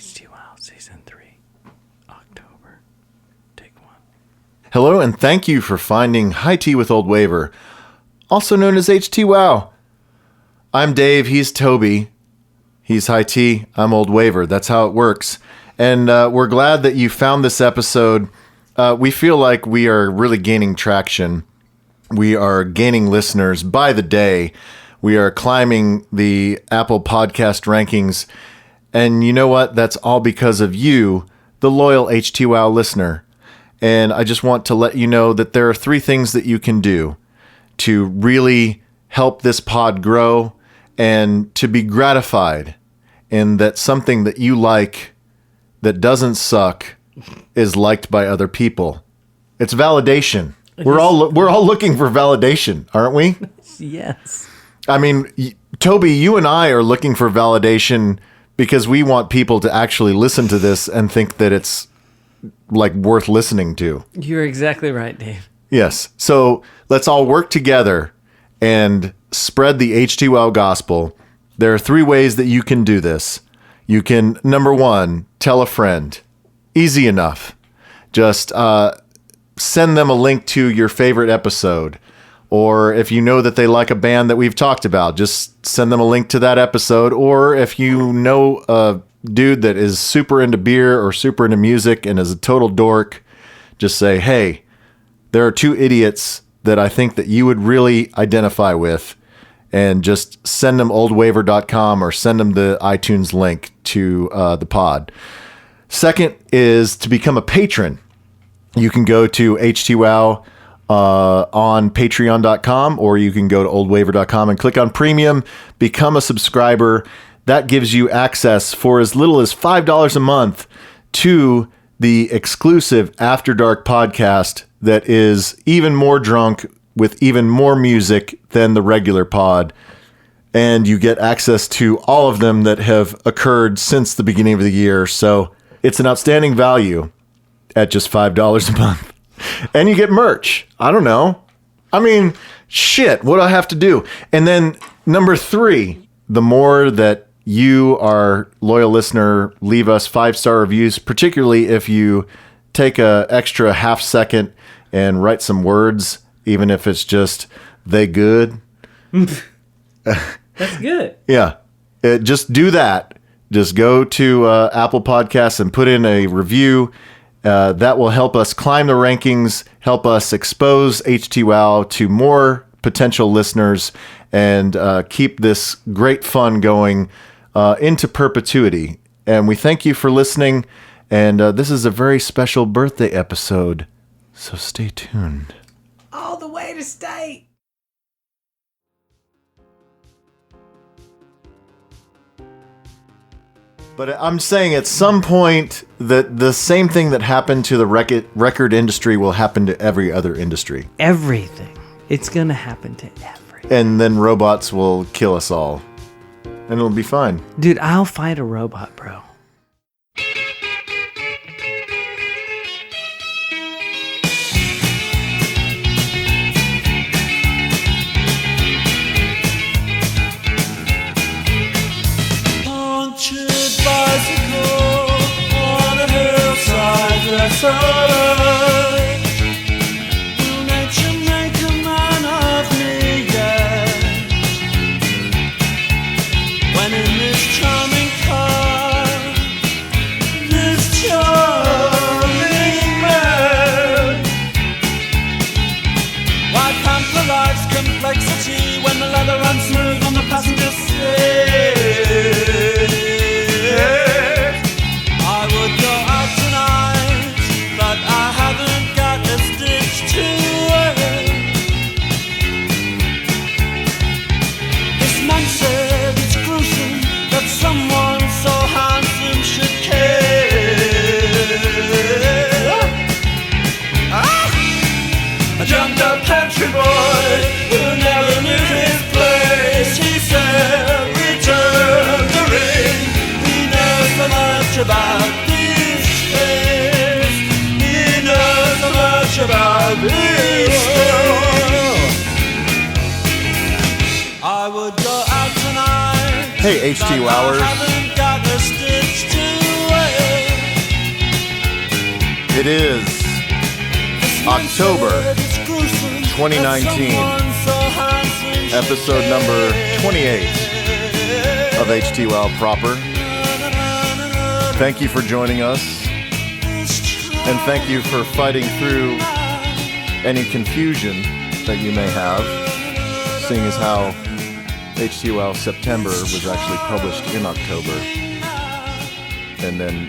HTWOW Season 3, October. Take 1. Hello, and thank you for finding High Tea with Old Waver, also known as HTWOW. I'm Dave, he's Toby. He's High Tea, I'm Old Waver. That's how it works. And we're glad that you found this episode. We feel like we are really gaining traction. We are gaining listeners by the day. We are climbing the Apple Podcast rankings. And you know what? That's all because of you, the loyal HTWOW listener. And I just want to let you know that there are 3 things that you can do to really help this pod grow and to be gratified in that something that you like that doesn't suck is liked by other people. It's validation. We're all looking for validation, aren't we? Yes. I mean, Toby, you and I are looking for validation because we want people to actually listen to this and think that it's like worth listening to. You're exactly right, Dave. Yes. So let's all work together and spread the HTWOW gospel. There are 3 ways that you can do this. You can, number 1, tell a friend. Easy enough. Just send them a link to your favorite episode. Or if you know that they like a band that we've talked about, just send them a link to that episode. Or if you know a dude that is super into beer or super into music and is a total dork, just say, hey, there are 2 idiots that I think that you would really identify with. And just send them oldwaver.com or send them the iTunes link to the pod. Second is to become a patron. You can go to HTWOW on patreon.com, or you can go to oldwaver.com and click on premium, become a subscriber. That gives you access for as little as $5 a month to the exclusive After Dark podcast that is even more drunk with even more music than the regular pod. And you get access to all of them that have occurred since the beginning of the year. So it's an outstanding value at just $5 a month. And you get merch. I don't know. I mean, shit, what do I have to do? And then number 3, the more that you, our loyal listener, leave us 5-star reviews, particularly if you take a extra half second and write some words, even if it's just, they good. That's good. Yeah. Just do that. Just go to Apple Podcasts and put in a review. That will help us climb the rankings, help us expose HTWOW to more potential listeners, and keep this great fun going into perpetuity. And we thank you for listening. And this is a very special birthday episode, so stay tuned. All the way to state. But I'm saying at some point that the same thing that happened to the record industry will happen to every other industry. Everything. It's going to happen to everything. And then robots will kill us all. And it'll be fine. Dude, I'll fight a robot, bro. Will nature make a man of me yet? When in this charming car, this charming man, why pamper life's complexity when the leather runs smooth on the passenger seat? I would go out tonight, but I haven't got a stitch to wear. This man said it's gruesome that someone so handsome should care. A jumped up country boy who never knew his place. He said, return the ring. He knows so much about these things. He knows so much about these things. I would go out tonight. Hey, HTWOWers. Haven't got a stitch to wear. It is October 2019, episode number 28 of HTWOW proper. Thank you for joining us, and thank you for fighting through any confusion that you may have, seeing as how HTWOW September was actually published in October, and then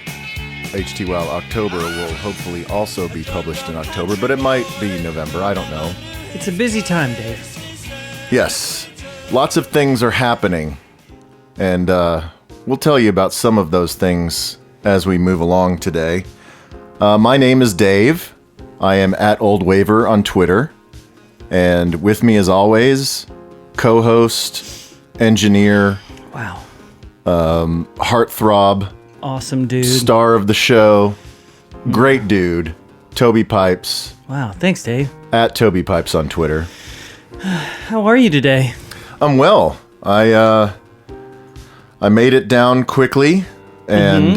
HTWOW October will hopefully also be published in October, but it might be November, I don't know. It's a busy time, Dave. Yes, lots of things are happening, and we'll tell you about some of those things as we move along today. My name is Dave. I am at Old Waver on Twitter, and with me as always, co-host, engineer, Wow. heartthrob, Awesome, dude. star of the show, great dude, Toby Pipes, Wow. Thanks, Dave. at Toby Pipes on Twitter. How are you today? I'm well. I made it down quickly and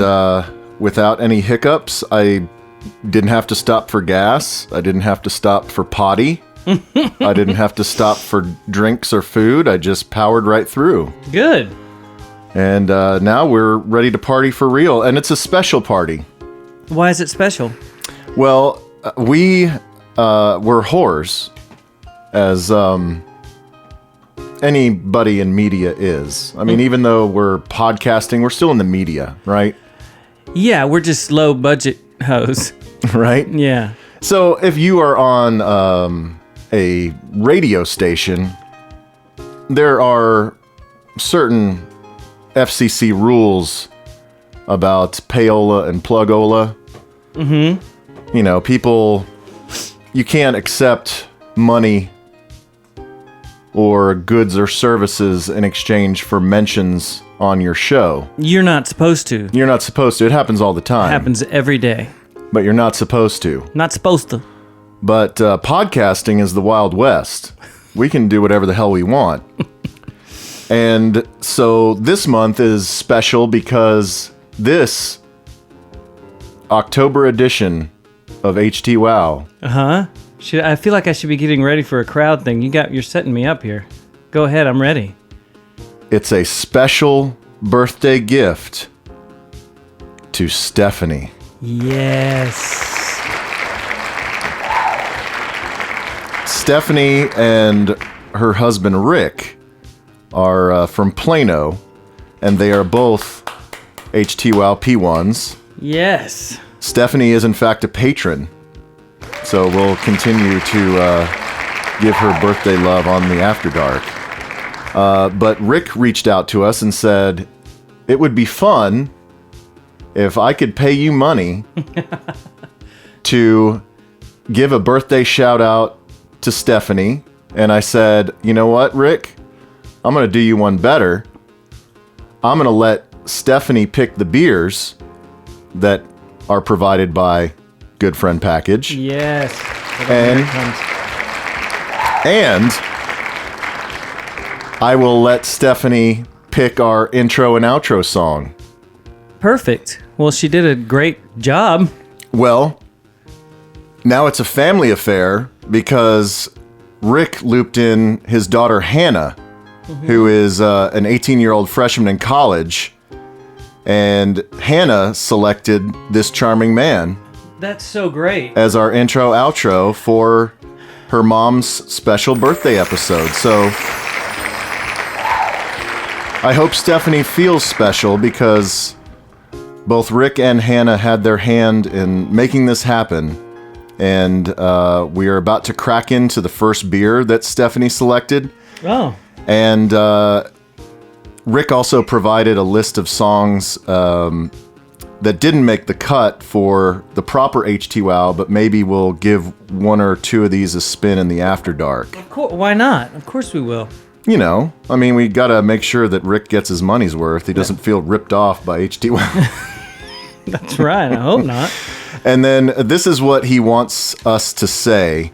without any hiccups. I didn't have to stop for gas. I didn't have to stop for potty. I didn't have to stop for drinks or food. I just powered right through. Good. And now we're ready to party for real. And it's a special party. Why is it special? Well, we're whores, as anybody in media is. I mean, even though we're podcasting, we're still in the media, right? Yeah, we're just low budget hoes. Right? Yeah. So if you are on a radio station, there are certain FCC rules about payola and plugola. Mm-hmm. You know, people, you can't accept money or goods or services in exchange for mentions on your show. You're not supposed to. You're not supposed to. It happens all the time. Happens every day. But you're not supposed to. Not supposed to. But podcasting is the Wild West. We can do whatever the hell we want. And so this month is special because this October edition of HTWOW. Uh-huh. I feel like I should be getting ready for a crowd thing. You're setting me up here. Go ahead, I'm ready. It's a special birthday gift to Stephanie. Yes. Stephanie and her husband Rick are from Plano, and they are both HTWOW P1s. Yes. Stephanie is in fact a patron, so we'll continue to give her birthday love on the After Dark. But Rick reached out to us and said, it would be fun if I could pay you money to give a birthday shout out to Stephanie. And I said, you know what, Rick? I'm going to do you one better. I'm going to let Stephanie pick the beers that are provided by Goodfriend Package. Yes. And I will let Stephanie pick our intro and outro song. Perfect. Well, she did a great job. Well, now it's a family affair because Rick looped in his daughter Hannah, who is an 18-year-old freshman in college, and Hannah selected this charming man That's so great. as our intro outro for her mom's special birthday episode. So I hope Stephanie feels special because both Rick and Hannah had their hand in making this happen. And we are about to crack into the first beer that Stephanie selected. Oh. And Rick also provided a list of songs that didn't make the cut for the proper HTWOW, but maybe we'll give one or two of these a spin in the After Dark. Of course, why not? Of course we will. You know, I mean, we gotta make sure that Rick gets his money's worth. He doesn't feel ripped off by HTWOW. That's right. I hope not. And then this is what he wants us to say.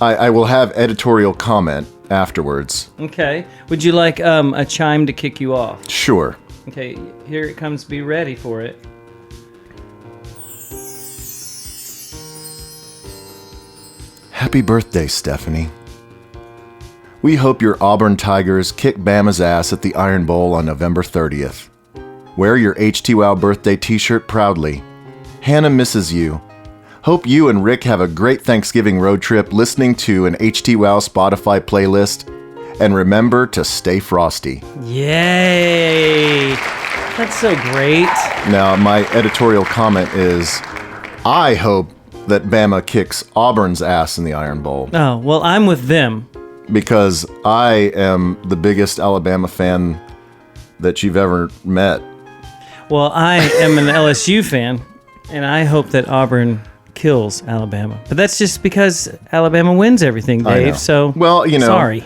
I will have editorial comment afterwards. Okay. Would you like a chime to kick you off? Sure. Okay, here it comes. Be ready for it. Happy birthday, Stephanie. We hope your Auburn Tigers kick Bama's ass at the Iron Bowl on November 30th. Wear your HTWOW birthday t-shirt proudly. Hannah misses you. Hope you and Rick have a great Thanksgiving road trip listening to an HTWOW Spotify playlist. And remember to stay frosty. Yay! That's so great. Now, my editorial comment is, I hope that Bama kicks Auburn's ass in the Iron Bowl. Oh, well, I'm with them. Because I am the biggest Alabama fan that you've ever met. Well, I am an LSU fan, and I hope that Auburn kills Alabama. But that's just because Alabama wins everything, I know. Dave. So, well, you know, sorry.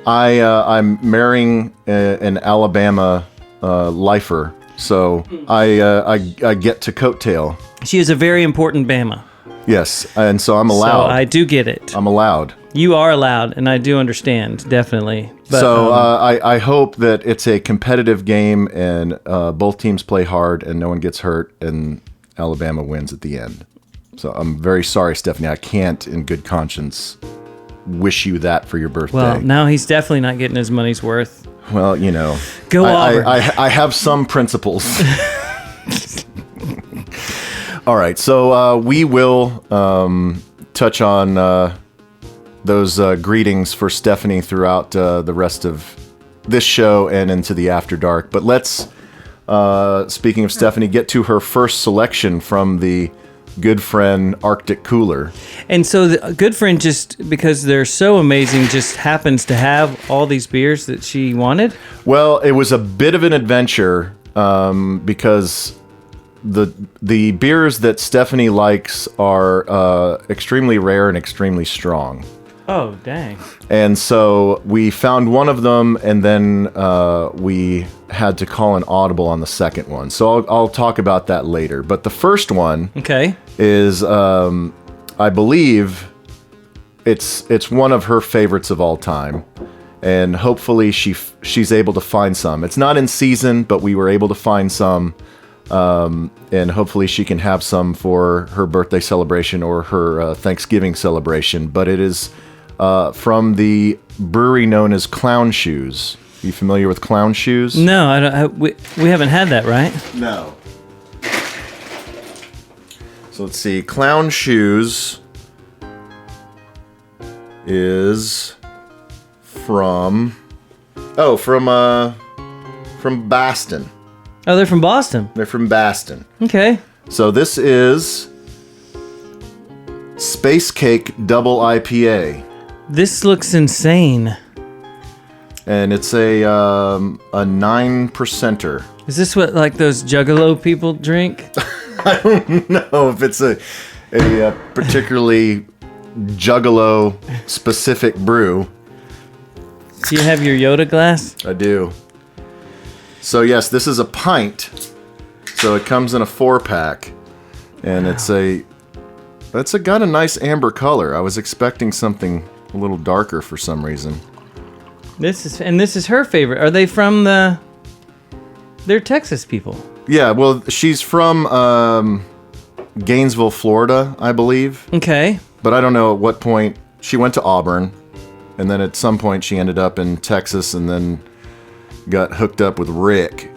I'm marrying an Alabama lifer, so I get to coattail. She is a very important Bama. Yes, and so I'm allowed. So I do get it. I'm allowed. You are allowed, and I do understand, definitely. But, so I hope that it's a competitive game and both teams play hard and no one gets hurt and Alabama wins at the end. So I'm very sorry, Stephanie. I can't, in good conscience, wish you that for your birthday. Well, now he's definitely not getting his money's worth. Well, you know. Go Auburn. I have some principles. All right, so we will touch on those greetings for Stephanie throughout the rest of this show and into the After Dark. But let's, speaking of Stephanie, get to her first selection from the Goodfriend Arctic Cooler. And so the Goodfriend, just because they're so amazing, just happens to have all these beers that she wanted? Well, it was a bit of an adventure because the beers that Stephanie likes are extremely rare and extremely strong. Oh, dang. And so we found one of them, and then we had to call an audible on the second one. So I'll talk about that later. But the first one is, I believe, it's one of her favorites of all time. And hopefully she's able to find some. It's not in season, but we were able to find some. And hopefully she can have some for her birthday celebration or her Thanksgiving celebration. But it is from the brewery known as Clown Shoes. You familiar with Clown Shoes? No, I don't. We haven't had that, right? No. So let's see. Clown Shoes is from Boston. Oh, they're from Boston. They're from Boston. Okay. So this is Space Cake Double IPA. This looks insane. And it's a 9%er. Is this what, like, those Juggalo people drink? I don't know if it's a particularly Juggalo specific brew. Do you have your Yoda glass? I do. So yes, this is a pint. So it comes in a 4-pack, and it's got a nice amber color. I was expecting something a little darker for some reason. This is her favorite. Are they from they're Texas people? Yeah, well, she's from Gainesville, Florida, I believe. Okay. But I don't know at what point she went to Auburn, and then at some point she ended up in Texas, and then got hooked up with Rick.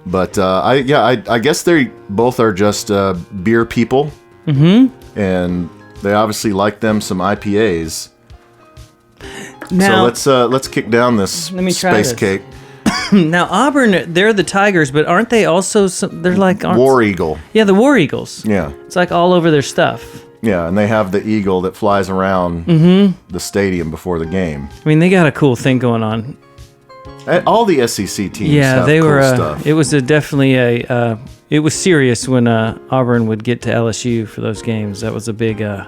But I guess they both are just beer people. Mm-hmm. And they obviously like them some IPAs. Now, so let's kick down this space cake. Now Auburn, they're the Tigers, but aren't they also? They're like War Eagle. Yeah, the War Eagles. Yeah, it's like all over their stuff. Yeah, and they have the eagle that flies around the stadium before the game. I mean, they got a cool thing going on. All the SEC teams. Yeah, have they cool were. Stuff. It was definitely a. It was serious when Auburn would get to LSU for those games. That was a big. You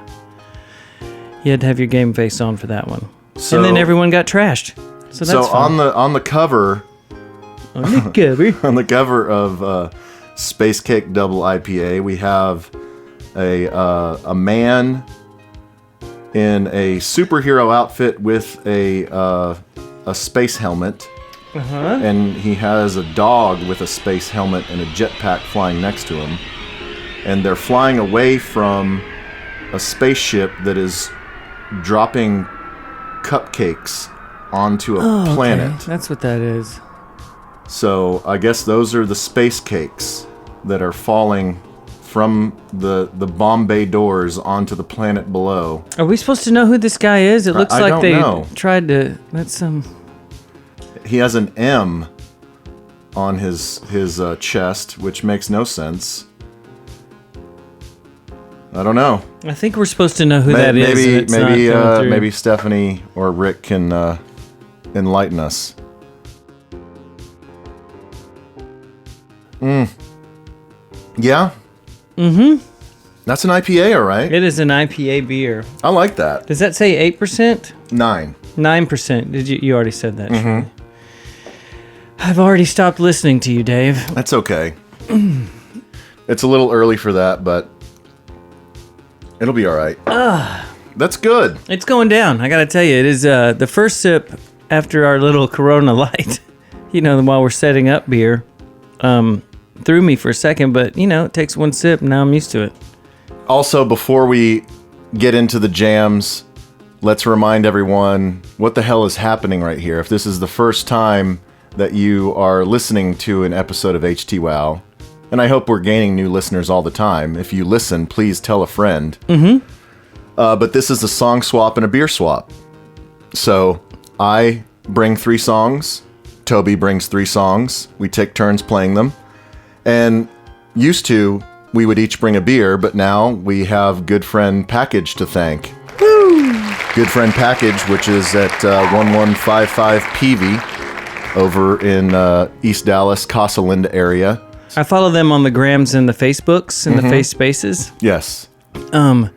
had to have your game face on for that one. So, and then everyone got trashed. So that's fun. on the cover. On the cover. On the cover of Space Cake Double IPA, we have a man in a superhero outfit with a space helmet. Uh-huh. And he has a dog with a space helmet and a jetpack flying next to him. And they're flying away from a spaceship that is dropping cupcakes onto a planet. Okay. That's what that is. So I guess those are the space cakes that are falling from the Bombay doors onto the planet below. Are we supposed to know who this guy is? It looks I like don't they know. tried to. That's some. He has an M on his chest, which makes no sense. I don't know. I think we're supposed to know who that is. Maybe and it's not coming through. maybe Stephanie or Rick can enlighten us. Yeah. That's an IPA, all right. It is an IPA beer. I like that. Does that say 8%? 9. 9%. Did you already said that? Shirley. I've already stopped listening to you, Dave. That's okay. It's a little early for that, but it'll be all right. That's good. It's going down. I gotta tell you, it is the first sip after our little Corona Light. While we're setting up beer, threw me for a second, but it takes one sip. And now I'm used to it. Also, before we get into the jams, let's remind everyone what the hell is happening right here. If this is the first time that you are listening to an episode of HTWOW, and I hope we're gaining new listeners all the time. If you listen, please tell a friend. But this is a song swap and a beer swap. So I bring 3 songs. Toby brings 3 songs. We take turns playing them. And used to, we would each bring a beer, but now we have Goodfriend Package to thank. Woo! Goodfriend Package, which is at 1155 Peavey over in East Dallas, Casa Linda area. I follow them on the Grams and the Facebooks and the Face Spaces. Yes. Man,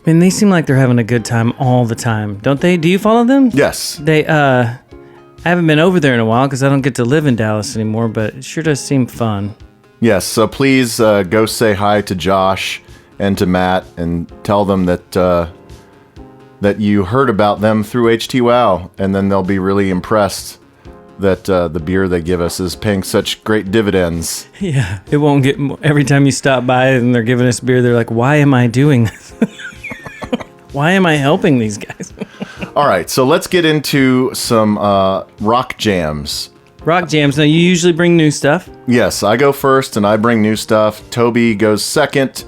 they seem like they're having a good time all the time, don't they? Do you follow them? Yes. They, I haven't been over there in a while because I don't get to live in Dallas anymore, but it sure does seem fun. Yes, so please go say hi to Josh and to Matt and tell them that you heard about them through HTWOW, and then they'll be really impressed that the beer they give us is paying such great dividends. Yeah, it won't get every time you stop by and they're giving us beer, they're like, why am I doing this? Why am I helping these guys? All right, so let's get into some rock jams. Rock jams. Now, you usually bring new stuff. Yes, I go first and I bring new stuff. Toby goes second,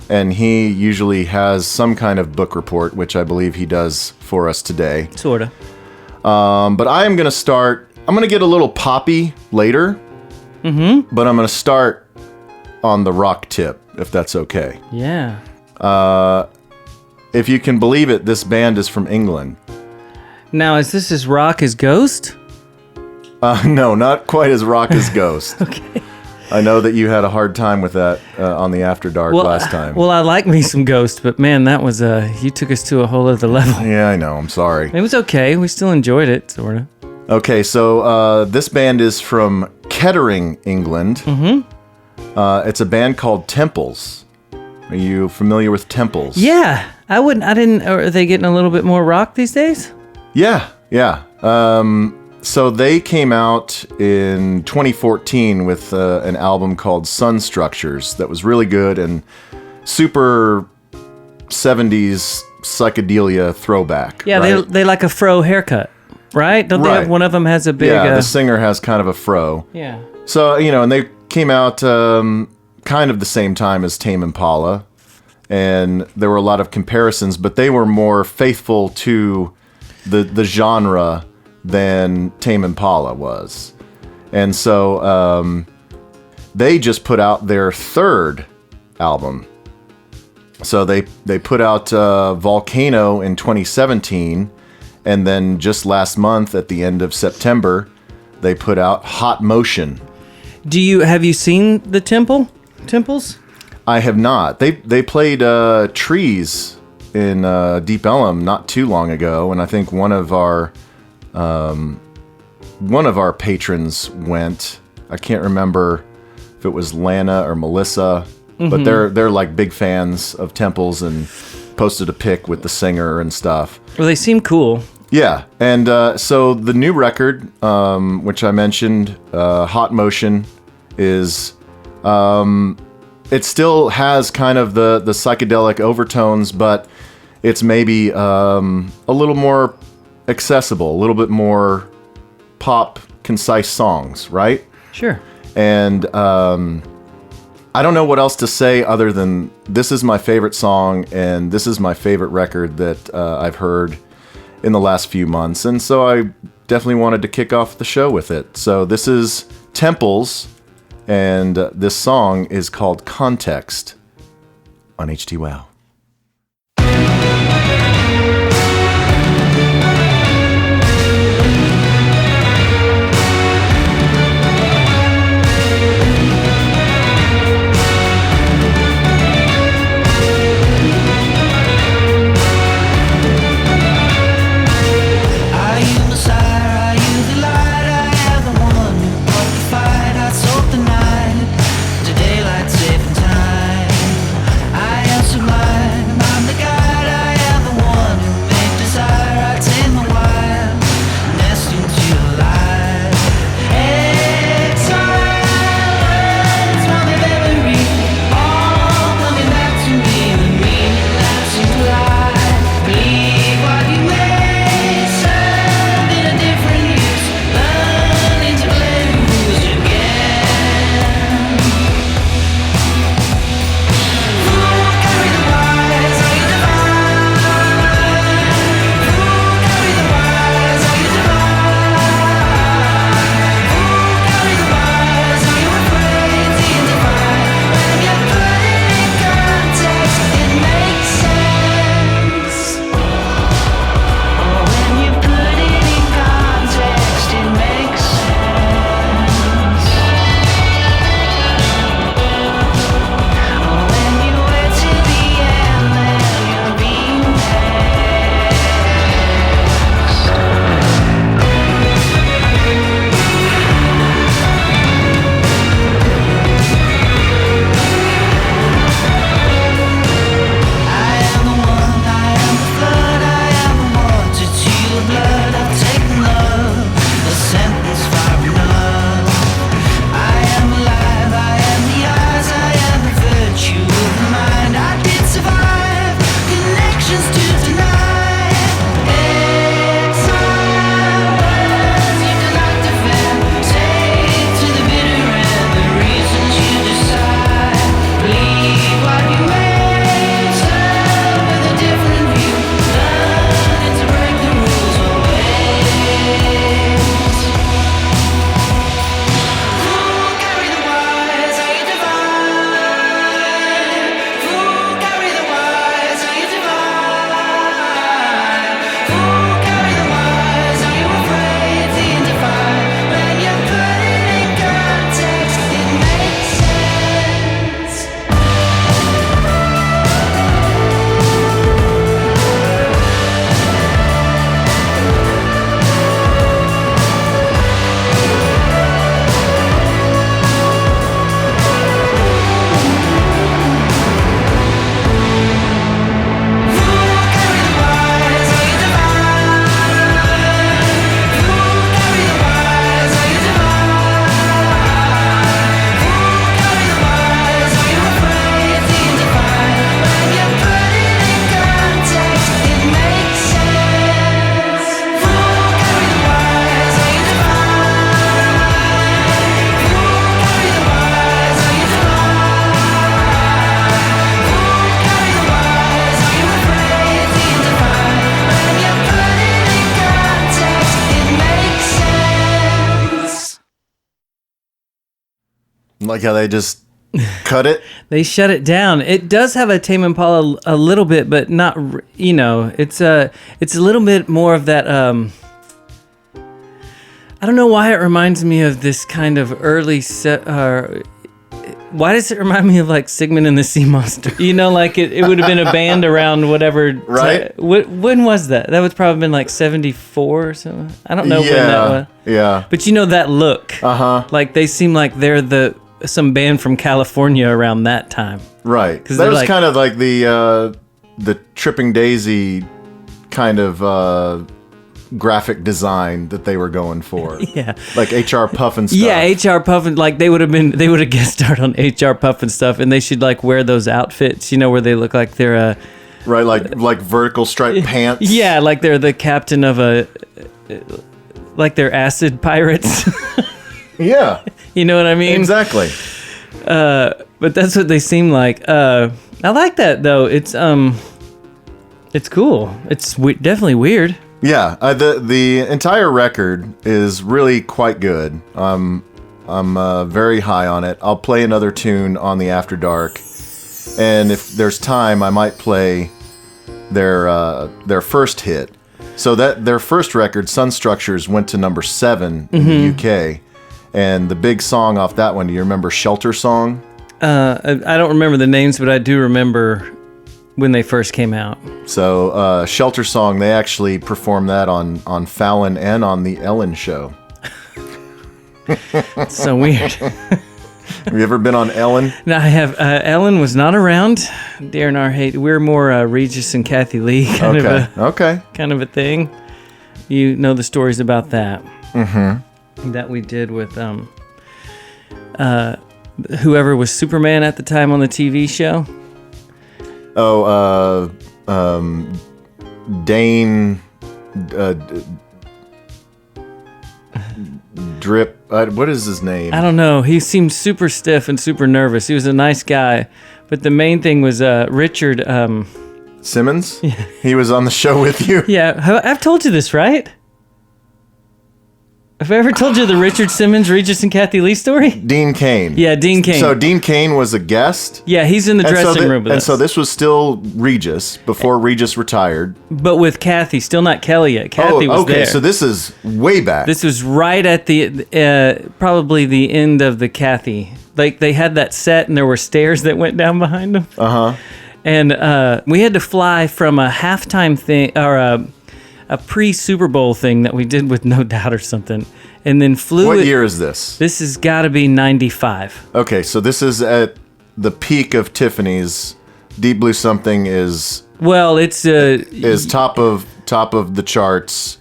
and he usually has some kind of book report, which I believe he does for us today. Sorta. But I am going to start. I'm going to get a little poppy later, but I'm going to start on the rock tip, if that's okay. Yeah. If you can believe it, this band is from England. Now, is this as rock as Ghost? No, not quite as rock as Ghost. Okay. I know that you had a hard time with that on the After Dark last time. Well, I like me some Ghost, but man, that was you took us to a whole other level. Yeah, I know. I'm sorry. It was okay. We still enjoyed it, sort of. Okay, so this band is from Kettering, England. It's a band called Temples. Are you familiar with Temples? Yeah, I didn't. Are they getting a little bit more rock these days? Yeah. So they came out in 2014 with an album called Sun Structures that was really good and super 70s psychedelia throwback. Yeah, right? they like a fro haircut, right? Don't they have, one of them has a big... Yeah, the singer has kind of a fro. Yeah. So, and they came out kind of the same time as Tame Impala, and there were a lot of comparisons, but they were more faithful to the genre than Tame Impala was. And so they just put out their 3rd album. So they put out Volcano in 2017, and then just last month at the end of September, they put out Hot Motion. Have you seen the Temples? I have not. They played Trees in Deep Ellum not too long ago, and I think one of our patrons went. I can't remember if it was Lana or Melissa, but they're like big fans of Temples and posted a pic with the singer and stuff. Well, they seem cool. Yeah, and so the new record, which I mentioned, Hot Motion, is it still has kind of the psychedelic overtones, but it's maybe a little more accessible, a little bit more pop, concise songs, right? Sure. And I don't know what else to say other than this is my favorite song, and this is my favorite record that I've heard in the last few months. And so I definitely wanted to kick off the show with it. So this is Temples, and this song is called Context on HTWOW. Like how they just cut it. They shut it down. It does have a Tame Impala a little bit, but not. It's a little bit more of that. I don't know why it reminds me of this kind of early set. Why does it remind me of like Sigmund and the Sea Monster? Like it would have been a band around whatever. Right. When was that? That would probably been like 74 or something. I don't know when that was. Yeah. But that look. Uh-huh. Like they seem like they're some band from California around that time. Right. That was kind of like the Tripping Daisy kind of graphic design that they were going for. Yeah. Like HR Puffin stuff. Yeah, HR Puffin, like they would have guest starred on HR Puffin stuff, and they should like wear those outfits, where they look like they're right, like vertical striped pants. Yeah, like they're the captain of like they're acid pirates. Yeah. You know what I mean? Exactly. But that's what they seem like. I like that though. It's cool. It's definitely weird. Yeah, the entire record is really quite good. I'm very high on it. I'll play another tune on the After Dark, and if there's time, I might play their first hit. So that their first record, Sun Structures, went to number 7 in the UK, and the big song off that one. Do you remember Shelter Song? I don't remember the names, but I do remember when they first came out. So Shelter Song, they actually performed that on Fallon and on the Ellen Show. It's so weird. Have you ever been on Ellen? No, I have. Ellen was not around. Darren R. Haight. We're more Regis and Kathy Lee kind of a thing. You know the stories about that. Mm-hmm. That we did with whoever was Superman at the time on the TV show. Oh, Dane Drip. What is his name? I don't know. He seemed super stiff and super nervous. He was a nice guy, but the main thing was Richard Simmons. Yeah. He was on the show with you. Yeah, I've told you this, right? Have I ever told you the Richard Simmons, Regis, and Kathy Lee story? Dean Cain. Yeah, Dean Cain. So Dean Cain was a guest? Yeah, he's in the dressing room with us. And so this was still Regis, before Regis retired. But with Kathy, still not Kelly yet. Kathy was there. Okay, so this is way back. This was right at the, probably the end of the Kathy. Like, they had that set, and there were stairs that went down behind them. Uh-huh. And we had to fly from a halftime thing, or a pre-Super Bowl thing that we did with No Doubt or something, and then flew. What year is this? This has got to be 95. Okay, so this is at the peak of Tiffany's. Deep Blue Something is top of the charts.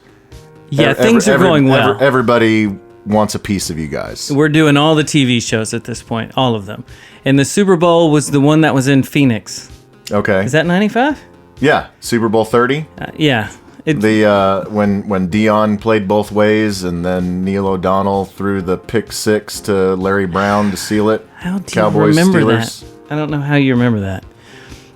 Yeah, things are going well. Everybody wants a piece of you guys. We're doing all the TV shows at this point, all of them, and the Super Bowl was the one that was in Phoenix. Okay, is that 95? Yeah, Super Bowl 30. Yeah. When Dion played both ways, and then Neil O'Donnell threw the pick six to Larry Brown to seal it. How do you remember that? I don't know how you remember that.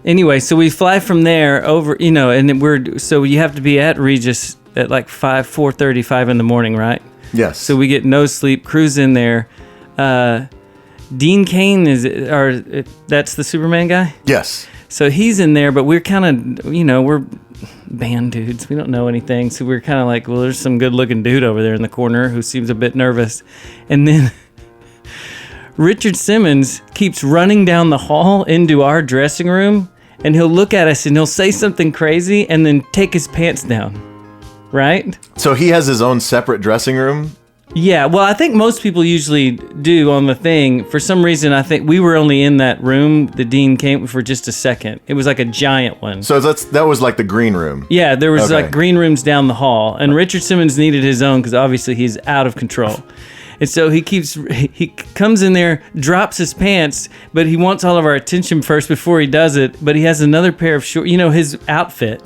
Anyway, so we fly from there over, and so you have to be at Regis at like 4:35 in the morning, right? Yes. So we get no sleep, cruise in there. Dean Cain that's the Superman guy? Yes. So he's in there, but we're kind of, we're band dudes. We don't know anything. So we're kind of like, well, there's some good looking dude over there in the corner who seems a bit nervous. And then Richard Simmons keeps running down the hall into our dressing room, and he'll look at us and he'll say something crazy and then take his pants down. Right? So he has his own separate dressing room? Yeah, well, I think most people usually do on the thing. For some reason, I think we were only in that room. The Dean came for just a second. It was like a giant one. So that was like the green room. Yeah, there was like green rooms down the hall, and Richard Simmons needed his own because obviously he's out of control. And so he comes in there, drops his pants, but he wants all of our attention first before he does it. But he has another pair of shorts. His outfit.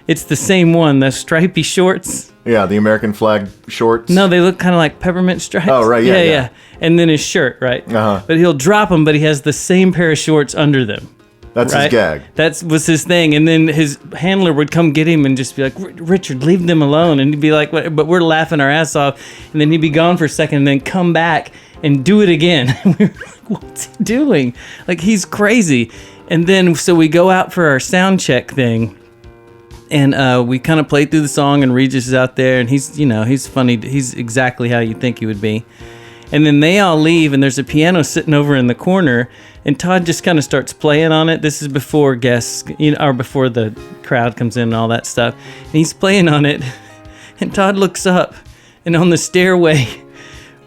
It's the same one, the stripy shorts. Yeah, the American flag shorts. No, they look kind of like peppermint stripes. Oh, right, yeah. And then his shirt, right? But he'll drop them, but he has the same pair of shorts under them. That's his gag. That was his thing. And then his handler would come get him and just be like, Richard, leave them alone. And he'd be like, but we're laughing our ass off. And then he'd be gone for a second and then come back and do it again. And we were like, what's he doing? Like, he's crazy. And then, so we go out for our sound check thing. And we kind of played through the song, and Regis is out there, and he's funny. He's exactly how you think he would be. And then they all leave, and there's a piano sitting over in the corner, and Todd just kind of starts playing on it. This is before guests, or before the crowd comes in and all that stuff. And he's playing on it, and Todd looks up, and on the stairway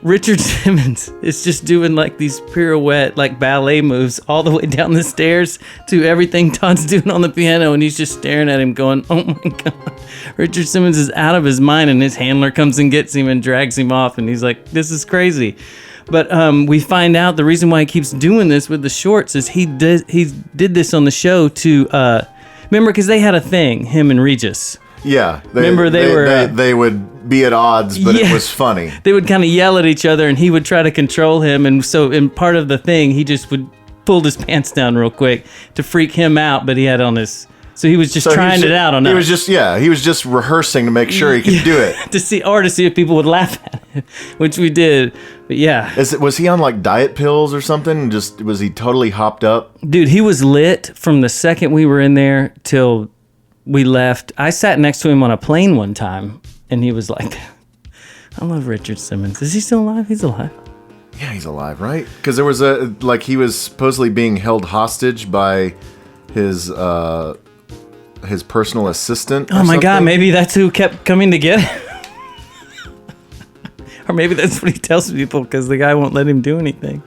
Richard Simmons is just doing like these pirouette, like ballet moves all the way down the stairs to everything Todd's doing on the piano, and he's just staring at him going, oh my God. Richard Simmons is out of his mind, and his handler comes and gets him and drags him off, and he's like, this is crazy. But we find out the reason why he keeps doing this with the shorts is he did this on the show to, remember, because they had a thing, him and Regis. Yeah. They would be at odds, but it was funny. They would kind of yell at each other, and he would try to control him. And so in part of the thing, he just would pull his pants down real quick to freak him out, but he had on his... So he was just trying it out on us. He was just rehearsing to make sure he could do it. to see if people would laugh at it, which we did. But yeah. Was he on like diet pills or something? Was he totally hopped up? Dude, he was lit from the second we were in there till we left. I sat next to him on a plane one time, and he was like, I love Richard Simmons. Is he still alive? He's alive. Yeah, he's alive, right? Because there was he was supposedly being held hostage by his personal assistant. Oh my God, maybe that's who kept coming to get him. Or maybe that's what he tells people because the guy won't let him do anything.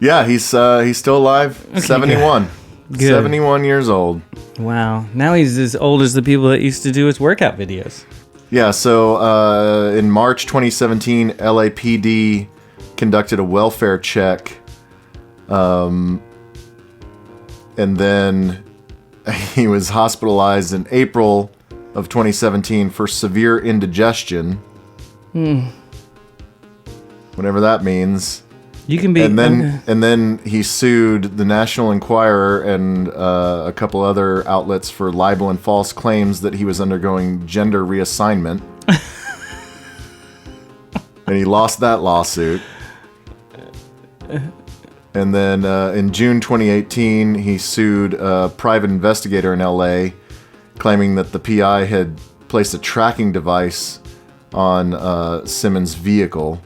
Yeah, he's still alive. Okay, 71. Good. 71 years old. Wow. Now he's as old as the people that used to do his workout videos. Yeah, so in March 2017, LAPD conducted a welfare check. And then he was hospitalized in April of 2017 for severe indigestion. Whatever that means. You can be... And then he sued the National Enquirer and a couple other outlets for libel and false claims that he was undergoing gender reassignment. And he lost that lawsuit. And then in June 2018, he sued a private investigator in LA, claiming that the PI had placed a tracking device on Simmons' vehicle.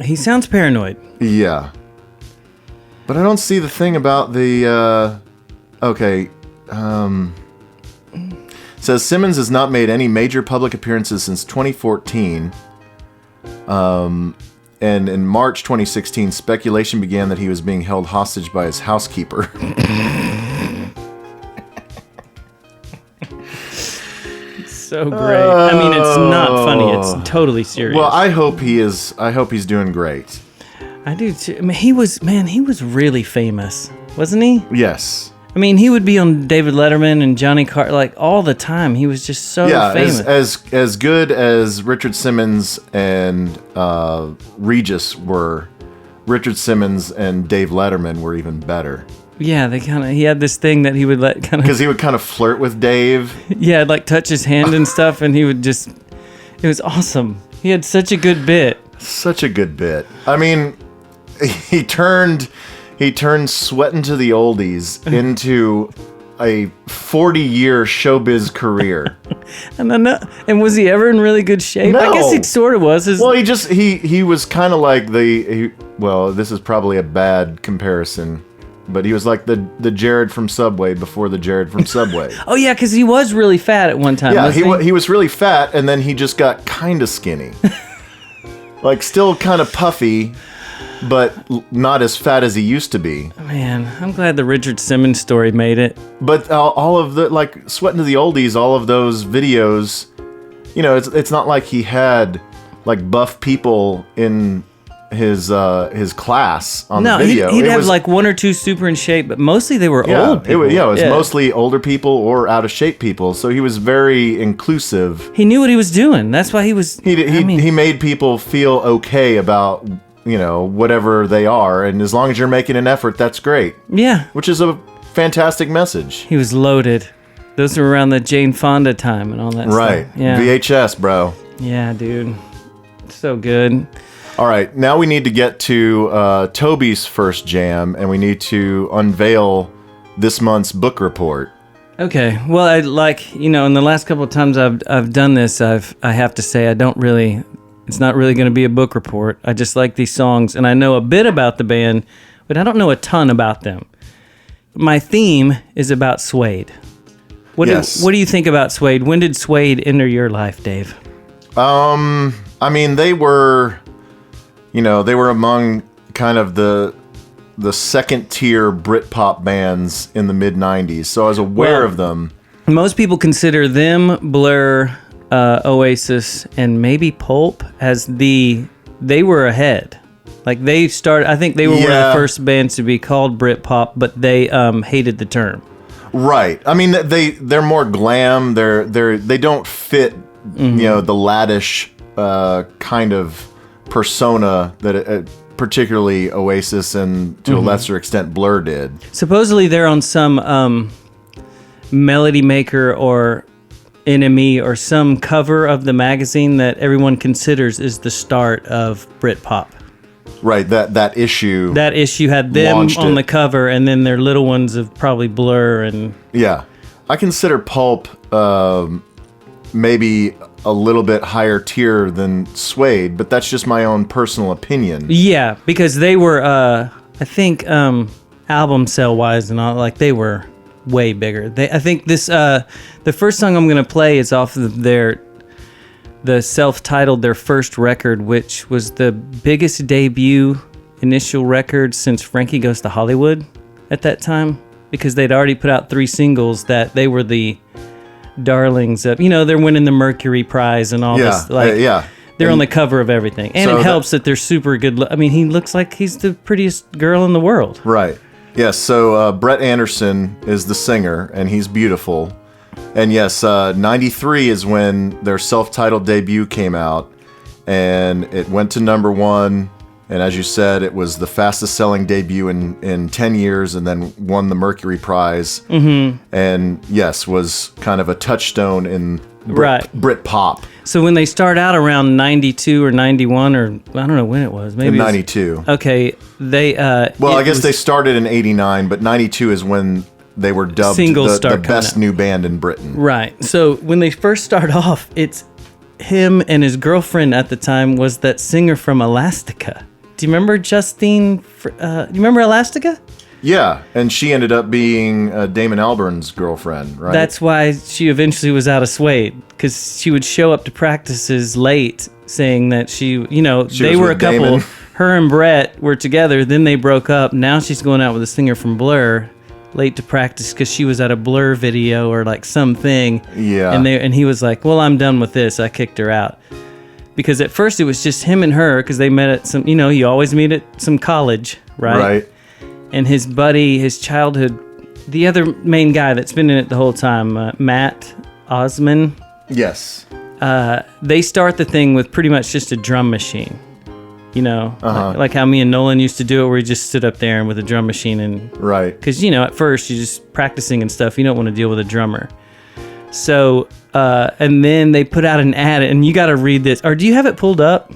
He sounds paranoid. Yeah. But I don't see the thing about the... says Simmons has not made any major public appearances since 2014. And in March 2016, speculation began that he was being held hostage by his housekeeper. So great. I mean, it's not funny. It's totally serious. Well, I hope he's doing great. I do too. I mean, he was really famous, wasn't he? Yes. I mean, he would be on David Letterman and Johnny Carson like all the time. He was just so famous. As good as Richard Simmons and Regis were, Richard Simmons and Dave Letterman were even better. Yeah, he had this thing that he would let kind of... Because he would kind of flirt with Dave. Yeah, like touch his hand and stuff, and he would just... It was awesome. He had such a good bit. Such a good bit. I mean, he turned Sweatin' to the Oldies into a 40-year showbiz career. And was he ever in really good shape? No. I guess he sort of was. Well, he was kind of like this is probably a bad comparison, but he was like the Jared from Subway before the Jared from Subway. Oh yeah, because he was really fat at one time. Yeah, he was really fat, and then he just got kind of skinny. Like still kind of puffy, but not as fat as he used to be. Man, I'm glad the Richard Simmons story made it. But all of the, like, Sweatin' to the Oldies, all of those videos, you know, it's not like he had, like, buff people in his class on the video. He'd have, like, one or two super in shape, but mostly they were old people. It was mostly older people or out-of-shape people, so he was very inclusive. He knew what he was doing. That's why he was... He made people feel okay about... you know, whatever they are, and as long as you're making an effort, that's great. Yeah. Which is a fantastic message. He was loaded. Those were around the Jane Fonda time and all that stuff. Right. Yeah. VHS, bro. Yeah, dude. So good. All right, now we need to get to Toby's first jam, and we need to unveil this month's book report. Okay. Well, in the last couple of times I've done this, I have to say it's not really going to be a book report. I just like these songs, and I know a bit about the band, but I don't know a ton about them. My theme is about Suede. What do you think about Suede? When did Suede enter your life, Dave? I mean, they were among kind of the second tier Britpop bands in the mid 90s. So I was aware of them. Most people consider them, Blur, Oasis, and maybe Pulp as they were ahead. Like I think they were one of the first bands to be called Britpop, but they hated the term. Right. I mean, they're more glam. They don't fit, the laddish kind of persona that particularly Oasis and to a lesser extent Blur did. Supposedly they're on some Melody Maker or Enemy or some cover of the magazine that everyone considers is the start of Britpop. Right, that issue. That issue had them on the cover, and then their little ones of probably Blur and... Yeah. I consider Pulp maybe a little bit higher tier than Suede, but that's just my own personal opinion. Yeah, because they were, I think, album sale-wise and all, like, they were way bigger. I think this, the first song I'm going to play is off of the self-titled, their first record, which was the biggest debut initial record since Frankie Goes to Hollywood at that time, because they'd already put out 3 singles that they were the darlings of, they're winning the Mercury Prize and all this. They're on the cover of everything. And so it helps that they're super good. I mean, he looks like he's the prettiest girl in the world. Right. Yes, so Brett Anderson is the singer, and he's beautiful. And yes, 93 is when their self-titled debut came out, and it went to number 1. And as you said, it was the fastest-selling debut in 10 years, and then won the Mercury Prize. Mm-hmm. And yes, was kind of a touchstone in Britpop. So when they start out around 92 or 91, or I don't know when it was. Maybe in 92. Okay, they... I guess they started in 89, but 92 is when... they were dubbed the best new band in Britain. Right. So when they first start off, it's him and his girlfriend at the time was that singer from Elastica. Do you remember Justine? Do you remember Elastica? Yeah, and she ended up being Damon Albarn's girlfriend, right? That's why she eventually was out of Suede, because she would show up to practices late saying that she they were a couple. Damon. Her and Brett were together, then they broke up. Now she's going out with a singer from Blur. Late to practice because she was at a Blur video or like something. Yeah. And he was like, well, I'm done with this. I kicked her out. Because at first it was just him and her, because they met at some, you always meet at some college, right? Right. And his buddy, his childhood, the other main guy that's been in it the whole time, Matt Osman. Yes. They start the thing with pretty much just a drum machine. Like how me and Nolan used to do it, where we just stood up there and with a drum machine and right. Because at first you're just practicing and stuff. You don't want to deal with a drummer. So and then they put out an ad, and you got to read this. Or do you have it pulled up?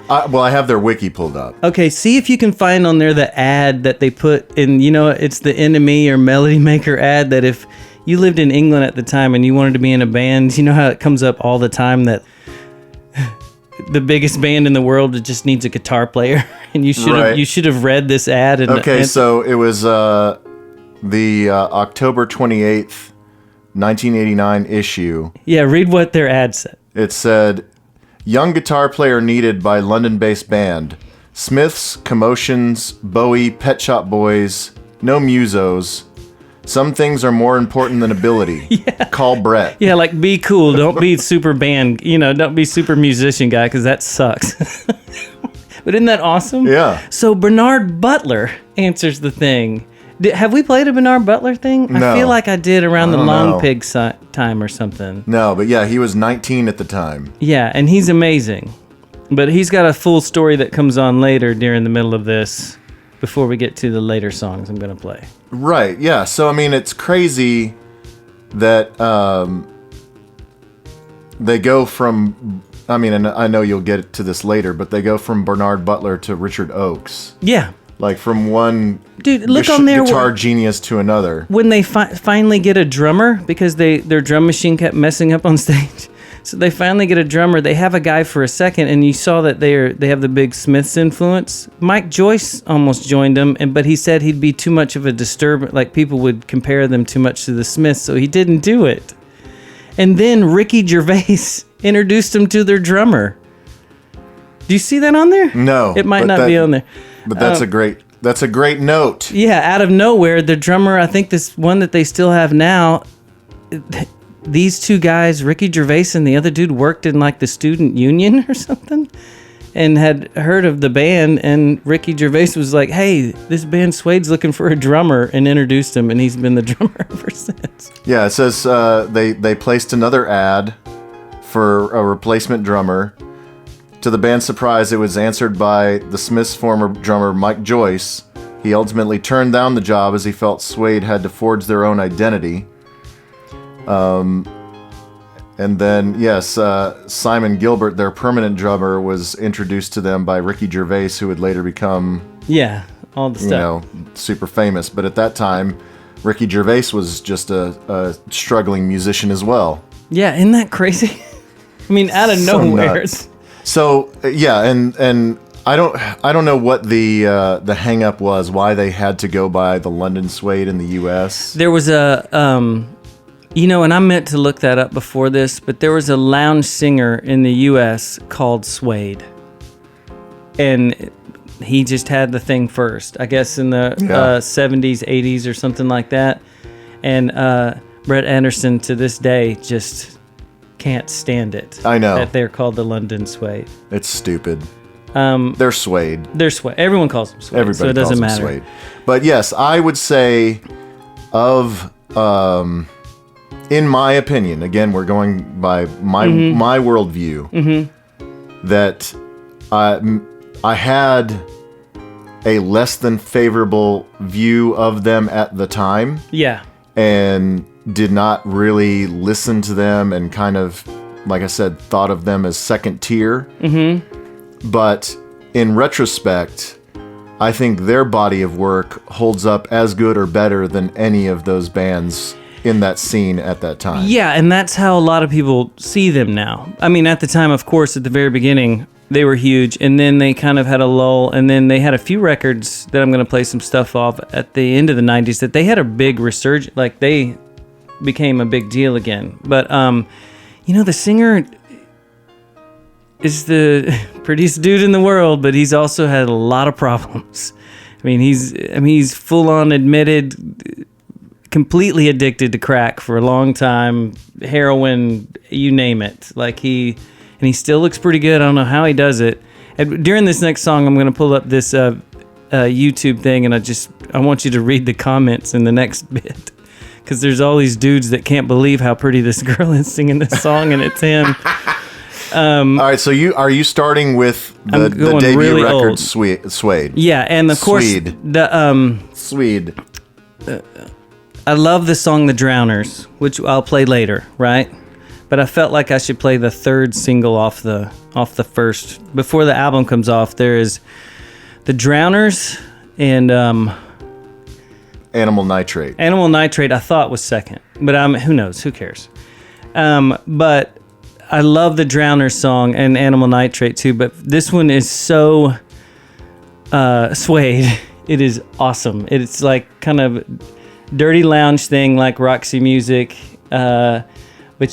I have their wiki pulled up. Okay, see if you can find on there the ad that they put in. It's the Enemy or Melody Maker ad that if you lived in England at the time and you wanted to be in a band, you know how it comes up all the time that the biggest band in the world just needs a guitar player, and you should have read this ad. So it was the October 28th, 1989 issue. Yeah, read what their ad said. It said, "Young guitar player needed by London-based band. Smiths, Commotions, Bowie, Pet Shop Boys, no musos. Some things are more important than ability. Yeah. Call Brett." Yeah, like be cool. Don't be super band. Don't be super musician guy, because that sucks. But isn't that awesome? Yeah. So Bernard Butler answers the thing. Have we played a Bernard Butler thing? No. I feel like I did around the Long Pig time or something. No, but yeah, he was 19 at the time. Yeah, and he's amazing. But he's got a full story that comes on later during the middle of this, before we get to the later songs I'm going to play. Right, yeah. So, I mean, it's crazy that they go from, and I know you'll get to this later, but they go from Bernard Butler to Richard Oakes. Yeah. Like from one look on there guitar genius to another. When they finally get a drummer, because their drum machine kept messing up on stage. So they finally get a drummer. They have a guy for a second, and you saw that they have the big Smiths influence. Mike Joyce almost joined them, but he said he'd be too much of a disturbance. Like people would compare them too much to the Smiths, so he didn't do it. And then Ricky Gervais introduced him to their drummer. Do you see that on there? No. It might but not be on there. But that's a great note. Yeah, out of nowhere, the drummer, I think this one that they still have now, these two guys, Ricky Gervais and the other dude, worked in like the student union or something and had heard of the band, and Ricky Gervais was like, hey, this band Suede's looking for a drummer, and introduced him, and he's been the drummer ever since. Yeah, it says they placed another ad for a replacement drummer. To the band's surprise, it was answered by the Smiths' former drummer, Mike Joyce. He ultimately turned down the job as he felt Suede had to forge their own identity. And then, yes, Simon Gilbert, their permanent drummer, was introduced to them by Ricky Gervais, who would later become, All the stuff. super famous. But at that time, Ricky Gervais was just a struggling musician as well. Yeah, isn't that crazy? I mean, out of So nowhere. nuts. So yeah, and I don't know what the hang up was, why they had to go by the London Suede in the U.S. There was a, and I meant to look that up before this, but there was a lounge singer in the U.S. called Suede. And he just had the thing first, I guess in the 70s, 80s or something like that. And Brett Anderson to this day just can't stand it. I know. That they're called the London Suede. It's stupid. They're Suede. They're Suede. Everyone calls them Suede. Everybody so it doesn't calls them matter. Suede. But yes, I would say of in my opinion, again, we're going by my worldview, that I had a less than favorable view of them at the time. Yeah. And did not really listen to them and kind of, like I said, thought of them as second tier. Mm-hmm. But in retrospect, I think their body of work holds up as good or better than any of those bands in that scene at that time. Yeah, and that's how a lot of people see them now. I mean, at the time, of course, at the very beginning, they were huge, and then they kind of had a lull, and then they had a few records that I'm going to play some stuff off at the end of the 90s that they had a big resurgence, like they became a big deal again. But, the singer is the prettiest dude in the world, but he's also had a lot of problems. He's full on admitted, completely addicted to crack for a long time, heroin, you name it. And he still looks pretty good. I don't know how he does it. And during this next song, I'm going to pull up this YouTube thing, and I want you to read the comments in the next bit. Because there's all these dudes that can't believe how pretty this girl is singing this song, and it's him. All right, so are you starting with the debut really record, old. Suede? Yeah, and of course, Suede. I love the song "The Drowners," which I'll play later, right? But I felt like I should play the third single off the first before the album comes off. There is "The Drowners" and Animal Nitrate. Animal Nitrate I thought was second, but who knows? Who cares? But I love the Drowners song and Animal Nitrate too, but this one is so Suede. It is awesome. It's like kind of dirty lounge thing like Roxy Music, but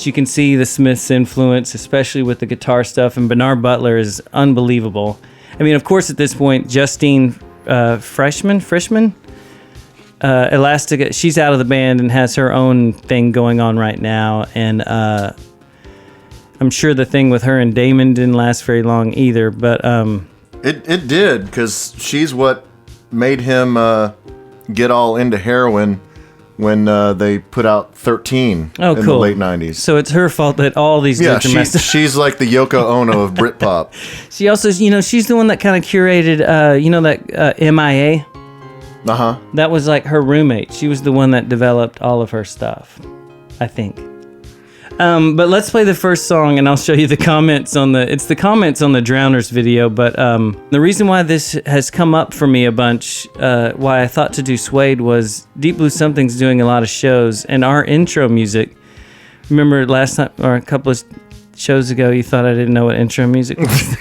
you can see the Smiths' influence, especially with the guitar stuff, and Bernard Butler is unbelievable. I mean, of course, at this point, Justine Frischman, Elastica, she's out of the band and has her own thing going on right now, and I'm sure the thing with her and Damon didn't last very long either, but It did, because she's what made him get all into heroin when they put out 13 in the late 90s. So it's her fault that all these dudes are messed up. She's like the Yoko Ono of Britpop. She also, she's the one that kind of curated, that MIA. Uh-huh. That was like her roommate. She was the one that developed all of her stuff, I think. But let's play the first song, and I'll show you the comments on it's the comments on the Drowners video. But the reason why this has come up for me a bunch, why I thought to do Suede, was Deep Blue Something's doing a lot of shows, and our intro music. Remember last time, or a couple of shows ago, you thought I didn't know what intro music was?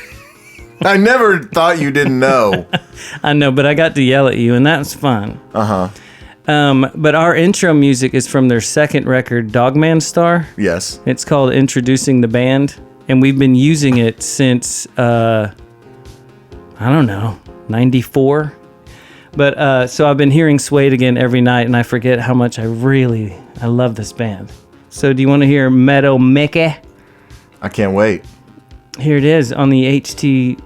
I never thought you didn't know. I know, but I got to yell at you, and that was fun. Uh-huh. But our intro music is from their second record, Dogman Star. Yes. It's called Introducing the Band, and we've been using it since I don't know, 94. But so I've been hearing Suede again every night, and I forget how much I love this band. So do you want to hear Meadow Mickey? I can't wait. Here it is on the HT.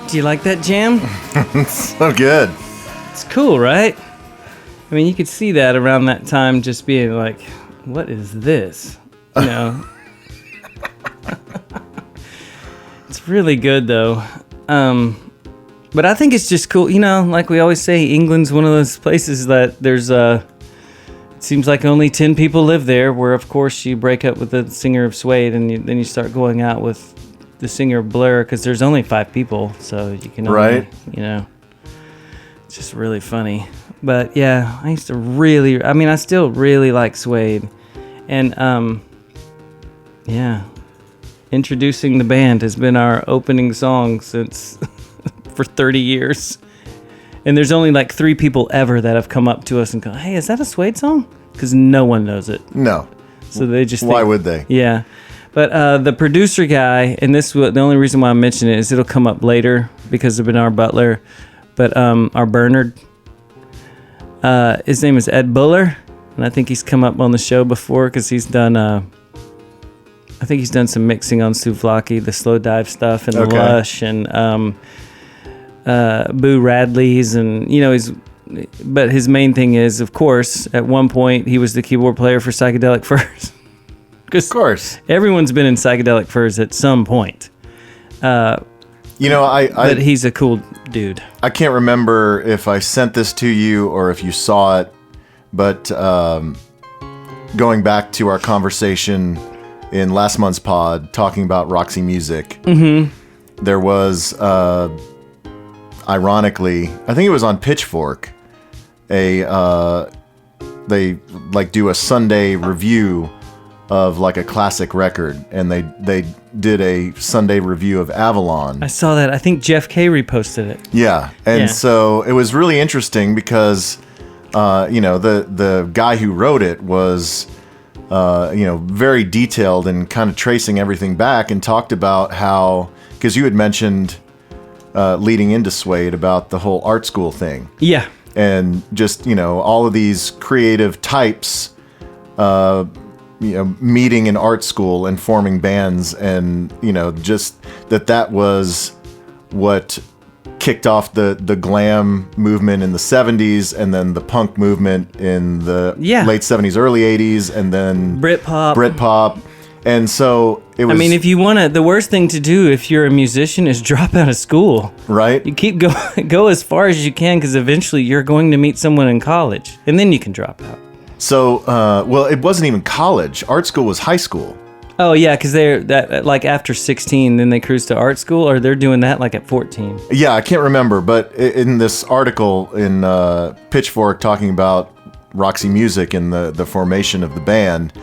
Do you like that jam? So good. It's cool, right? I mean, you could see that around that time just being like, what is this? You know? It's really good, though. But I think it's just cool. You know, like we always say, England's one of those places that there's it seems like only 10 people live there, where, of course, you break up with the singer of Suede and then you start going out with the singer of Blur, because there's only 5 people, so you can only, right. You know, it's just really funny. But yeah, I still really like Suede, and yeah, Introducing the Band has been our opening song since for 30 years, and there's only like 3 people ever that have come up to us and go, "Hey, is that a Suede song?" Because no one knows it. No. So they just why would they? Yeah. But the producer guy, and the only reason why I mention it is it'll come up later because of Bernard Butler, but our Bernard, his name is Ed Buller, and I think he's come up on the show before because he's done, I think he's done some mixing on Souvlaki, the Slow Dive stuff, and Lush, and Boo Radley's, and, you know, but his main thing is, of course, at one point he was the keyboard player for Psychedelic Furs. Of course. Everyone's been in psychedelic furs at some point. You know, But he's a cool dude. I can't remember if I sent this to you or if you saw it, but going back to our conversation in last month's pod talking about Roxy Music, there was, ironically, I think it was on Pitchfork, they like do a Sunday review of like a classic record, and they did a Sunday review of Avalon. I saw that. I think Jeff K reposted it. Yeah, and so it was really interesting because, you know, the guy who wrote it was, you know, very detailed and kind of tracing everything back, and talked about how, because you had mentioned leading into Suede about the whole art school thing. Yeah. And just, you know, all of these creative types, you know, meeting in art school and forming bands, and, you know, just that was what kicked off the glam movement in the 70s, and then the punk movement in the late 70s, early 80s, and then Britpop. And so it was, I mean, if you want to, the worst thing to do if you're a musician is drop out of school. Right. You keep go as far as you can, because eventually you're going to meet someone in college, and then you can drop out. So, well, it wasn't even college. Art school was high school. Oh, yeah, because they're like after 16, then they cruise to art school, or they're doing that like at 14. Yeah, I can't remember, but in this article in Pitchfork talking about Roxy Music and the formation of the band,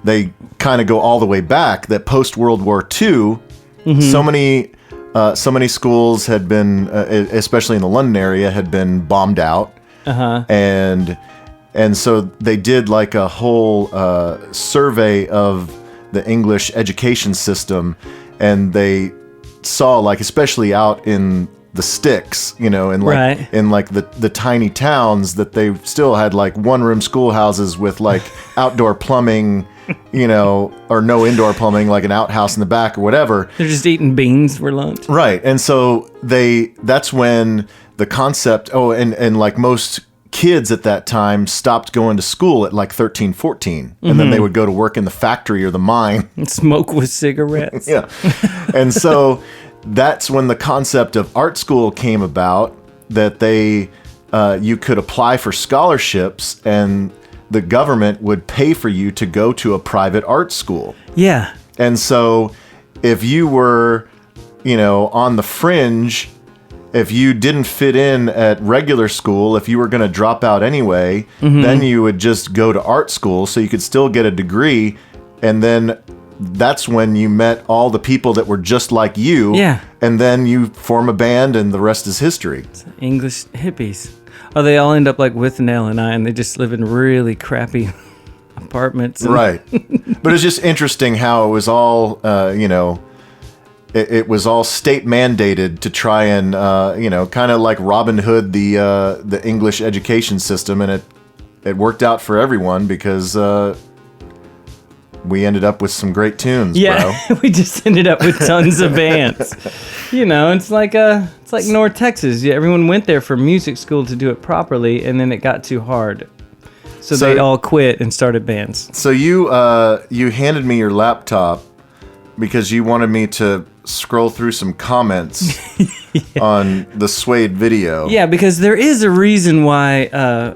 they kind of go all the way back, that post World War II, so many schools had been, especially in the London area, had been bombed out. And so they did like a whole survey of the English education system, and they saw, like, especially out in the sticks, you know, and like in like the tiny towns, that they still had like one-room schoolhouses with like outdoor plumbing, you know, or no indoor plumbing, like an outhouse in the back or whatever. They're just eating beans for lunch. Right. And so that's when the concept, and like most kids at that time stopped going to school at like 13, 14. And then they would go to work in the factory or the mine. And smoke with cigarettes. Yeah. And so that's when the concept of art school came about, that you could apply for scholarships, and the government would pay for you to go to a private art school. Yeah. And so if you were, you know, on the fringe, if you didn't fit in at regular school, if you were going to drop out anyway, then you would just go to art school so you could still get a degree. And then that's when you met all the people that were just like you. Yeah. And then you form a band, and the rest is history. It's English hippies. Oh, they all end up like Withnail and I, and they just live in really crappy apartments. Right. But it's just interesting how it was all, you know, it was all state mandated to try and, you know, kind of like Robin Hood, the English education system. And it worked out for everyone, because we ended up with some great tunes, bro. We just ended up with tons of bands. You know, it's like North Texas. Yeah, everyone went there for music school to do it properly, and then it got too hard. So they all quit and started bands. So you handed me your laptop because you wanted me to scroll through some comments on the Suede video. Yeah, because there is a reason why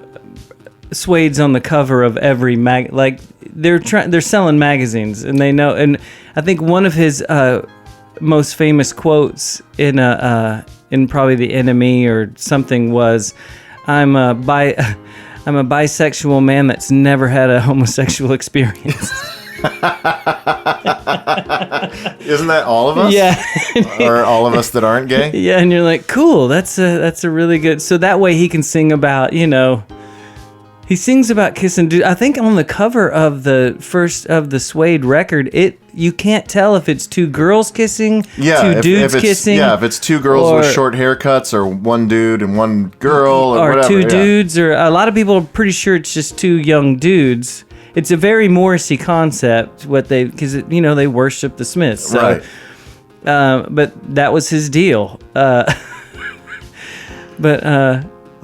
Suede's on the cover of every mag. Like they're selling magazines, and they know. And I think one of his most famous quotes in probably The Enemy or something was, "I'm a bisexual man that's never had a homosexual experience." Isn't that all of us? Yeah. Or all of us that aren't gay? Yeah, and you're like, cool, that's a really good. So that way he can sing about, you know, he sings about kissing dudes. I think on the cover of the first of the Suede record, you can't tell if it's two girls kissing, two dudes kissing. Yeah, if it's two girls with short haircuts, or one dude and one girl, or whatever. Two dudes, or a lot of people are pretty sure it's just two young dudes. It's a very Morrissey concept, because you know they worship the Smiths, so, right? But that was his deal.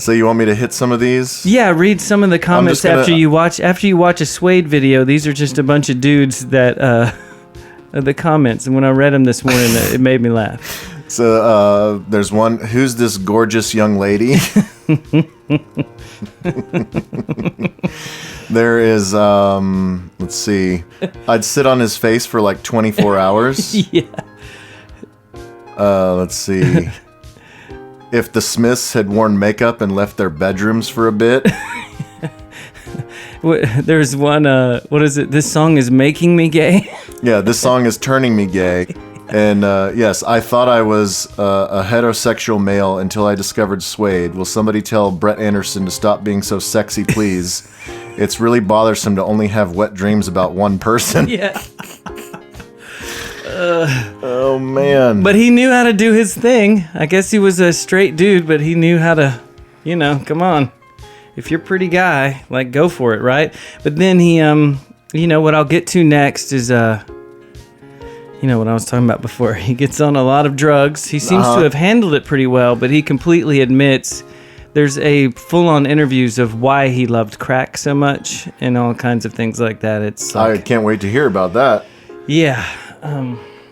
So you want me to hit some of these? Yeah, read some of the comments gonna- after you watch a Suede video. These are just a bunch of dudes that the comments, and when I read them this morning, it made me laugh. So there's one. Who's this gorgeous young lady? There is. Let's see. I'd sit on his face for like 24 hours. Yeah. Let's see. If the Smiths had worn makeup and left their bedrooms for a bit. There's one. What is it? This song is making me gay. Yeah, this song is turning me gay. And yes, I thought I was a heterosexual male until I discovered Suede. Will somebody tell Brett Anderson to stop being so sexy, please? It's really bothersome to only have wet dreams about one person. Yeah. Oh, man. But he knew how to do his thing. I guess he was a straight dude, but he knew how to, come on. If you're a pretty guy, like, go for it, right? But then he, what I'll get to next is, what I was talking about before. He gets on a lot of drugs. He seems to have handled it pretty well, but he completely admits there's a full-on interviews of why he loved crack so much and all kinds of things like that. It's I like, can't wait to hear about that. yeah.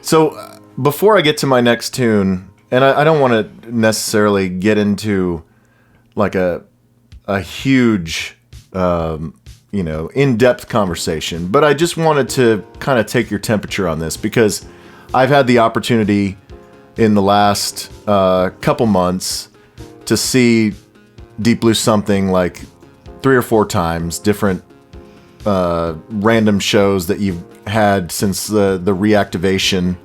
So before I get to my next tune, and I don't want to necessarily get into like a huge, in-depth conversation, but I just wanted to kind of take your temperature on this because I've had the opportunity in the last couple months to see Deep Blue Something like 3 or 4 times, different random shows that you've had since the reactivation.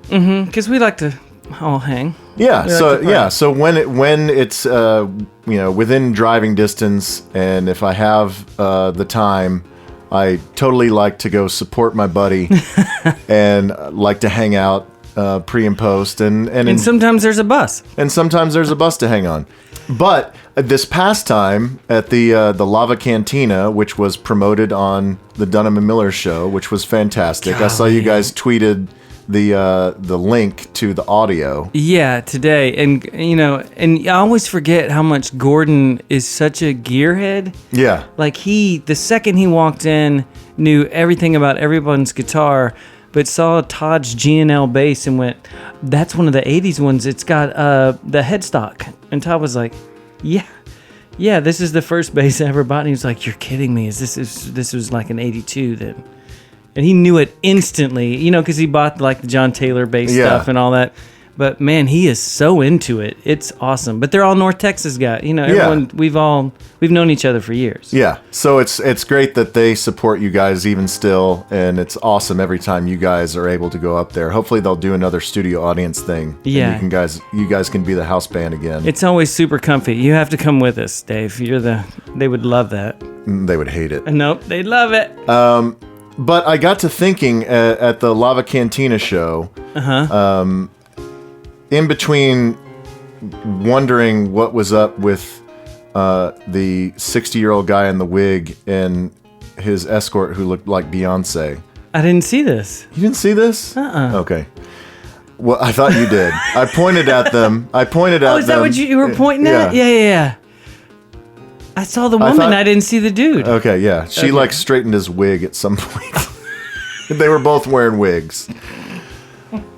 Because we like to all hang. Yeah. We So like to yeah. So when it's within driving distance, and if I have the time, I totally like to go support my buddy and like to hang out pre and post And sometimes there's a bus. and sometimes there's a bus to hang on. But this past time at the Lava Cantina, which was promoted on the Dunham and Miller show, which was fantastic. I saw you guys tweeted the link to the audio. Yeah, today. And, and I always forget how much Gordon is such a gearhead. Yeah. Like the second he walked in, knew everything about everyone's guitar, but saw Todd's G&L bass and went, that's one of the 80s ones. It's got the headstock. And Todd was like, yeah, this is the first bass I ever bought. And he was like, you're kidding me. This was like an 82 then. And he knew it instantly, because he bought like the John Taylor bass stuff and all that. But man, he is so into it. It's awesome. But they're all North Texas guys. Everyone, we've known each other for years. Yeah. So it's great that they support you guys even still, and it's awesome every time you guys are able to go up there. Hopefully they'll do another studio audience thing. Yeah. And you guys can be the house band again. It's always super comfy. You have to come with us, Dave. They would love that. They would hate it. Nope, they'd love it. But I got to thinking at the Lava Cantina show, in between wondering what was up with the 60-year-old guy in the wig and his escort who looked like Beyonce. I didn't see this. You didn't see this? Okay. Well, I thought you did. I pointed at them. Oh, is that what you were pointing at? Yeah. I saw the woman. I didn't see the dude. Okay, yeah. She straightened his wig at some point. They were both wearing wigs.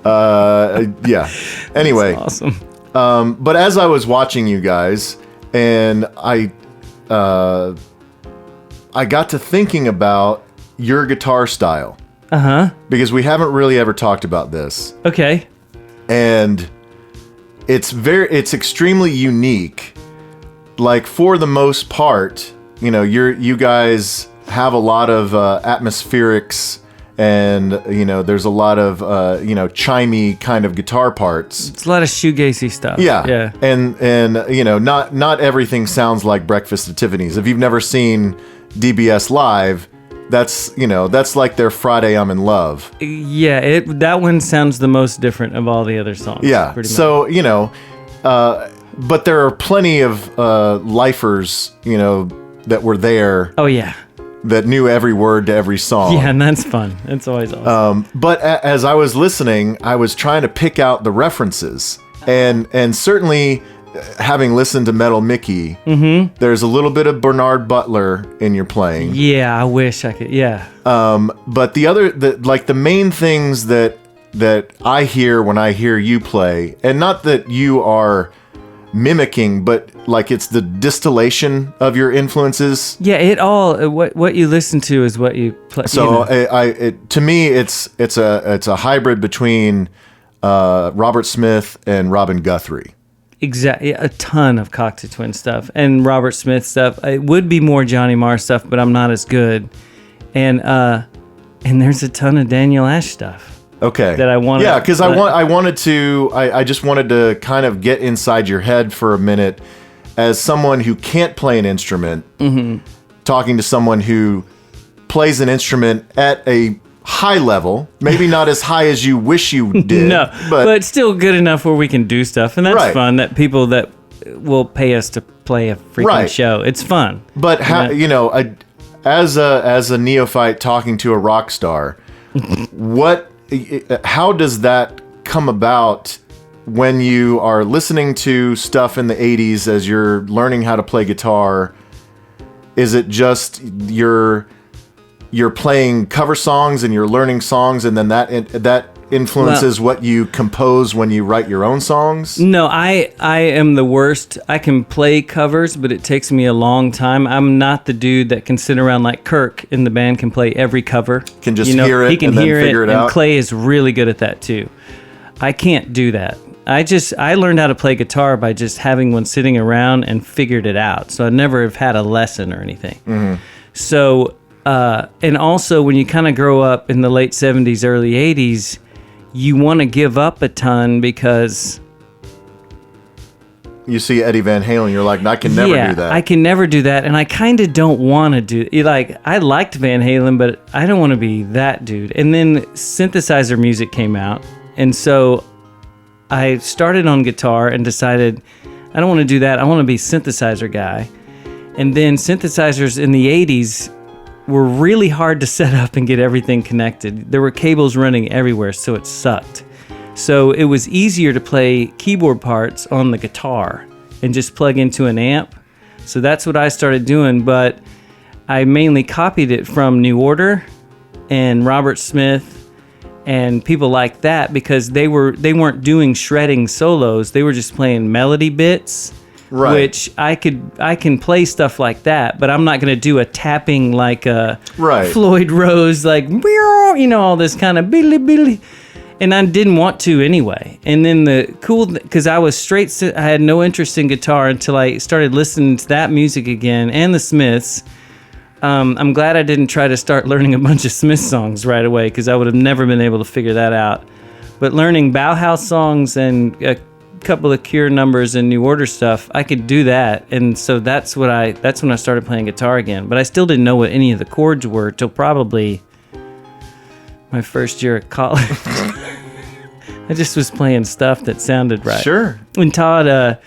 Yeah. Anyway. That's awesome. But as I was watching you guys, and I got to thinking about your guitar style. Because we haven't really ever talked about this. Okay. And it's extremely unique. Like, for the most part, you guys have a lot of atmospherics, and there's a lot of chimey kind of guitar parts. It's a lot of shoegazy stuff. Yeah. And not everything sounds like Breakfast at Tiffany's. If you've never seen DBS live, that's like their Friday I'm in Love. Yeah, that one sounds the most different of all the other songs. Yeah. Pretty much. So, but there are plenty of lifers, that were there. Oh, yeah. That knew every word to every song. Yeah, and that's fun. That's always awesome. But as I was listening, I was trying to pick out the references. And certainly having listened to Metal Mickey, there's a little bit of Bernard Butler in your playing. Yeah, I wish I could. Yeah. But the main things that I hear when I hear you play, and not that you are mimicking, but like it's the distillation of your influences. Yeah, it all what you listen to is what you play. So to me, it's a hybrid between Robert Smith and Robin Guthrie. Exactly, a ton of Cocteau Twin stuff and Robert Smith stuff. It would be more Johnny Marr stuff, but I'm not as good. And there's a ton of Daniel Ash stuff. Okay. That I wanted. Yeah, because I just wanted to kind of get inside your head for a minute as someone who can't play an instrument, talking to someone who plays an instrument at a high level, maybe not as high as you wish you did. No, but still good enough where we can do stuff, and that's fun. That people that will pay us to play a freaking show, it's fun. But as a neophyte talking to a rock star, how does that come about when you are listening to stuff in the 80s as you're learning how to play guitar? Is it just you're playing cover songs and you're learning songs, and then that influences what you compose when you write your own songs? No, I am the worst. I can play covers, but it takes me a long time. I'm not the dude that can sit around like Kirk in the band can play every cover. Can just hear it, he can and then hear figure it out. And Clay is really good at that too. I can't do that. I learned how to play guitar by just having one sitting around and figured it out. So I never have had a lesson or anything. So, and also when you kind of grow up in the late 70s, early 80s, you want to give up a ton because you see Eddie Van Halen, you're like, I can never do that. I can never do that, and I kind of don't want to do. Like, I liked Van Halen, but I don't want to be that dude. And then synthesizer music came out, and so I started on guitar and decided I don't want to do that. I want to be synthesizer guy. And then synthesizers in the 80s were really hard to set up and get everything connected. There were cables running everywhere, so it sucked. So it was easier to play keyboard parts on the guitar and just plug into an amp. So that's what I started doing, but I mainly copied it from New Order and Robert Smith and people like that because they weren't doing shredding solos. They were just playing melody bits. Right. Which I can play stuff like that, but I'm not going to do a tapping like a Floyd Rose, like, all this kind of billy. And I didn't want to anyway. And then because I was I had no interest in guitar until I started listening to that music again and the Smiths. I'm glad I didn't try to start learning a bunch of Smith songs right away because I would have never been able to figure that out. But learning Bauhaus songs and couple of Cure numbers and New Order stuff, I could do that, and so that's when I started playing guitar again. But I still didn't know what any of the chords were till probably my first year at college. I just was playing stuff that sounded right. Sure. And Todd,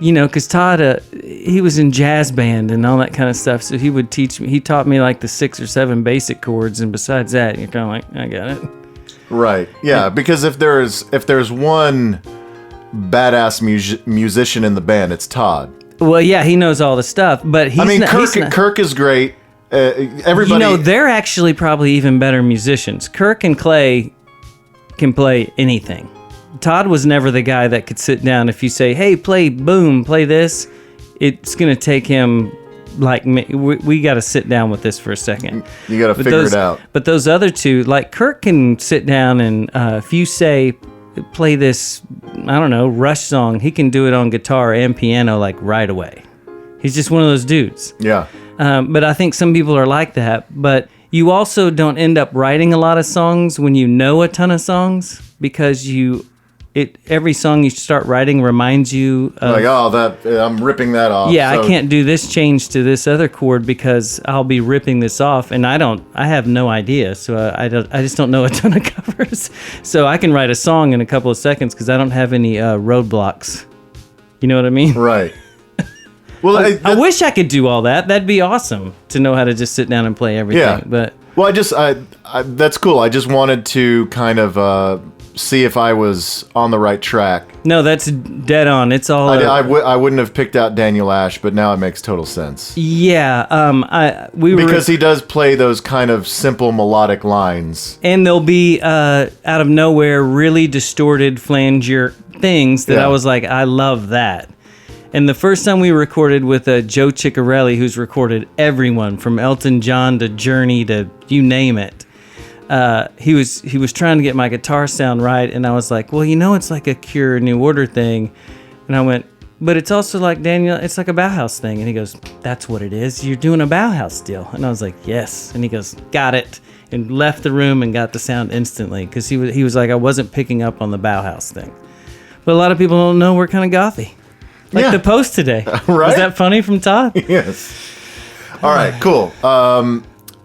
because Todd, he was in jazz band and all that kind of stuff, so he would teach me. He taught me like the 6 or 7 basic chords, and besides that, you're kind of like, I got it. Right. Yeah, because if there's one badass musician in the band, it's Todd. Well, yeah, he knows all the stuff, but Kirk is great. Everybody, they're actually probably even better musicians. Kirk and Clay can play anything. Todd was never the guy that could sit down. If you say, "Hey, play this," it's gonna take him like me. We got to sit down with this for a second. You got to figure it out. But those other two, like Kirk, can sit down and if you say, play this, I don't know, Rush song, he can do it on guitar and piano like right away. He's just one of those dudes. Yeah. But I think some people are like that. But you also don't end up writing a lot of songs when you know a ton of songs because every song you start writing reminds you of, like, I'm ripping that off. Yeah, so I can't do this change to this other chord because I'll be ripping this off, and I have no idea, so I just don't know a ton of covers. So I can write a song in a couple of seconds because I don't have any roadblocks. You know what I mean? Right. Well, I wish I could do all that. That'd be awesome to know how to just sit down and play everything. Yeah. But well, that's cool. I just wanted to kind of see if I was on the right track. No, that's dead on. It's all. I wouldn't have picked out Daniel Ash, but now it makes total sense. Yeah. We were Because he does play those kind of simple melodic lines. and there'll be out of nowhere really distorted flanger things that Yeah. I was like, I love that. And the first time we recorded with Joe Ciccarelli, who's recorded everyone from Elton John to Journey to you name it. He was trying to get my guitar sound right, and I was like, well, it's like a Cure New Order thing. And I went, but it's also like, Daniel, it's like a Bauhaus thing. And he goes, that's what it is. You're doing a Bauhaus deal. And I was like, yes. And he goes, got it. And left the room and got the sound instantly because he was like, I wasn't picking up on the Bauhaus thing. But a lot of people don't know we're kind of gothy. Like Yeah. the post today. Right? Was that funny from Todd? Yes. All right, cool.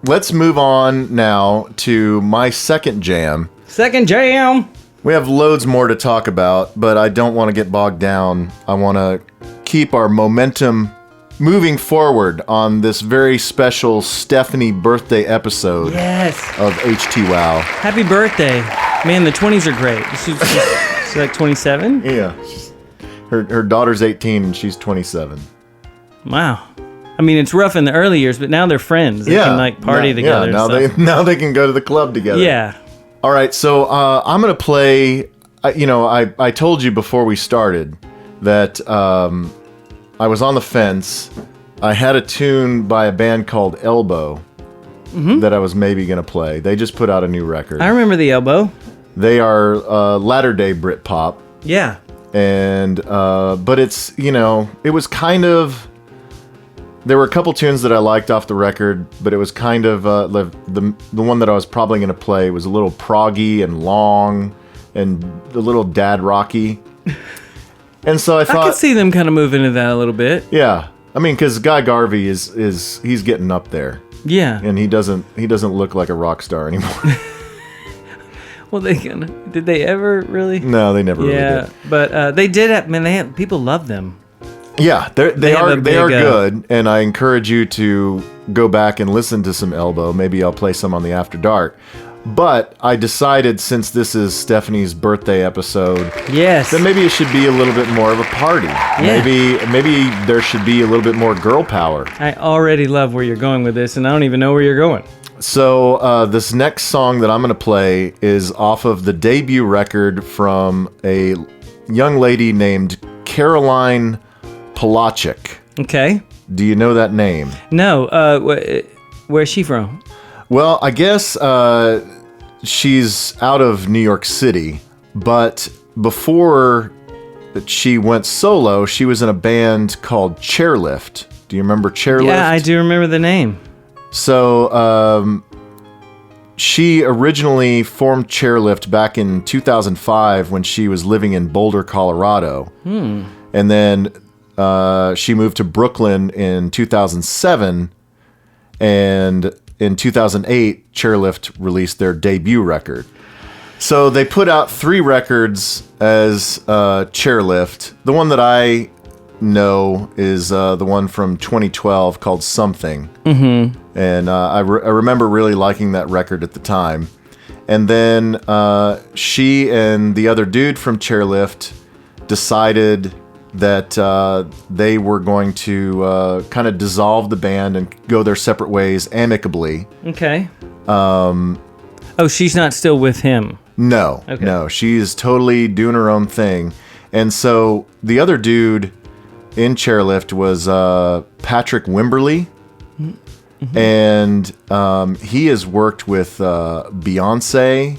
Let's move on now to my second jam. Second jam. We have loads more to talk about, but I don't want to get bogged down. I want to keep our momentum moving forward on this very special Stephanie birthday episode Yes. of HTWOW. Happy birthday. Man, the 20s are great. She's like 27? Yeah. Her daughter's 18 and she's 27. Wow. I mean, it's rough in the early years, but now they're friends. They can like party together. Yeah, and now they can go to the club together. Yeah. All right, so I'm gonna play. I told you before we started that I was on the fence. I had a tune by a band called Elbow that I was maybe gonna play. They just put out a new record. I remember the elbow. They are latter-day Britpop, Yeah. and but it's it was kind of. There were a couple tunes that I liked off the record, but it was kind of the one that I was probably going to play was a little proggy and long and a little dad rocky. And so I I thought, could see them kind of moving into that a little bit. yeah, I mean, because Guy Garvey is he's getting up there, Yeah. and he doesn't look like a rock star anymore. Well, did they ever really? No, they never really Yeah. did. But they did have, man, people love them. Yeah, they have are a big, good, and I encourage you to go back and listen to some Elbow. Maybe I'll play some on the After Dark. But I decided, since this is Stephanie's birthday episode, Yes. then maybe it should be a little bit more of a party. Yeah. Maybe there should be a little bit more girl power. I already love where you're going with this, and I don't even know where you're going. So this next song that I'm going to play is off of the debut record from a young lady named Caroline Polachek. Okay. Do you know that name? No. Where's she from? Well, I guess she's out of New York City, but before she went solo, she was in a band called Chairlift. Do you remember Chairlift? Yeah, I do remember the name. So she originally formed Chairlift back in 2005 when she was living in Boulder, Colorado. And then she moved to Brooklyn in 2007, and in 2008, Chairlift released their debut record. So they put out 3 records as Chairlift. The one that I know is the one from 2012 called Something. Mm-hmm. And I remember really liking that record at the time. And then she and the other dude from Chairlift decided that they were going to kind of dissolve the band and go their separate ways amicably. Okay. Oh, she's not still with him. No, Okay. no, she's totally doing her own thing. And so the other dude in Chairlift was Patrick Wimberly. Mm-hmm. And he has worked with Beyonce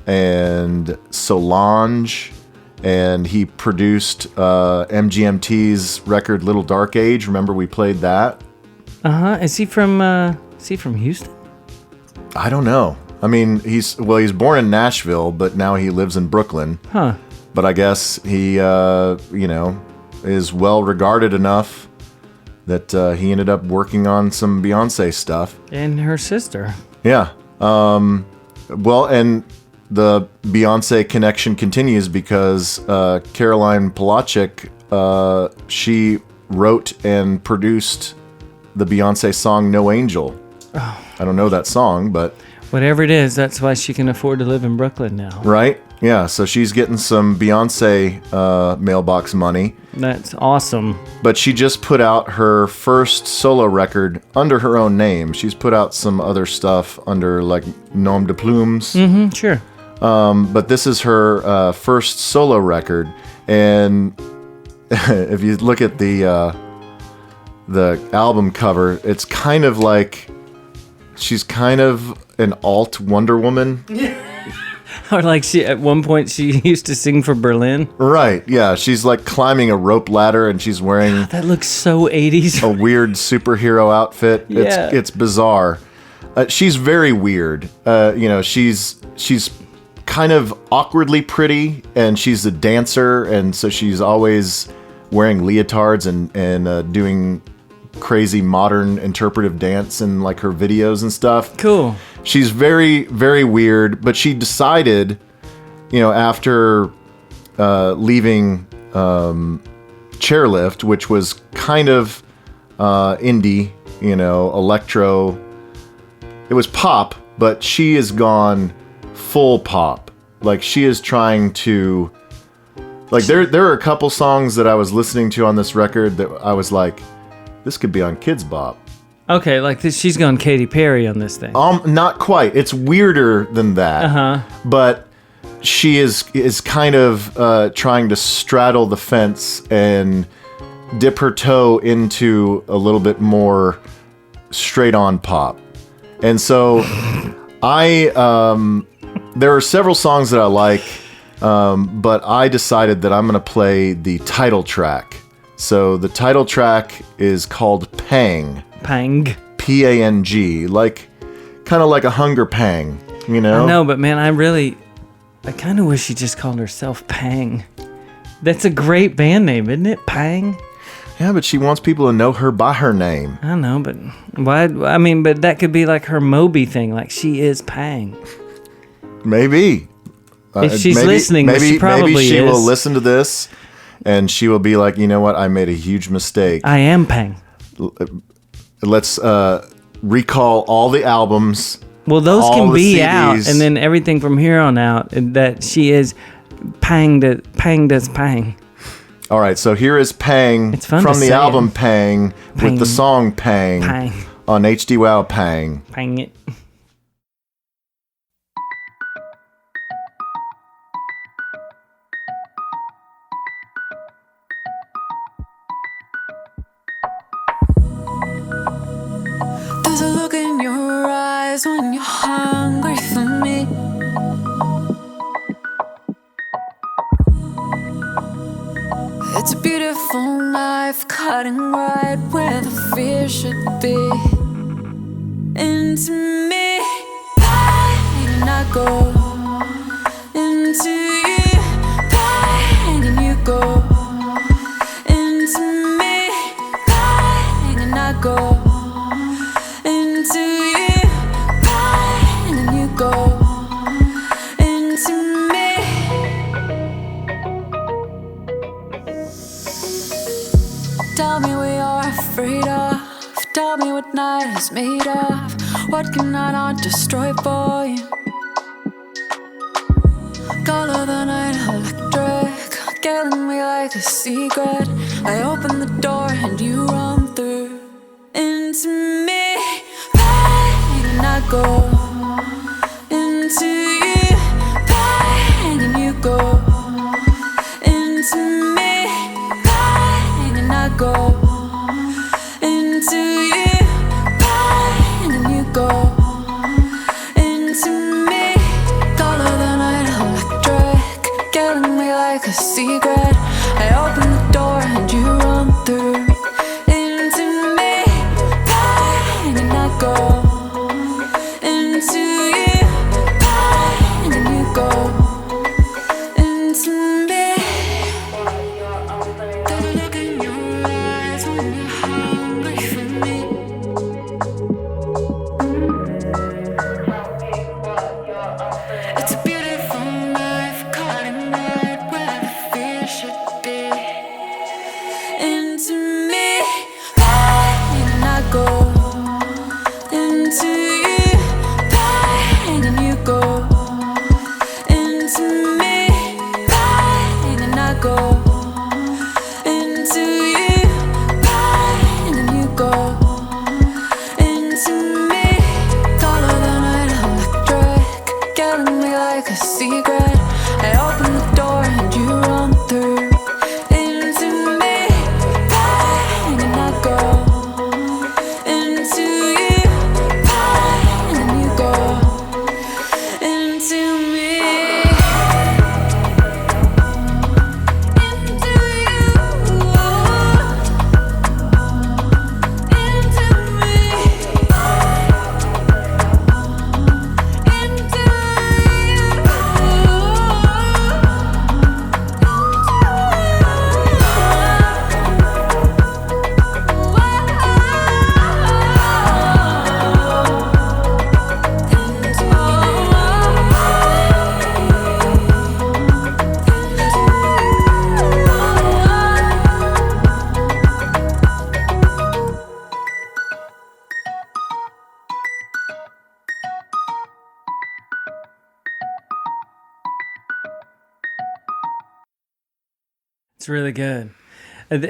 and Solange, and he produced MGMT's record Little Dark Age. Remember we played that? Is he from Houston? I don't know. I mean, he's born in Nashville, but now he lives in Brooklyn. Huh. But I guess he, is well regarded enough that he ended up working on some Beyonce stuff. And her sister. Yeah. Well, and the Beyonce connection continues because Caroline Polachek, she wrote and produced the Beyonce song No Angel. Oh. I don't know that song, but... Whatever it is, that's why she can afford to live in Brooklyn now. Right? Yeah, so she's getting some Beyonce mailbox money. That's awesome. But she just put out her first solo record under her own name. She's put out some other stuff under like Nom de Plumes. Mm-hmm, sure. But this is her first solo record. And if you look at the album cover, it's kind of like she's kind of an alt Wonder Woman. Or like she at one point she used to sing for Berlin. Right, yeah. She's like climbing a rope ladder and she's wearing That looks so 80s. a weird superhero outfit. Yeah. It's bizarre. She's very weird. She's kind of awkwardly pretty, and she's a dancer, and so she's always wearing leotards and doing crazy modern interpretive dance in like her videos and stuff. Cool. She's very, very weird, but she decided, after leaving Chairlift, which was kind of indie, electro. It was pop, but she has gone full pop. Like she is trying to, like there are a couple songs that I was listening to on this record that I was like, this could be on Kids Bop. Okay, like this, she's gone Katy Perry on this thing. Not quite. It's weirder than that. Uh-huh. But she is kind of trying to straddle the fence and dip her toe into a little bit more straight on pop. And so there are several songs that I like, but I decided that I'm going to play the title track. So the title track is called Pang. Pang. P-A-N-G, kind of like a hunger pang, I know, but man, I kind of wish she just called herself Pang. That's a great band name, isn't it? Pang? Yeah, but she wants people to know her by her name. I know, but why? I mean, but that could be like her Moby thing, like she is Pang. Maybe. If she's listening, maybe she probably maybe she is. will listen to this, and she will be like, you know what? I made a huge mistake. I am Pang. Let's recall all the albums. Well, those all can the be CDs. out, and then everything from here on out, that she is Pang does Pang. All right, so here is Pang It's fun from to the say album it. Pang Pang. with the song Pang, Pang. on HTWOW Pang. Pang it. There's a look in your eyes when you're hungry for me. It's a beautiful knife cutting right where the fear should be. Into me, bang, and I go. Into you, bang, and you go. Into me, bang, and I go. Into you, bang, and you go. Into me. Tell me what you're afraid of. Tell me what night is made of. What can I not destroy for you? Color the night electric, killing me like a secret. I open the door and you run through. Into me, bang, and I go. Into you, bang, and you go. Into me, bang, and I go. Into you, bang, and you go. Into me, color the night electric, killing me like a secret. I open the door and you run through. Into me, bang, and I go. Into you, bang, and you go. Into me. There's a look in your eyes when you're hungry for me. It's really good.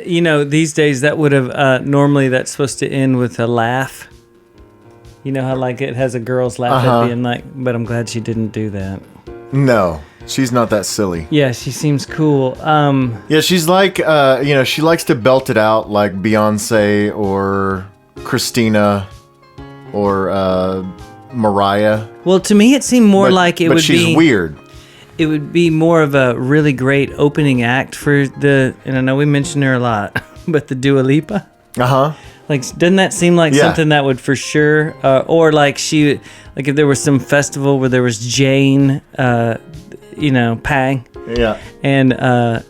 You know, these days that would have normally that's supposed to end with a laugh. You know how like it has a girl's laugh at the end, like. But I'm glad she didn't do that. No, she's not that silly. Yeah, she seems cool. Yeah, she's like, she likes to belt it out like Beyonce or Christina or Mariah. Well, to me, it seemed more like it would be. But she's weird. It would be more of a really great opening act for and I know we mentioned her a lot, but the Dua Lipa. Like, doesn't that seem like something that would for sure, or like if there was some festival where there was Jane, Pang. Yeah. And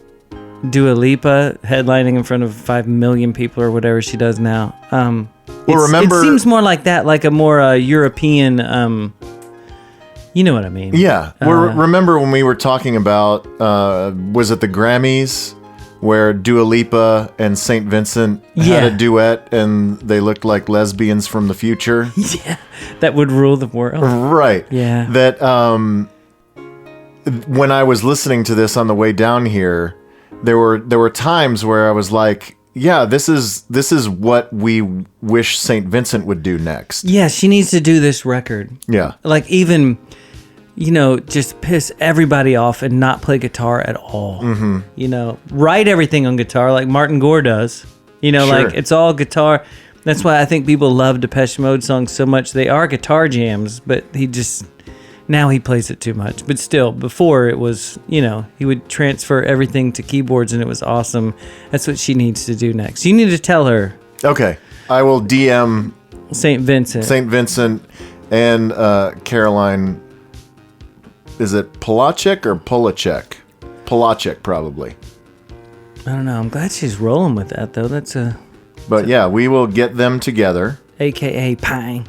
Dua Lipa headlining in front of 5 million people or whatever she does now. Remember, it seems more like that, like a more European. You know what I mean? Yeah. Remember when we were talking about, was it the Grammys, where Dua Lipa and St. Vincent had a duet and they looked like lesbians from the future? Yeah. That would rule the world. Right. Yeah. That when I was listening to this on the way down here, there were times where I was like, yeah, this is what we wish St. Vincent would do next. Yeah, she needs to do this record. Yeah. Like even, just piss everybody off and not play guitar at all. Mm-hmm. Write everything on guitar like Martin Gore does. Sure. Like it's all guitar. That's why I think people love Depeche Mode songs so much. They are guitar jams, but now he plays it too much. But still, before it was, he would transfer everything to keyboards and it was awesome. That's what she needs to do next. You need to tell her. Okay. I will DM St. Vincent and Caroline. Is it Polachek or Polachek? Polachek, probably. I don't know. I'm glad she's rolling with that, though. But yeah, we will get them together. AKA Pang.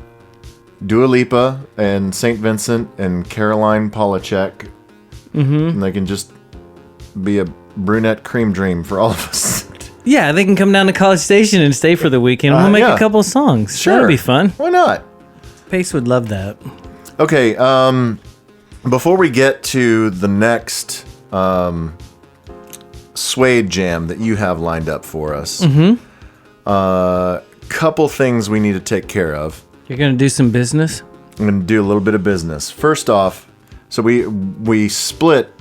Dua Lipa and St. Vincent and Caroline Polachek. Mm-hmm. And they can just be a brunette cream dream for all of us. Yeah, they can come down to College Station and stay for the weekend. We'll make a couple songs. Sure. That'll be fun. Why not? Pace would love that. Okay, before we get to the next Suede jam that you have lined up for us, couple things we need to take care of. You're going to do some business? I'm going to do a little bit of business. First off, so we split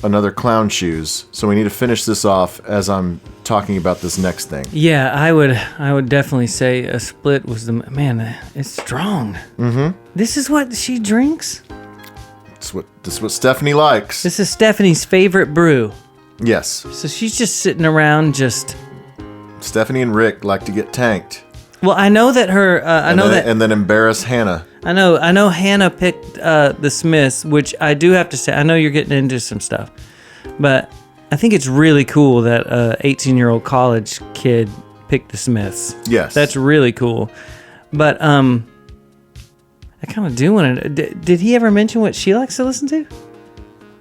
another clown shoes, so we need to finish this off as I'm talking about this next thing. Yeah, I would definitely say a split was it's strong. Mm-hmm. This is what she drinks? This is what Stephanie likes. This is Stephanie's favorite brew. Yes. So she's just sitting around Stephanie and Rick like to get tanked. Well, I know that and then embarrass Hannah. I know Hannah picked the Smiths, which I do have to say, I know you're getting into some stuff, but I think it's really cool that a 18-year-old college kid picked the Smiths. Yes. That's really cool. But I kind of do want to. Did he ever mention what she likes to listen to?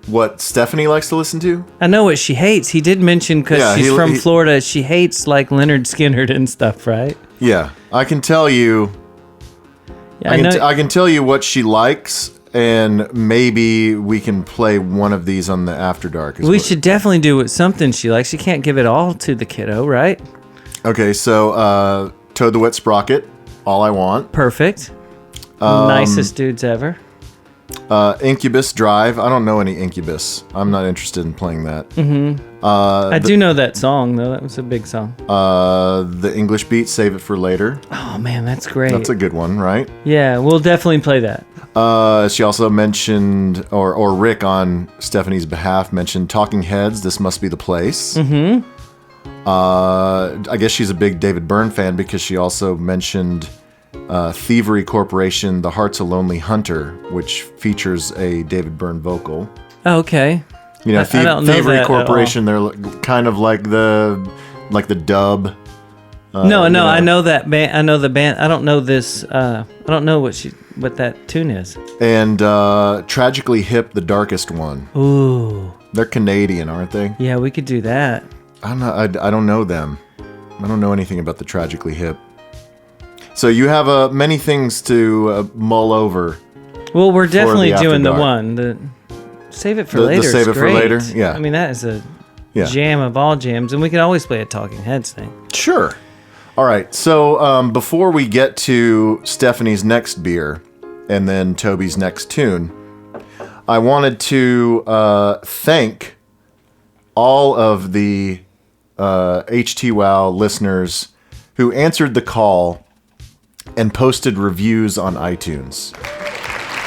What Stephanie likes to listen to? I know what she hates. He did mention because she's from Florida. She hates like Leonard Skinner and stuff, right? Yeah, I can tell you. Yeah, I can tell you what she likes, and maybe we can play one of these on the After Dark. We should definitely do something she likes. You can't give it all to the kiddo, right? Okay, so Toad the Wet Sprocket, All I Want. Perfect. Nicest dudes ever. Incubus Drive. I don't know any Incubus. I'm not interested in playing that. Mm-hmm. I do know that song, though. That was a big song. The English Beat, Save It for Later. Oh, man, that's great. That's a good one, right? Yeah, we'll definitely play that. She also mentioned, or Rick on Stephanie's behalf mentioned Talking Heads, This Must Be the Place. Mm-hmm. I guess she's a big David Byrne fan because she also mentioned Thievery Corporation, The Heart's a Lonely Hunter, which features a David Byrne vocal. Oh, okay. You know, I don't know Thievery that Corporation, they're kind of like the dub. No, I know that band. I know the band. I don't know this. I don't know what that tune is. And Tragically Hip, The Darkest One. Ooh. They're Canadian, aren't they? Yeah, we could do that. I don't know them. I don't know anything about the Tragically Hip. So you have many things to mull over. Well, we're definitely doing the one. Save It for Later. The Save It great. for Later, yeah. I mean, that is Yeah. jam of all jams, and we could always play a Talking Heads thing. Sure. All right. So before we get to Stephanie's next beer and then Toby's next tune, I wanted to thank all of the HTWOW listeners who answered the call and posted reviews on iTunes.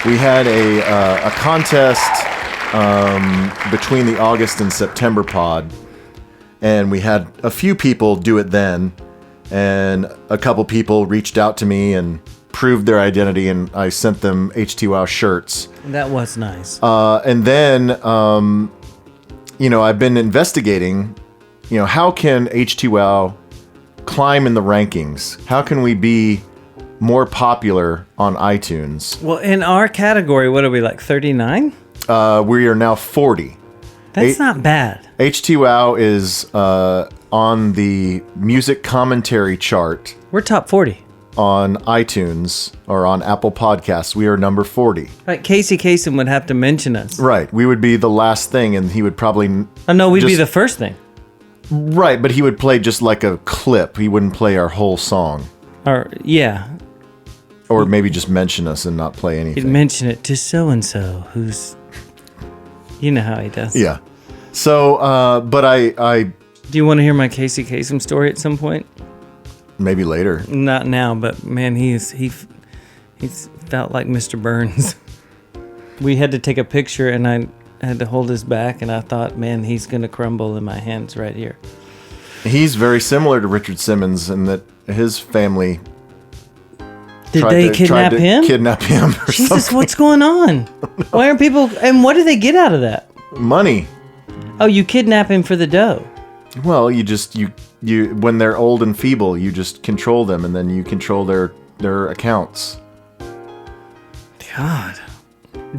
We had a contest between the August and September pod, and we had a few people do it then, and a couple people reached out to me and proved their identity, and I sent them HTWOW shirts. That was nice. And then, I've been investigating, how can HTWOW climb in the rankings? How can we be more popular on iTunes? Well, in our category, what are we, like 39? We are now 40. That's not bad. HTWOW is on the music commentary chart We're top 40. on iTunes or on Apple Podcasts. We are number 40. Right, Casey Kasem would have to mention us. Right. We would be the last thing, and he would probably... Oh, no, we'd be just- the first thing. Right, but he would play just like a clip. He wouldn't play our whole song. Or, yeah, Or maybe just mention us and not play he'd anything. mention it to so-and-so who's... You know how he does. Yeah. So, but I Do you want to hear my Casey Kasem story at some point? maybe later. Not now, but man, he's felt like Mr. Burns. We had to take a picture, and I had to hold his back, and I thought, man, he's gonna crumble in my hands right here. He's very similar to Richard Simmons in that his family Did they kidnap him? Kidnap him or Jesus, something. what's going on? Why aren't people? And what do they get out of that? Money. Oh, you kidnap him for the dough. Well, you when they're old and feeble, you just control them, and then you control their accounts. God,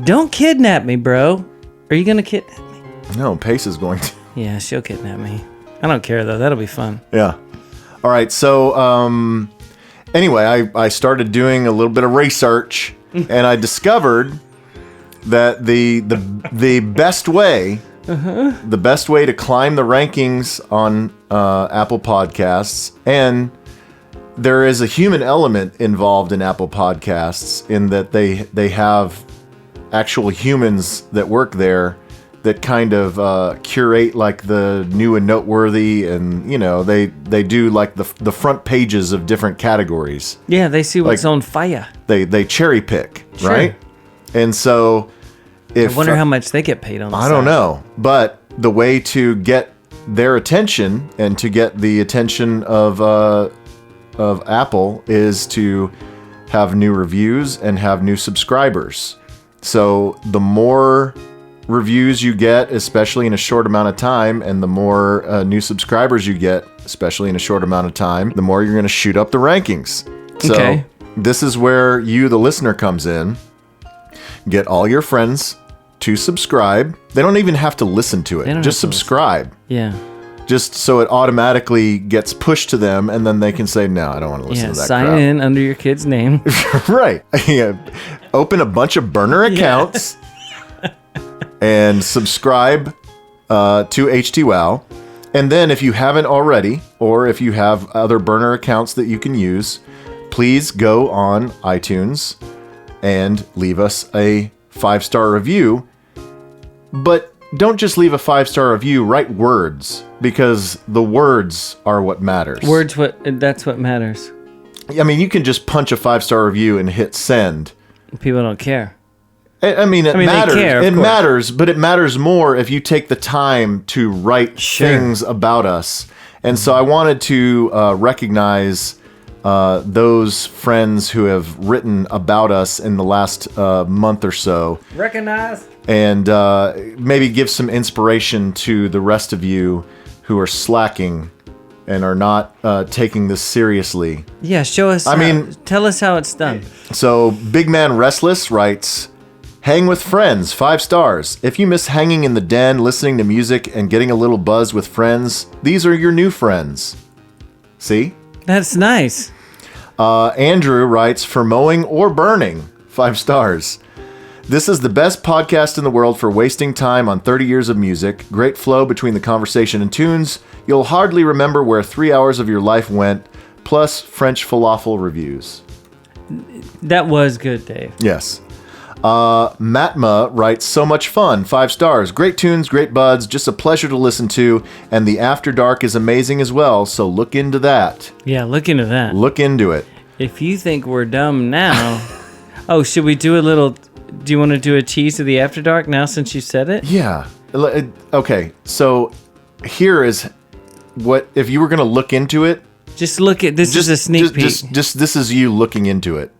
don't kidnap me, bro. Are you gonna kidnap me? No, Pace is going to. Yeah, she'll kidnap me. I don't care though. That'll be fun. Yeah. All right. So, anyway, I started doing a little bit of research, and I discovered that the best way, the best way to climb the rankings on Apple Podcasts, and there is a human element involved in Apple Podcasts in that they have actual humans that work there that kind of curate like the new and noteworthy, and they do like the front pages of different categories. Yeah, they see what's Like- on fire. They cherry pick, Sure. right? And so if I wonder how much they get paid on the I don't side. know, but the way to get their attention and to get the attention of Apple is to have new reviews and have new subscribers. So the more reviews you get, especially in a short amount of time, and the more new subscribers you get, especially in a short amount of time, the more you're going to shoot up the rankings. So Okay. this is where you, the listener, comes in. Get all your friends to subscribe. They don't even have to listen to it. They don't Just have to subscribe. Yeah. Just so it automatically gets pushed to them, and then they can say, no, I don't want to listen Yeah, to that sign crap. in under your kid's name. Right. Yeah. Open a bunch of burner accounts and subscribe to HTWOW. And then if you haven't already, or if you have other burner accounts that you can use, please go on iTunes and leave us a 5-star review. But don't just leave a 5-star review, write words, because the words are what matters. That's what matters. I mean, you can just punch a 5-star review and hit send. People don't care. I mean, it they matters. care, of It course. matters, but it matters more if you take the time to write Sure. things about us. And so I wanted to recognize those friends who have written about us in the last month or so, Recognize. and maybe give some inspiration to the rest of you who are slacking and are not taking this seriously. Yeah, show us. Tell us how it's done. So Big Man Restless writes, hang with friends, 5 stars. If you miss hanging in the den, listening to music, and getting a little buzz with friends, these are your new friends. See? That's nice. Andrew writes, for mowing or burning, 5 stars. This is the best podcast in the world for wasting time on 30 years of music. Great flow between the conversation and tunes. You'll hardly remember where 3 hours of your life went. Plus French falafel reviews. That was good, Dave. Yes. Matma writes, so much fun, 5 stars, great tunes, great buds, just a pleasure to listen to, and the After Dark is amazing as well, so look into that. Yeah, look into that. Look into it. If you think we're dumb now, should we do a little, do you want to do a tease of the After Dark now since you said it? Yeah. Okay, so here is what, if you were going to look into it. Just look at, this is a sneak peek. Just this is you looking into it.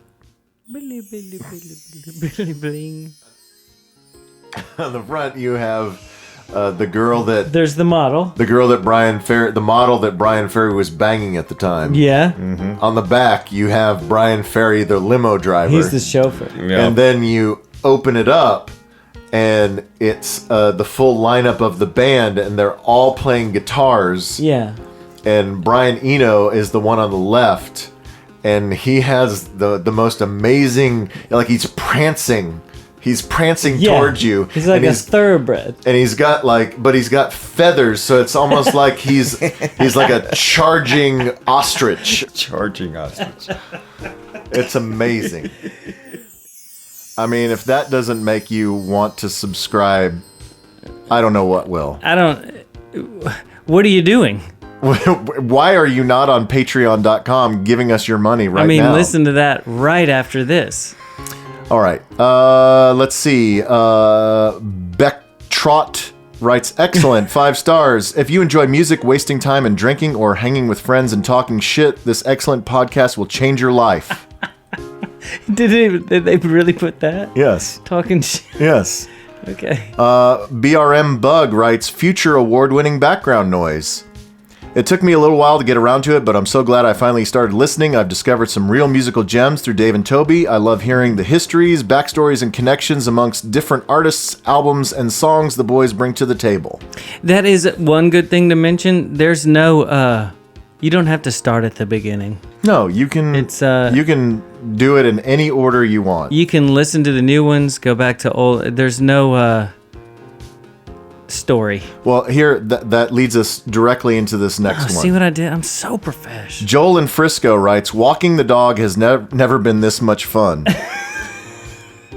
On the front, you have the girl that there's the model. The model that Brian Ferry was banging at the time. Yeah. Mm-hmm. On the back, you have Brian Ferry, the limo driver. He's the chauffeur. Yeah. And then you open it up, and it's the full lineup of the band, and they're all playing guitars. Yeah. And Brian Eno is the one on the left. And he has the most amazing, like he's prancing. He's prancing towards you. He's like a thoroughbred. And he's got feathers, so it's almost like he's like a charging ostrich. Charging ostrich. It's amazing. I mean, if that doesn't make you want to subscribe, I don't know what will. What are you doing? Why are you not on patreon.com giving us your money right now? Listen to that right after this. All right. Let's see. Becktrot writes, excellent, 5 stars. If you enjoy music, wasting time and drinking, or hanging with friends and talking shit, this excellent podcast will change your life. Did they really put that? Yes. Talking shit? Yes. Okay. BRM Bug writes, future award-winning background noise. It took me a little while to get around to it, but I'm so glad I finally started listening. I've discovered some real musical gems through Dave and Toby. I love hearing the histories, backstories, and connections amongst different artists, albums, and songs the boys bring to the table. That is one good thing to mention. There's no, you don't have to start at the beginning. No, you can. You can do it in any order you want. You can listen to the new ones, go back to old. There's no story. Well, here that leads us directly into this next one. See what I did? I'm so professional. Joel in Frisco writes, walking the dog has never been this much fun.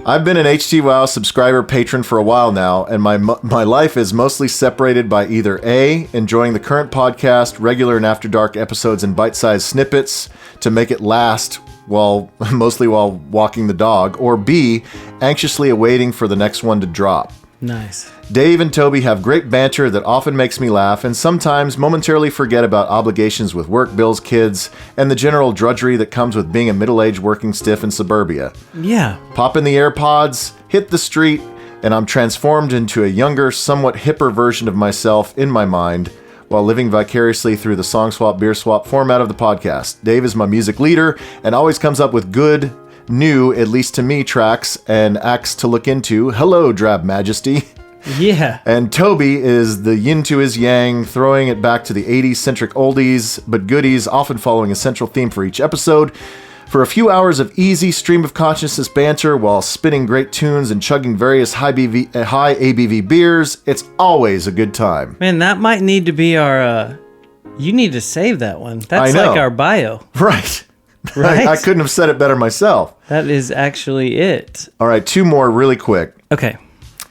I've been an HTWOW subscriber patron for a while now, and my life is mostly separated by either A, enjoying the current podcast, regular and After Dark episodes in bite-sized snippets to make it last mostly while walking the dog, or B, anxiously awaiting for the next one to drop. Nice. Dave and Toby have great banter that often makes me laugh and sometimes momentarily forget about obligations with work, bills, kids, and the general drudgery that comes with being a middle-aged working stiff in suburbia. Yeah. Pop in the AirPods, hit the street, and I'm transformed into a younger, somewhat hipper version of myself in my mind while living vicariously through the song swap, beer swap format of the podcast. Dave is my music leader and always comes up with good, new, at least to me, tracks and acts to look into. Hello, Drab Majesty. Yeah. And Toby is the yin to his yang, throwing it back to the 80s centric oldies, but goodies, often following a central theme for each episode. For a few hours of easy stream of consciousness banter while spinning great tunes and chugging various high ABV beers, it's always a good time. Man, that might need to be our, you need to save that one. That's like our bio. Right. Right? I couldn't have said it better myself. That is actually it. All right, 2 more really quick. Okay.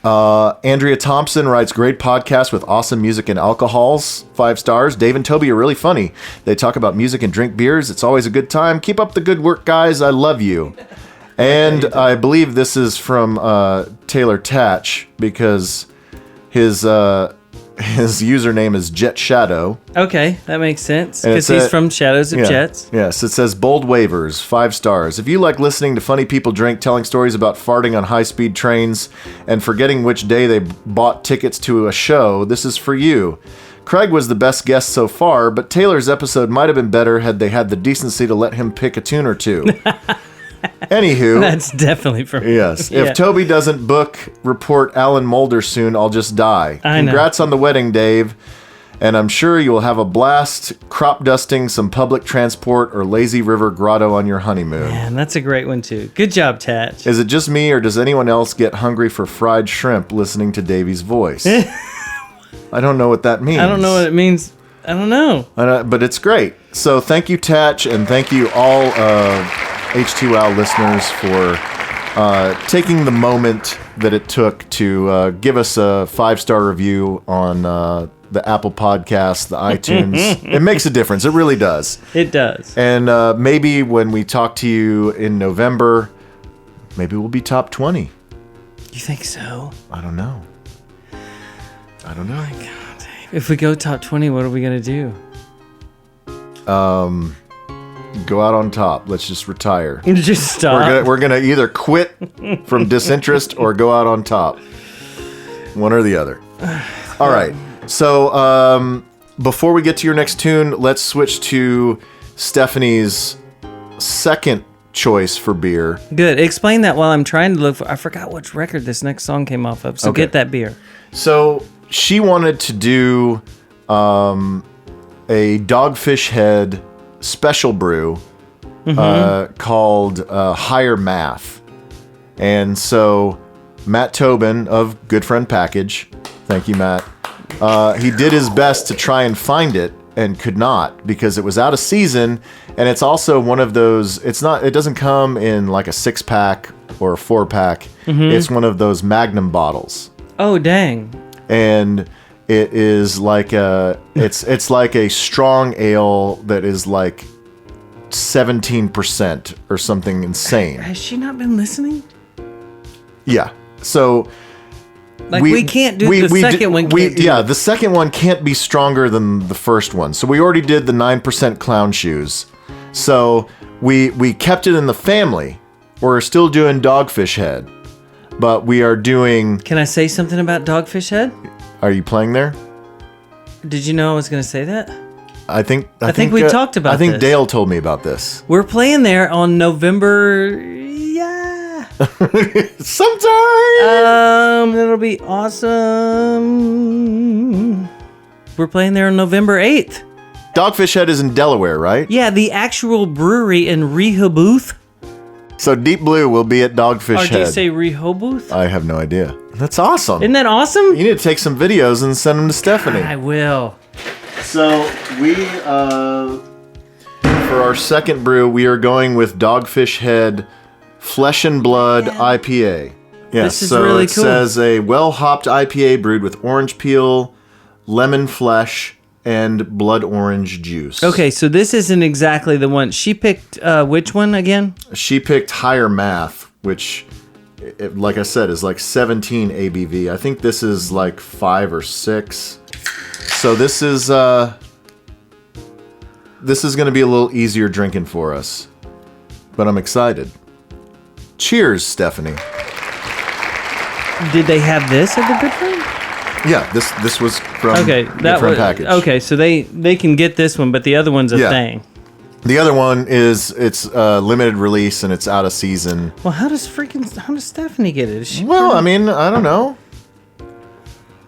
Andrea Thompson writes, great podcast with awesome music and alcohols, 5 stars. Dave and Toby are really funny. They talk about music and drink beers. It's always a good time. Keep up the good work, guys. I love you. And I believe this is from Taylor Tatch because his username is Jet Shadow. Okay, that makes sense because he's from Shadows of Jets. Yes, it says bold waivers, 5 stars. If you like listening to funny people drink, telling stories about farting on high-speed trains, and forgetting which day they bought tickets to a show, this is for you. Craig was the best guest so far, but Taylor's episode might have been better had they had the decency to let him pick a tune or two. Anywho. That's definitely for me. Yes. Yeah. If Toby doesn't report Alan Mulder soon, I'll just die. I know. Congrats on the wedding, Dave. and I'm sure you'll have a blast crop dusting some public transport or lazy river grotto on your honeymoon. Man, that's a great one too. Good job, Tatch. Is it just me, or does anyone else get hungry for fried shrimp listening to Davy's voice? I don't know what that means. I don't know what it means. I don't know. But it's great. So thank you, Tatch, and thank you all H2WOW listeners for taking the moment that it took to give us a 5-star review on the Apple Podcasts, the iTunes. It makes a difference. It really does. It does. And maybe when we talk to you in November, maybe we'll be top 20. You think so? I don't know. Oh my God. If we go top 20, what are we going to do? Go out on top. Let's just retire. Just stop. We're gonna either quit from disinterest or go out on top. One or the other. All right. So before we get to your next tune, let's switch to Stephanie's second choice for beer. Good. Explain that while I'm trying to look for... I forgot which record this next song came off of, so Okay. get that beer. So she wanted to do a Dogfish Head special brew called Higher Math. And so Matt Tobin of Goodfriend Package, thank you, Matt, he did his best to try and find it and could not because it was out of season. And it's also one of those, it doesn't come in like a 6-pack or a 4-pack. It's one of those Magnum bottles. Oh, dang. And it is like it's like a strong ale that is like 17% or something insane. Has she not been listening? Yeah. So Like, we can't do the second one. The second one can't be stronger than the first one. So we already did the 9% clown shoes. So we kept it in the family. We're still doing Dogfish Head. But we are doing... Can I say something about Dogfish Head? Are you playing there? Did you know I was going to say that? I think we talked about I think this. Dale told me about this. We're playing there on November... Yeah. Sometime! It'll be awesome. We're playing there on November 8th. Dogfish Head is in Delaware, right? Yeah, the actual brewery in Rehoboth. So Deep Blue will be at Dogfish Or Head. do you say Rehoboth? I have no idea. That's awesome. Isn't that awesome? You need to take some videos and send them to Stephanie. I will. So we, for our second brew, we are going with Dogfish Head Flesh and Blood IPA. Yes, This is so really it cool. says a well-hopped IPA brewed with orange peel, lemon flesh, and blood orange juice. Okay, so this isn't exactly the one. She picked which one again? She picked Higher Math, which, like I said, is like 17 ABV. I think this is like 5 or 6. So this is going to be a little easier drinking for us. But I'm excited. Cheers, Stephanie. Did they have this at the Goodfriend? Yeah, this was from Goodfriend Package. Okay, so they can get this one, but the other one's a thing. The other one is it's limited release and it's out of season. Well, how does Stephanie get it? Is she Well, I mean, I don't know.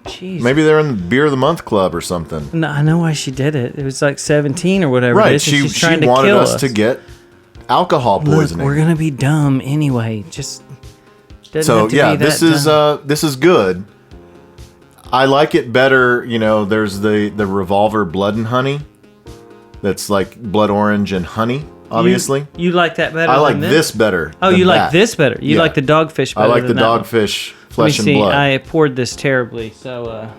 Jeez. Maybe they're in the Beer of the Month Club or something. No, I know why she did it. It was like 17 or whatever it Right, is. and she she's trying to wanted kill us to get alcohol Look, poisoning. we're gonna be dumb anyway. Just doesn't So have to yeah, be that this is good. I like it better. You know, there's the Revolver Blood and Honey. That's like blood orange and honey. Obviously, You like that better? I like than this better. Oh, than you like that. this better. You Yeah. like the Dogfish better. I like the than that one. Dogfish Let me Flesh and see. Blood. I poured this terribly, so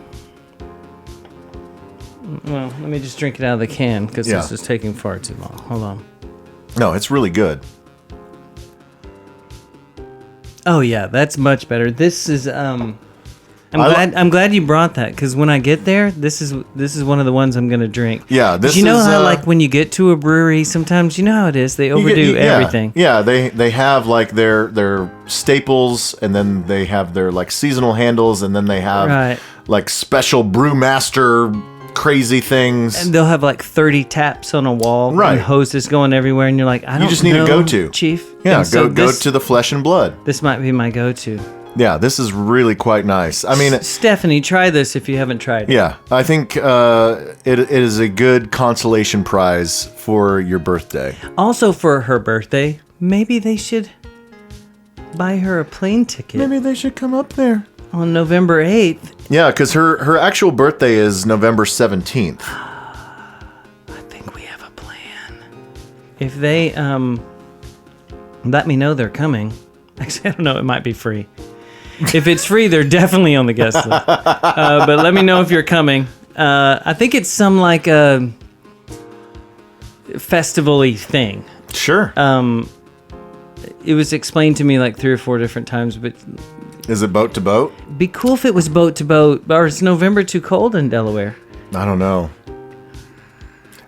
well, let me just drink it out of the can because Yeah. this is taking far too long. Hold on. No, it's really good. Oh yeah, that's much better. This is I'm glad you brought that because when I get there, this is one of the ones I'm gonna drink. Yeah, this you know is, how like when you get to a brewery, sometimes you know how it is. They You overdo get- everything. Yeah, they have like their staples, and then they have their like seasonal handles, and then they have Right. like special brewmaster crazy things. And they'll have like 30 taps on a wall, Right. and hoses going everywhere, and you're like, I don't know. just need a go-to. Chief. Yeah, And so go to the Flesh and Blood. This might be my go-to. Yeah, this is really quite nice. I mean, Stephanie, try this if you haven't tried it. yeah, I think it is a good consolation prize for your birthday. Also, for her birthday, maybe they should buy her a plane ticket Maybe they should come up there. on November 8th. Yeah, because her actual birthday is November 17th. I think we have a plan. If they let me know they're coming. Actually, I don't know. It might be free. If it's free, they're definitely on the guest list. But let me know if you're coming. I think it's some like a festival-y thing. Sure. It was explained to me like 3 or 4 different times, but Is it boat to boat? be cool if it was boat to boat. Or is November too cold in Delaware? I don't know.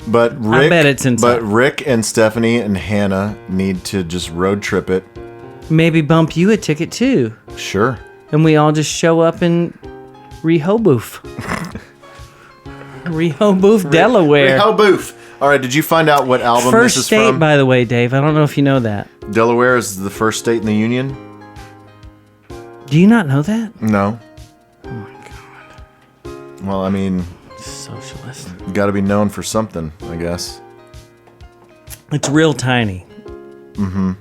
But Rick, bet it's inside. But Rick and Stephanie and Hannah need to just road trip it. Maybe bump you a ticket too, Sure. and we all just show up in Rehoboth, Delaware. How boof. All right, did you find out what album First this is state, from? by the way, Dave. I don't know if you know that. Delaware is the first state in the Union? Do you not know that? No. Oh my god. Well, I mean, Socialist. you got to be known for something, I guess. It's real tiny. Mm-hmm.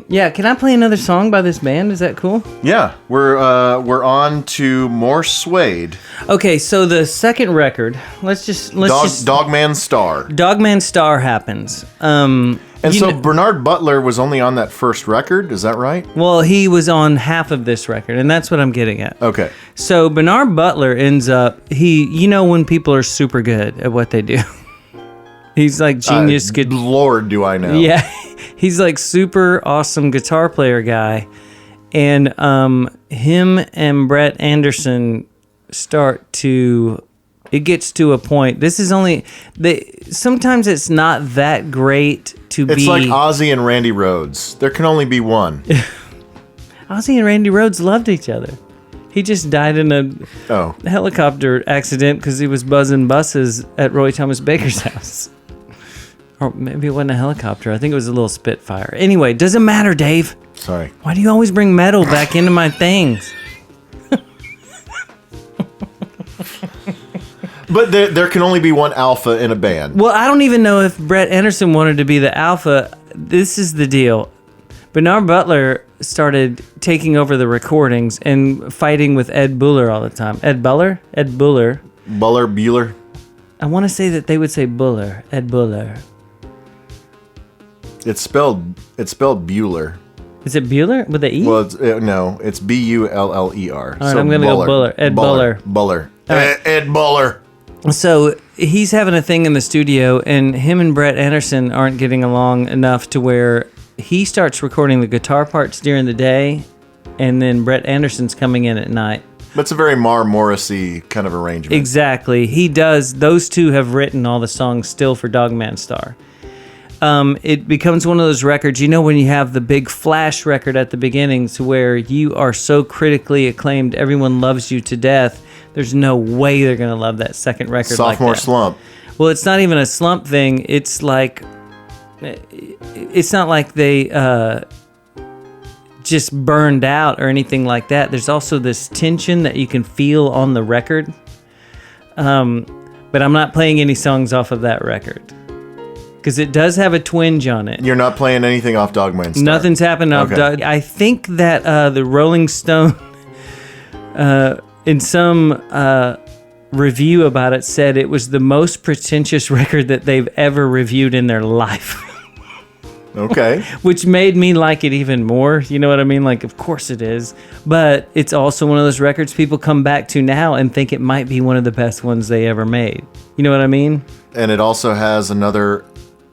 Yeah, can I play another song by this band? Is that cool? Yeah, we're on to more Suede. Okay, so the second record, let's just Dogman Star. Dogman Star happens. And so Bernard Butler was only on that first record, is that right? Well, he was on half of this record, and that's what I'm getting at. Okay. So Bernard Butler ends up when people are super good at what they do. He's like genius. Lord, do I know. Yeah, he's like super awesome guitar player guy, and him and Brett Anderson start to. It gets to a point. This is only sometimes it's not that great to be. It's like Ozzy and Randy Rhoads. There can only be one. Ozzy and Randy Rhoads loved each other. He just died in a helicopter accident because he was buzzing buses at Roy Thomas Baker's house. Or maybe it wasn't a helicopter. I think it was a little Spitfire. Anyway, doesn't matter, Dave. Sorry. Why do you always bring metal back into my things? But there can only be one alpha in a band. Well, I don't even know if Brett Anderson wanted to be the alpha. This is the deal. Bernard Butler started taking over the recordings and fighting with Ed Buller all the time. Ed Buller? Ed Buller. Bueller? I want to say that they would say Buller. Ed Buller. It's spelled Bueller. Is it Bueller with the E? Well, no, it's Buller. All right, I'm going to go Buller. Ed Buller. Buller. right. Ed Buller. So he's having a thing in the studio, and him and Brett Anderson aren't getting along enough to where he starts recording the guitar parts during the day, and then Brett Anderson's coming in at night. That's a very Mar Morrissey kind of arrangement. Exactly. He does. Those two have written all the songs still for Dogman Star. It becomes one of those records, when you have the big flash record at the beginning to where you are so critically acclaimed, everyone loves you to death. There's no way they're going to love that second record Sophomore like that. slump. Well, it's not even a slump thing. It's like, it's not like they just burned out or anything like that. There's also this tension that you can feel on the record. But I'm not playing any songs off of that record. Because it does have a twinge on it. You're not playing anything off Dogman Star. Nothing's happened off Okay. I think that the Rolling Stone, in some review about it, said it was the most pretentious record that they've ever reviewed in their life. Okay. Which made me like it even more. You know what I mean? Like, of course it is. But it's also one of those records people come back to now and think it might be one of the best ones they ever made. You know what I mean? And it also has another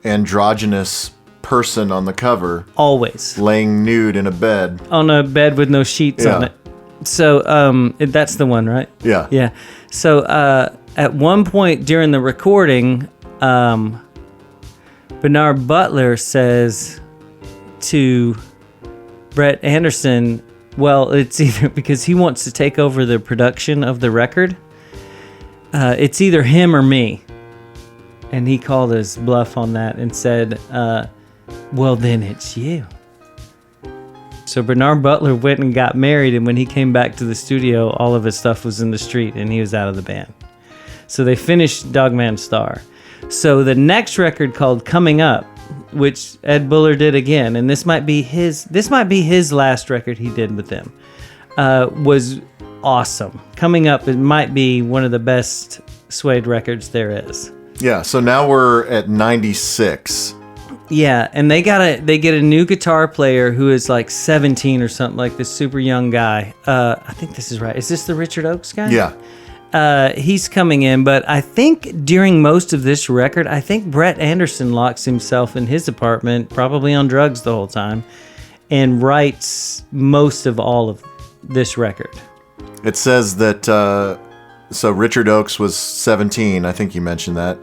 androgynous person on the cover. Always. Laying nude in a bed. On a bed with no sheets on it. So that's the one, right? Yeah. Yeah. So at one point during the recording, Bernard Butler says to Brett Anderson, well, it's either because he wants to take over the production of the record. It's either him or me. And he called his bluff on that and said, well, then it's you. So Bernard Butler went and got married, and when he came back to the studio, all of his stuff was in the street, and he was out of the band. So they finished Dogman Star. So the next record, called Coming Up, which Ed Buller did again, and this might be his last record he did with them, was awesome. Coming Up, it might be one of the best Suede records there is. Yeah, so now we're at 96. Yeah, and they get a new guitar player who is like 17 or something, like this super young guy. I think this is right. Is this the Richard Oakes guy? Yeah. He's coming in, but I think during most of this record, I think Brett Anderson locks himself in his apartment, probably on drugs the whole time, and writes most of all of this record. It says that, so Richard Oakes was 17, I think you mentioned that.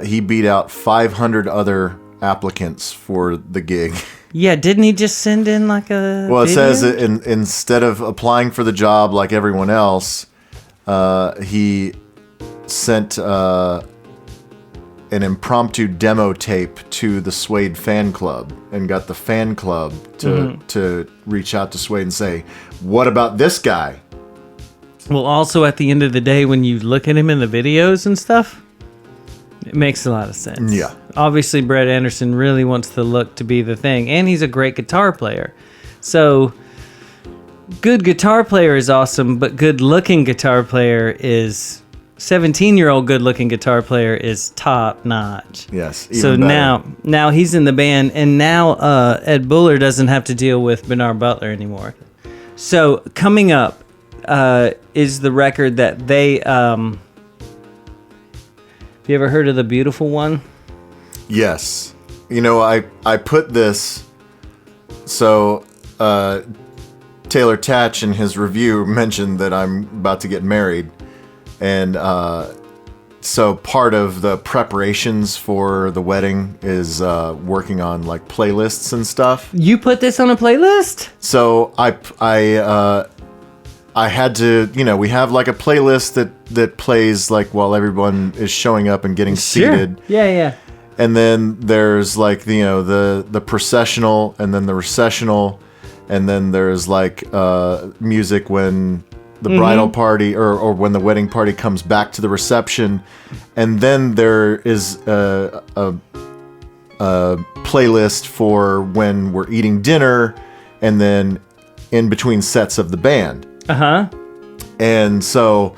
He beat out 500 other applicants for the gig. Yeah, didn't he just send in like a Well, it video? says that instead of applying for the job like everyone else, he sent an impromptu demo tape to the Suede fan club and got the fan club to reach out to Suede and say, what about this guy? Well, also at the end of the day, when you look at him in the videos and stuff, it makes a lot of sense. Yeah. Obviously, Brett Anderson really wants the look to be the thing, and he's a great guitar player. So, good guitar player is awesome, but good-looking guitar player is... 17-year-old good-looking guitar player is top-notch. Yes. So even better. now he's in the band, and now Ed Buller doesn't have to deal with Bernard Butler anymore. So, Coming Up is the record that they... Have you ever heard of The Beautiful One? Yes. You know, I put this, so Taylor Tatch in his review mentioned that I'm about to get married. And so part of the preparations for the wedding is working on like playlists and stuff. You put this on a playlist? So I had to, you know, we have like a playlist that plays like while everyone is showing up and getting seated. Yeah. And then there's like, you know, the processional and then the recessional. And then there's like music when the bridal party or when the wedding party comes back to the reception. And then there is a playlist for when we're eating dinner and then in between sets of the band. Uh-huh. And so,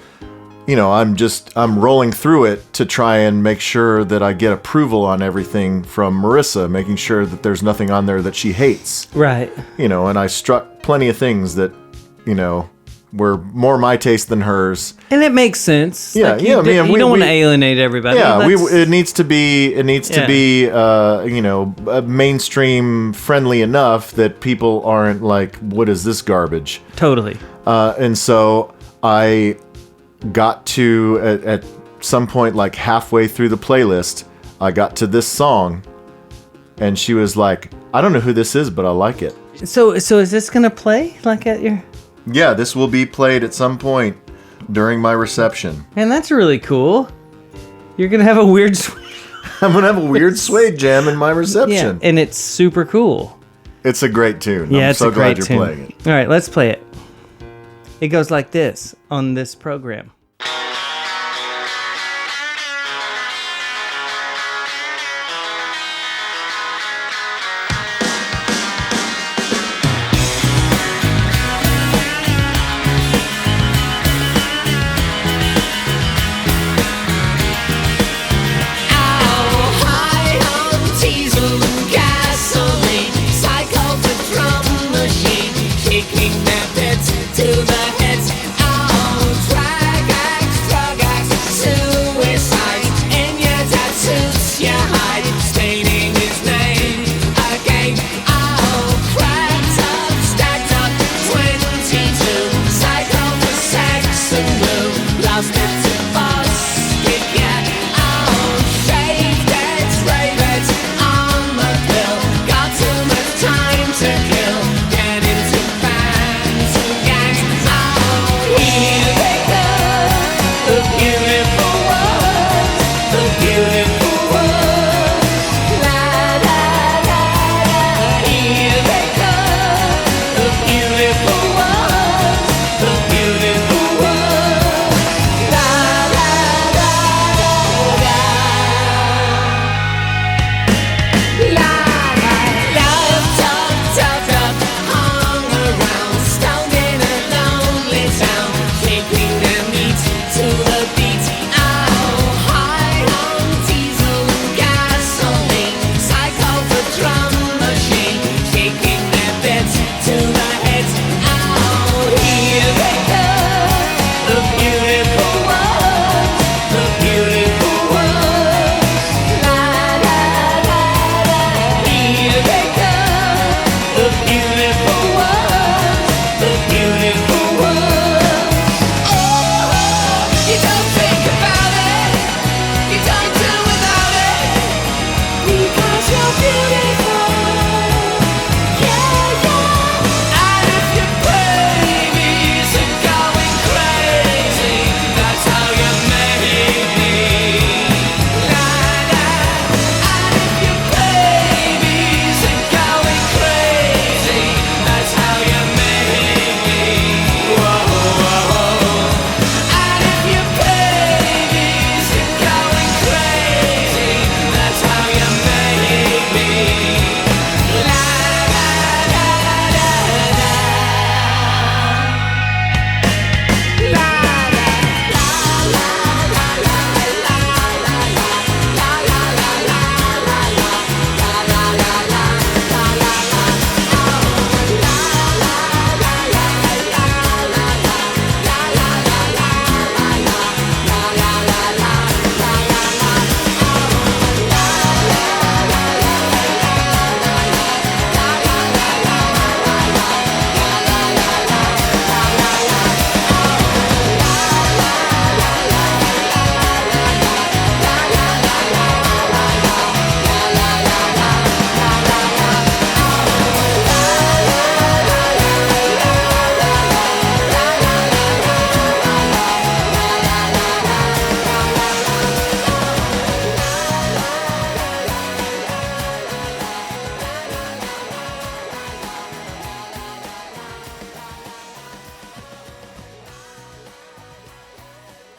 you know, I'm rolling through it to try and make sure that I get approval on everything from Marissa, making sure that there's nothing on there that she hates. Right. You know, and I struck plenty of things that, you know, were more my taste than hers. And it makes sense. Yeah, like yeah. you don't want to alienate everybody. Yeah, That's- it needs to be you know, mainstream friendly enough that people aren't like, what is this garbage? Totally. And so I got to, at some point, like halfway through the playlist, I got to this song, and she was like, I don't know who this is, but I like it. So is this going to play like at your... Yeah, this will be played at some point during my reception. Man, that's really cool. You're going to have a weird... I'm going to have a weird Suede jam in my reception. Yeah, and it's super cool. It's a great tune. Yeah, I'm it's so a great glad you're tune. playing it. All right, let's play it. It goes like this on this program. To the heads, oh, drag acts, suicide, and your tattoos you hide, staining his name again. Oh, cracked up, stacked up, 22, psycho for sex and blue, lost it to busted, yeah. Oh, shaved heads, ravens on the pill, got too much time to kill, get into bands and gangs. Oh, here they come, the beautiful ones, the beautiful ones.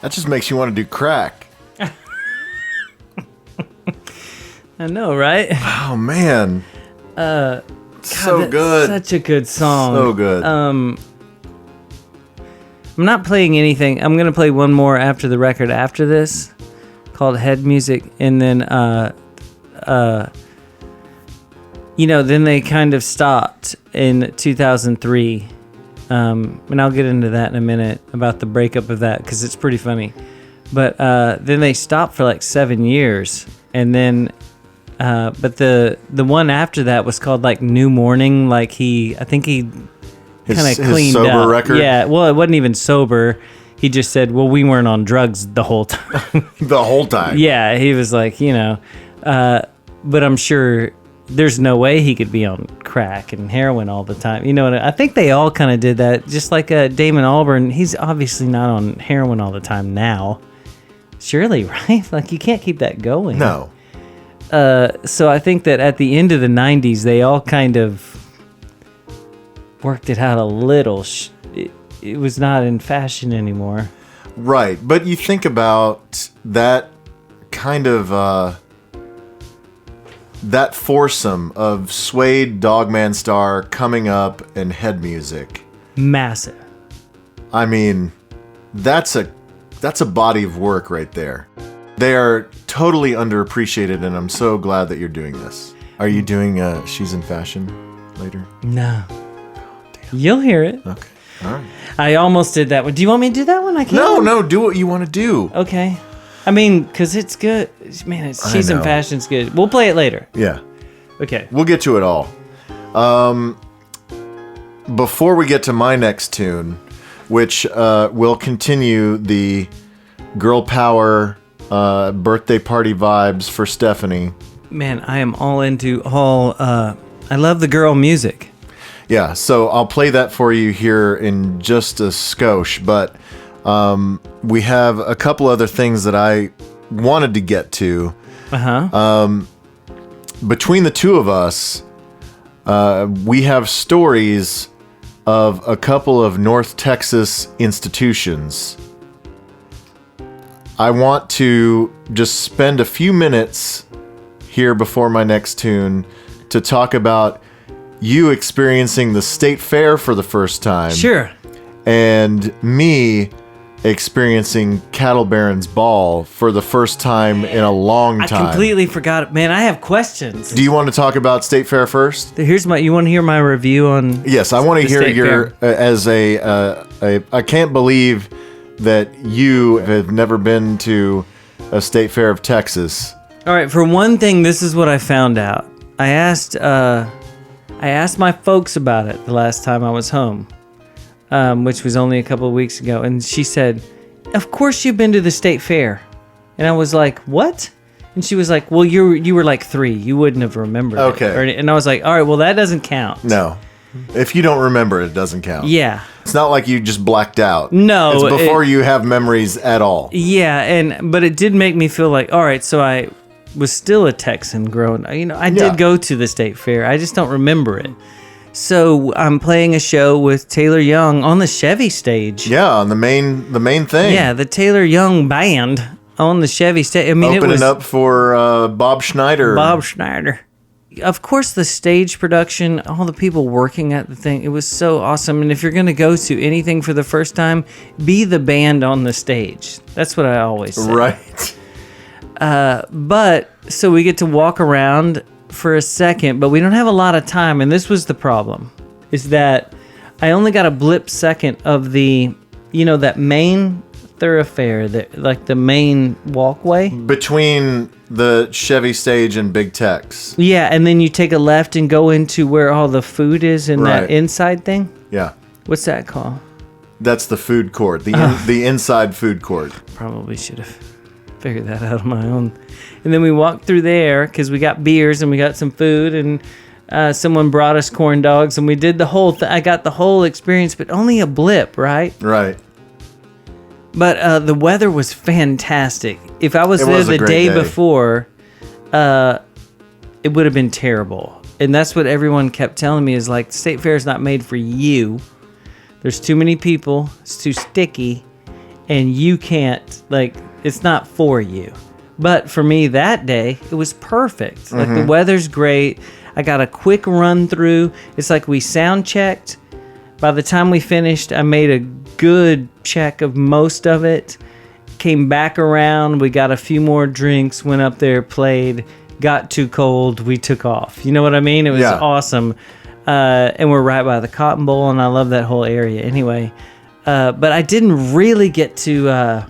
That just makes you want to do crack. I know, right? Oh man. So good. Such a good song. So good. I'm not playing anything. I'm gonna play one more after the record after this, called Head Music, and then then they kind of stopped in 2003. And I'll get into that in a minute about the breakup of that because it's pretty funny. But then they stopped for like 7 years, and then but the one after that was called like New Morning. Like I think he kind of cleaned sober up. record? Yeah, well, it wasn't even sober. He just said, "Well, we weren't on drugs the whole time." The whole time. Yeah, he was like, but I'm sure there's no way he could be on crack and heroin all the time. You know, I think they all kind of did that. Just like Damon Albarn, he's obviously not on heroin all the time now. Surely, right? Like, you can't keep that going. No. So I think that at the end of the 90s, they all kind of worked it out a little. It was not in fashion anymore. Right. But you think about that kind of... that foursome of Suede, Dogman Star coming up and Head Music. Massive. I mean, that's a body of work right there. They are totally underappreciated, and I'm so glad that you're doing this. Are you doing She's in Fashion later? No. You'll hear it. Okay. All right. I almost did that one. Do you want me to do that one? I can't. No, do what you want to do. Okay. I mean, because it's good. Man, She's in Fashion's good. We'll play it later. Yeah. Okay. We'll get to it all. Before we get to my next tune, which will continue the girl power birthday party vibes for Stephanie. Man, I am all into I love the girl music. Yeah, so I'll play that for you here in just a skosh, but we have a couple other things that I wanted to get to. Between the two of us, we have stories of a couple of North Texas institutions. I want to just spend a few minutes here before my next tune to talk about you experiencing the state fair for the first time. Sure. And me experiencing Cattle Baron's Ball for the first time in a long time. I completely forgot it. Man, I have questions. Do you want to talk about State Fair first? You want to hear my review on Yes, I want to hear State your I can't believe that you have never been to a State Fair of Texas. All right, for one thing, this is what I found out. I asked my folks about it the last time I was home, which was only a couple of weeks ago, and she said, "Of course you've been to the state fair." And I was like, "What?" And she was like, "Well, you were like 3. You wouldn't have remembered Okay. it." And I was like, "All right, well, that doesn't count." No. If you don't remember, it doesn't count. Yeah. It's not like you just blacked out. No, It's before you have memories at all. Yeah, but it did make me feel like, all right, so I was still a Texan growing. I did go to the state fair. I just don't remember it. So I'm playing a show with Taylor Young on the Chevy stage. Yeah, on the main thing. Yeah, the Taylor Young band on the Chevy stage. I mean, Opening it was up for Bob Schneider. Bob Schneider. Of course, the stage production, all the people working at the thing, it was so awesome. And if you're going to go to anything for the first time, be the band on the stage. That's what I always say. Right. But so we get to walk around for a second, but we don't have a lot of time. And this was the problem, is that I only got a blip second of the, that main thoroughfare, like the main walkway. Between the Chevy stage and Big Tex. Yeah, and then you take a left and go into where all the food is in Right. that inside thing. Yeah. What's that called? That's the food court. The inside food court. Probably should have figured that out on my own. And then we walked through there because we got beers and we got some food, and someone brought us corn dogs, and we did the whole I got the whole experience, but only a blip, right? Right. But the weather was fantastic. If I was there the day before, it would have been terrible. And that's what everyone kept telling me, is like, State Fair is not made for you. There's too many people. It's too sticky. and you can't, like, it's not for you. But for me that day, it was perfect. Like, the weather's great. I got a quick run through. It's like we sound checked. By the time we finished, I made a good check of most of it. Came back around. We got a few more drinks, went up there, played, got too cold. We took off. You know what I mean? It was awesome. And we're right by the Cotton Bowl, and I love that whole area anyway. But I didn't really get to...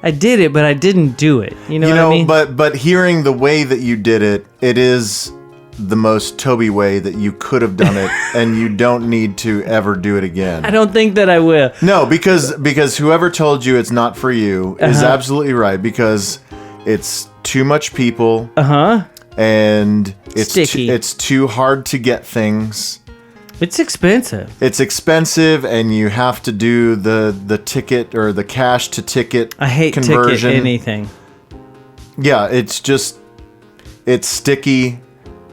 I did it, but I didn't do it. You know what I mean? But hearing the way that you did it, it is the most Toby way that you could have done it, and you don't need to ever do it again. I don't think that I will. No, because whoever told you it's not for you is absolutely right, because it's too much people. And it's Sticky. it's too hard to get things. It's expensive. It's expensive, and you have to do the ticket or the cash to ticket I hate conversion. ticket anything. Yeah, it's sticky.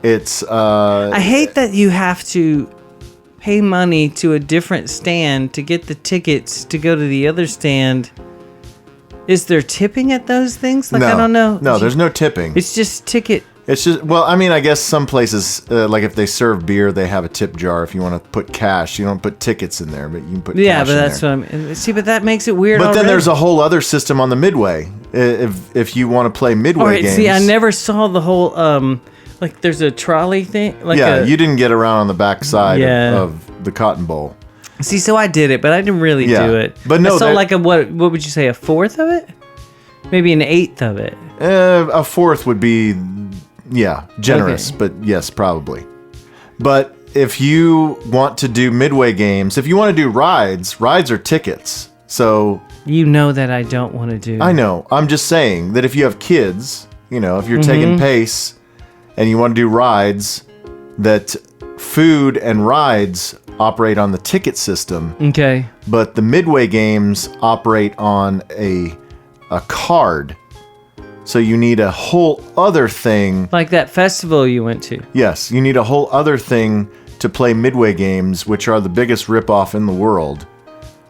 It's I hate that you have to pay money to a different stand to get the tickets to go to the other stand. Is there tipping at those things? Like, I don't know. No, there's no tipping. It's just ticket. It's just, well, I mean, I guess some places, like if they serve beer, they have a tip jar. If you want to put cash, you don't put tickets in there, but you can put cash in there. Yeah, but that's what I'm... See, but that makes it weird But then already. there's a whole other system on the Midway. If you want to play Midway All right, games. see, I never saw the whole... like, there's a trolley thing. Like you didn't get around on the back side Yeah. of the Cotton Bowl. See, so I did it, but I didn't really Yeah. do it. But no, I saw that- like what would you say, a fourth of it? Maybe an eighth of it. A fourth would be, generous, Okay. but yes, probably. But if you want to do Midway games, if you want to do rides are tickets. So You know that I don't want to do. I know. I'm just saying that if you have kids, if you're taking pace and you want to do rides, that food and rides operate on the ticket system, Okay. but the Midway games operate on a card. So you need a whole other thing. Like that festival you went to. Yes, you need a whole other thing to play Midway games, which are the biggest ripoff in the world.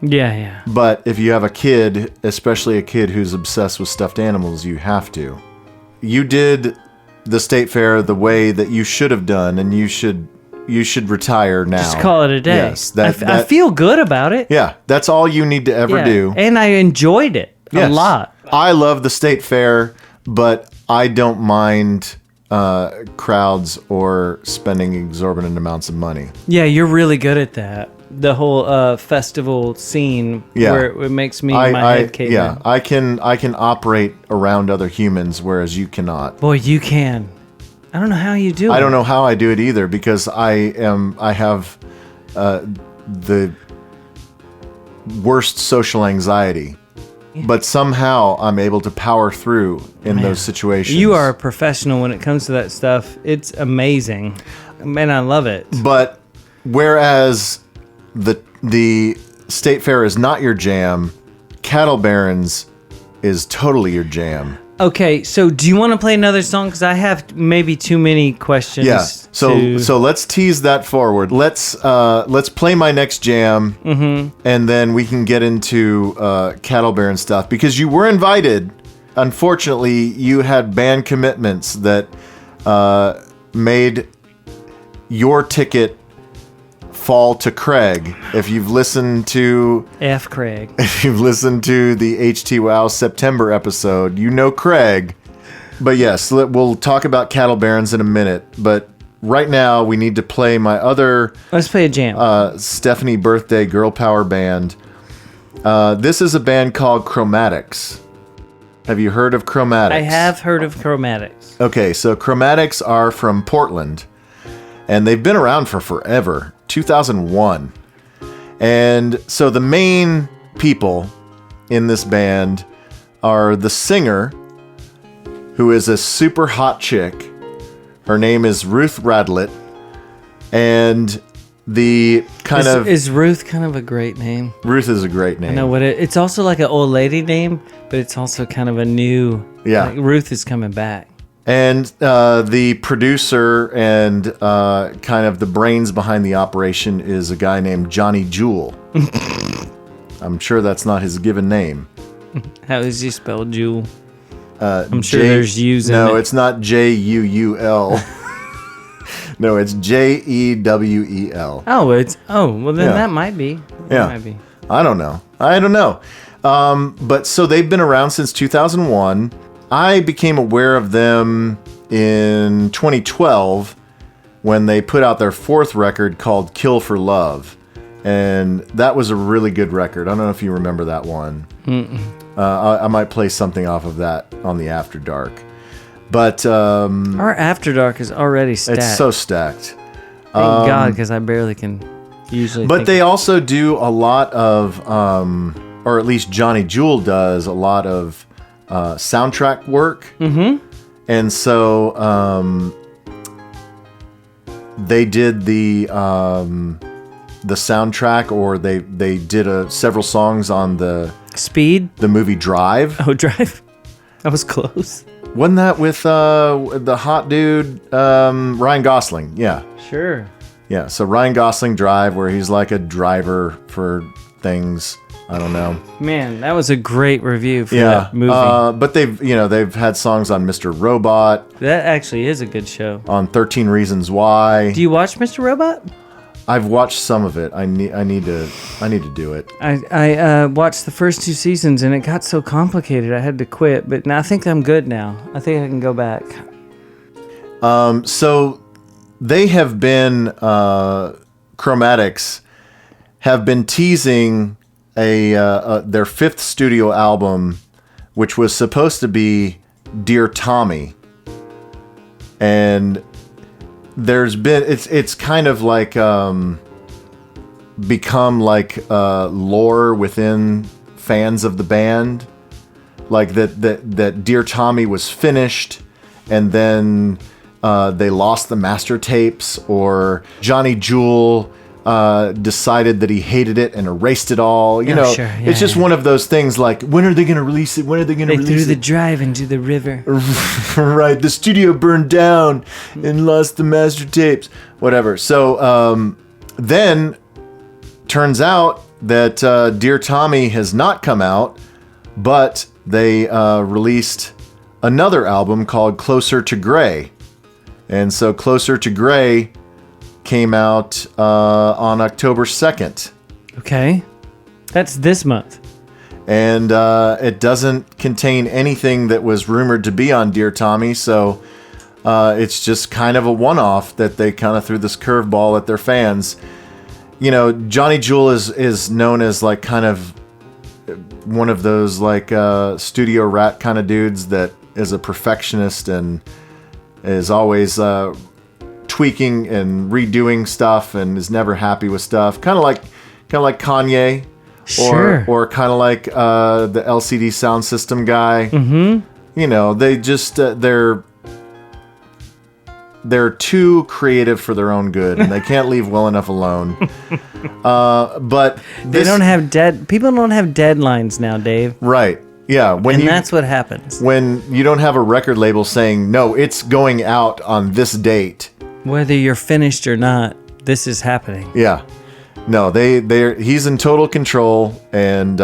Yeah. But if you have a kid, especially a kid who's obsessed with stuffed animals, you have to. You did the state fair the way that you should have done, and you should retire now. Just call it a day. Yes, I feel good about it. Yeah, that's all you need to ever do. And I enjoyed it a lot. I love the state fair, but I don't mind crowds or spending exorbitant amounts of money. Yeah, you're really good at that. The whole festival scene where it makes me my head cave in. I can operate around other humans, whereas you cannot. Boy, you can. I don't know how you do it. I don't know how I do it either, because I have the worst social anxiety. But somehow I'm able to power through in those situations. You are a professional when it comes to that stuff. It's amazing. Man, I love it. But whereas the state fair is not your jam, Cattle Barons is totally your jam. Okay, so do you want to play another song? Because I have maybe too many questions. Yeah. So let's tease that forward. Let's play my next jam, and then we can get into Cattle Baron stuff, because you were invited. Unfortunately, you had band commitments that made your ticket fall to Craig. If you've listened to F. Craig. If you've listened to the HTWOW September episode, you know Craig. But yes, we'll talk about Cattle Barons in a minute. But right now, we need to play my other... Let's play a jam. Stephanie Birthday Girl Power Band. This is a band called Chromatics. Have you heard of Chromatics? I have heard of Chromatics. Okay, so Chromatics are from Portland. And they've been around for forever. 2001. And so the main people in this band are the singer, who is a super hot chick. Her name is Ruth Radlett. And the kind of... Is Ruth kind of a great name? Ruth is a great name. I know what it's also like an old lady name, but it's also kind of a new... Yeah. Like Ruth is coming back. And the producer and kind of the brains behind the operation is a guy named Johnny Jewel. I'm sure that's not his given name. How is he spelled Jewel? I'm sure there's U's in it. No, it's not Juul. No, it's Jewel. Well then Yeah. that might be. Yeah. Might be. I don't know. But so they've been around since 2001. I became aware of them in 2012 when they put out their fourth record called Kill for Love. And that was a really good record. I don't know if you remember that one. I might play something off of that on the After Dark. But Our After Dark is already stacked. it's so stacked. Thank God, because I barely can usually. But they also do a lot of, or at least Johnny Jewel does a lot of soundtrack work. Mm-hmm. And so they did the soundtrack, or they did several songs on the Speed. the movie Drive. Oh, Drive. That was close. Wasn't that with the hot dude Ryan Gosling? Yeah. Sure. Yeah, so Ryan Gosling Drive, where he's like a driver for things. I don't know. Man, that was a great review for that movie. But they've had songs on Mr. Robot, That actually is a good show. on 13 Reasons Why. Do you watch Mr. Robot? I've watched some of it. I need to do it. I watched the first 2 seasons and it got so complicated I had to quit. But now I think I'm good now. I think I can go back. So they have been Chromatics have been teasing their 5th studio album, which was supposed to be Dear Tommy, and there's been it's kind of like become like lore within fans of the band, like that Dear Tommy was finished, and then they lost the master tapes, or Johnny Jewel decided that he hated it and erased it all. It's just one of those things, like, when are they going to release it? When are they going to release it? They threw the drive into the river. Right. The studio burned down and lost the master tapes. Whatever. So then turns out that Dear Tommy has not come out, but they released another album called Closer to Grey. And so Closer to Grey came out on October 2nd. Okay. That's this month. And it doesn't contain anything that was rumored to be on Dear Tommy, so it's just kind of a one-off that they kind of threw this curveball at their fans. Johnny Jewel is known as like kind of one of those like studio rat kind of dudes that is a perfectionist and is always tweaking and redoing stuff and is never happy with stuff. Kind of like Kanye, Sure. or kind of like the LCD Sound System guy. Mm-hmm. They just they're too creative for their own good, and they can't leave well enough alone. But They don't have people don't have deadlines now, Dave. right. Yeah, That's what happens. when you don't have a record label saying, no, it's going out on this date. Whether you're finished or not, this is happening. Yeah. No, he's in total control, and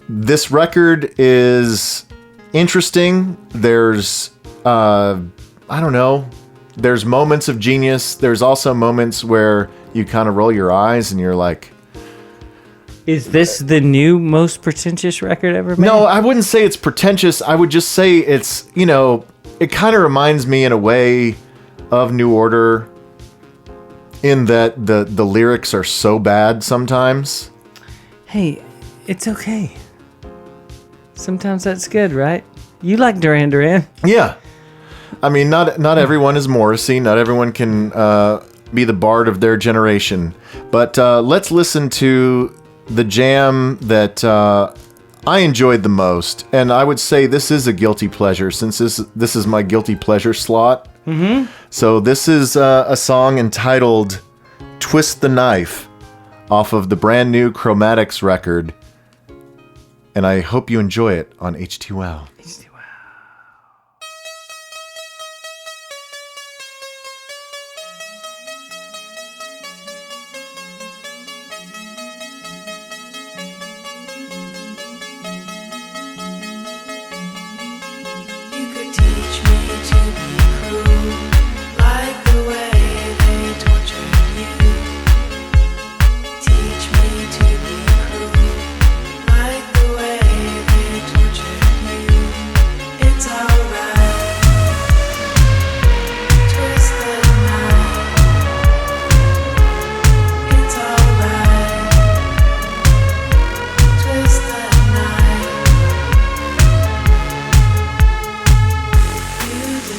this record is interesting. There's I don't know. There's moments of genius. There's also moments where you kind of roll your eyes and you're like, Is this the new most pretentious record ever made? no, I wouldn't say it's pretentious. I would just say it's, it kind of reminds me in a way of New Order, in that the lyrics are so bad sometimes. Hey, it's okay. Sometimes that's good, right? You like Duran Duran. Yeah. I mean, not everyone is Morrissey. Not everyone can be the bard of their generation. But let's listen to the jam that I enjoyed the most. And I would say this is a guilty pleasure, since this is my guilty pleasure slot. Mm-hmm. So this is a song entitled Twist the Knife, off of the brand new Chromatics record. And I hope you enjoy it on HTWOW.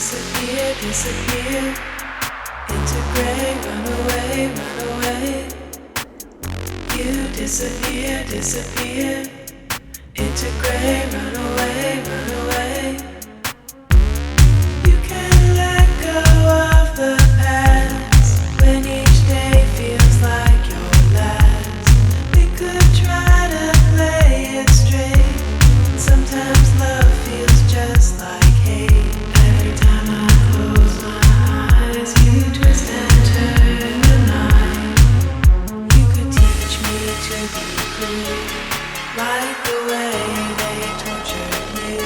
disappear, disappear into gray, run away, run away. You disappear, disappear into gray, run away, run away. You can let go of the past when each day feels like your last. We could try to play it straight. Sometimes love feels just like hate. Every time I close my eyes, you twist and turn the night. You could teach me to be cruel, like the way they tortured you.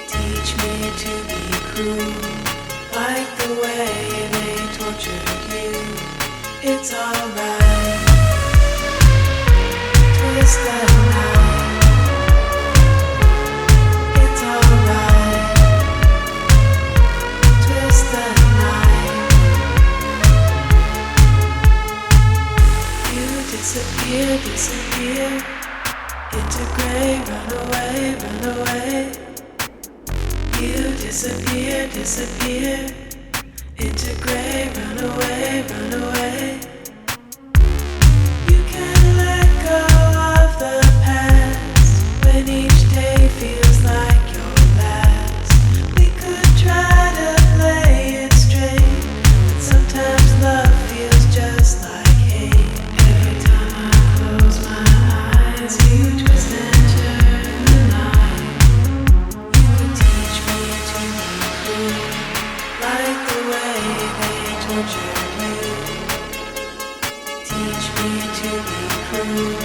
Teach me to be cruel, like the way they tortured you. It's alright. Twist the night. It's alright. Twist the night. You disappear, disappear into gray, run away, run away. You disappear, disappear into gray, run away, run away. You can let go of the past when each day feels like your last. We could try to play it straight, but sometimes love feels just like hate. Every time I close my eyes, you twist and turn the night. You could teach me to be cruel, like the way they tortured you. Teach me to be cruel,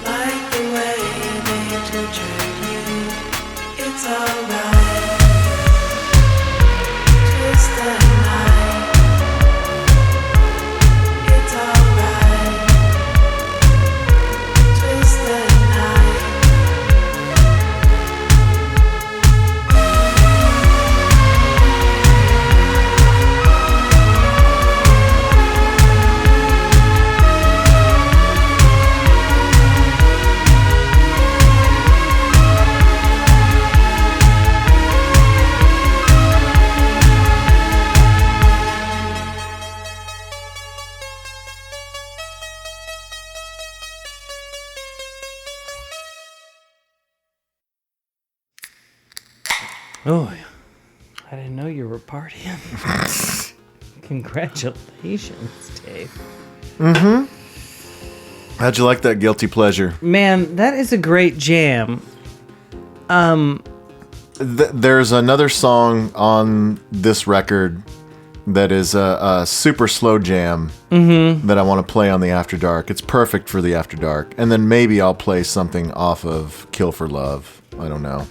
like the way they tortured you. It's alright. Twist the night. It's alright. Twist the night. Oh, I didn't know you were partying. Congratulations, Dave. How'd you like that guilty pleasure? Man, that is a great jam. There's another song on this record that is a super slow jam that I want to play on the After Dark. It's perfect for the After Dark. And then maybe I'll play something off of Kill for Love. I don't know.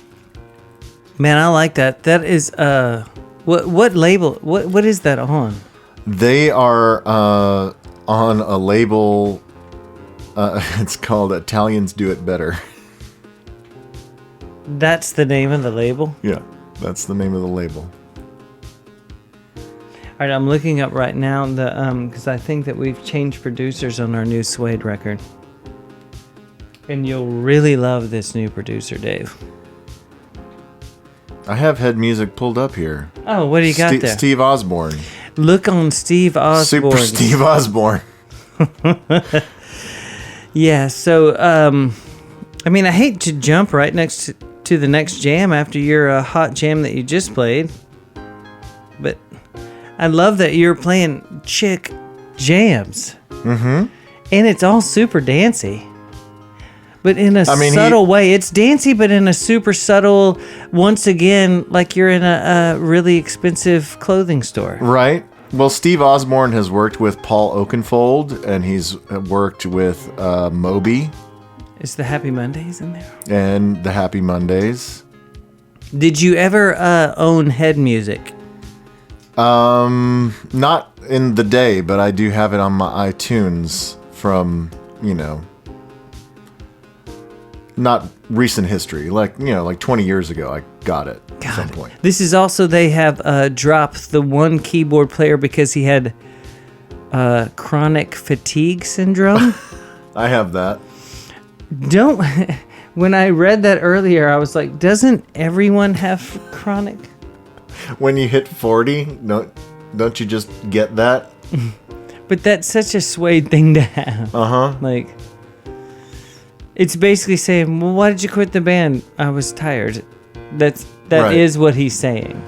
Man, I like that. That is what label? What is that on? They are on a label. It's called Italians Do It Better. That's the name of the label? Yeah, that's the name of the label. All right, I'm looking up right now because I think that we've changed producers on our new Suede record. And you'll really love this new producer, Dave. I have head music pulled up here. Oh, what do you got there? Steve Osborne. Look on Steve Osborne. Super Steve Osborne. Yeah, so, I mean, I hate to jump right next to the next jam after your hot jam that you just played. But I love that you're playing chick jams. Mm-hmm. And it's all super dancey. But in a subtle way. It's dancey, but in a super subtle, once again, like you're in a really expensive clothing store. Right. Well, Steve Osborne has worked with Paul Oakenfold, and he's worked with Moby. Is the Happy Mondays in there? And the Happy Mondays. Did you ever own head music? Not in the day, but I do have it on my iTunes from, not recent history, like 20 years ago. I got it at some point. This is also, they have dropped the one keyboard player because he had chronic fatigue syndrome. I have that. When I read that earlier, I was like, doesn't everyone have chronic when you hit 40, don't you just get that? But that's such a Suede thing to have. Uh-huh. Like, it's basically saying, well, why did you quit the band? I was tired. That Right. is what he's saying.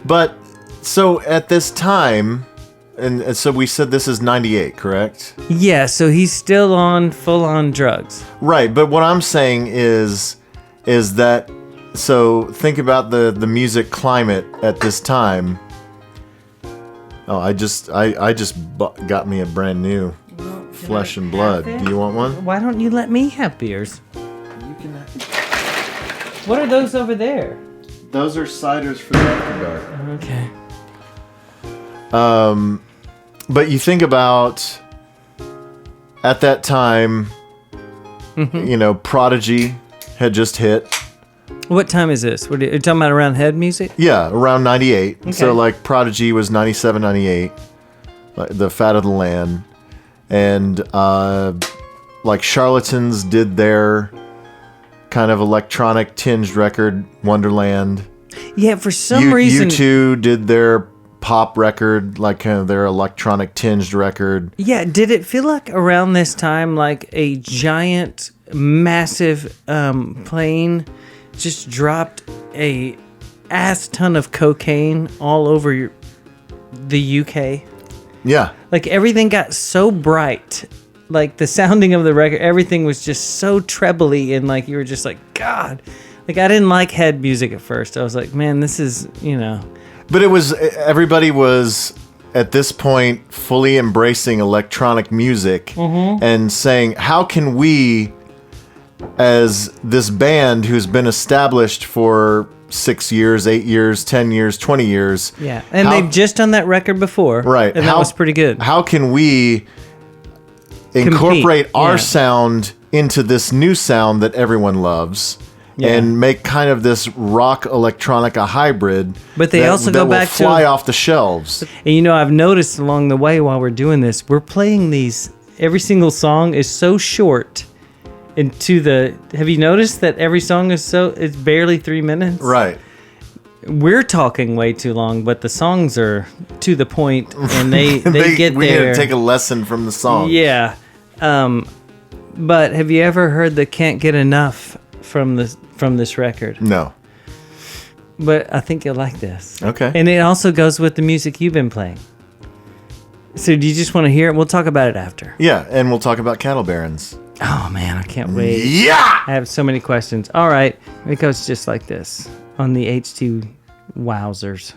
But so at this time, and so we said this is 98, correct? Yeah, so he's still on full-on drugs. Right, but what I'm saying is that, so think about the music climate at this time. Oh, I just got me a brand new Flesh and Blood. Do you want one? Why don't you let me have beers? What are those over there? Those are ciders for the After Dark. Okay. But you think about at that time, Prodigy had just hit. What time is this? What are you talking about, around head music? Yeah, around 98. Okay. So like Prodigy was 97, 98, like the Fat of the Land. And like Charlatans did their kind of electronic tinged record, Wonderland. Yeah, for some reason. U2 did their pop record, like kind of their electronic tinged record. Yeah, did it feel like around this time, like a giant, massive plane just dropped a ass ton of cocaine all over the UK? Yeah. Like everything got so bright. Like the sounding of the record, everything was just so trebly, and like you were just like, God. Like I didn't like head music at first. I was like, man, this is, But everybody was at this point fully embracing electronic music and saying, how can we, as this band who's been established for 6 years, 8 years, 10 years, 20 years. Yeah. And they've just done that record before. Right. And that was pretty good. How can we incorporate our sound into this new sound that everyone loves? Yeah. And make kind of this rock electronica hybrid. But they also go back to fly off the shelves. And I've noticed along the way while we're doing this, we're playing these. Every single song is so short. Have you noticed that every song it's barely 3 minutes? Right. We're talking way too long, but the songs are to the point, and they get we there. need to take a lesson from the song. Yeah. But have you ever heard the "Can't Get Enough" from this record? No. But I think you'll like this. Okay. And it also goes with the music you've been playing. So do you just want to hear it? We'll talk about it after. Yeah, and we'll talk about cattle barons. Oh, man, I can't wait. Yeah! I have so many questions. All right. It goes just like this on the HTWOWzers.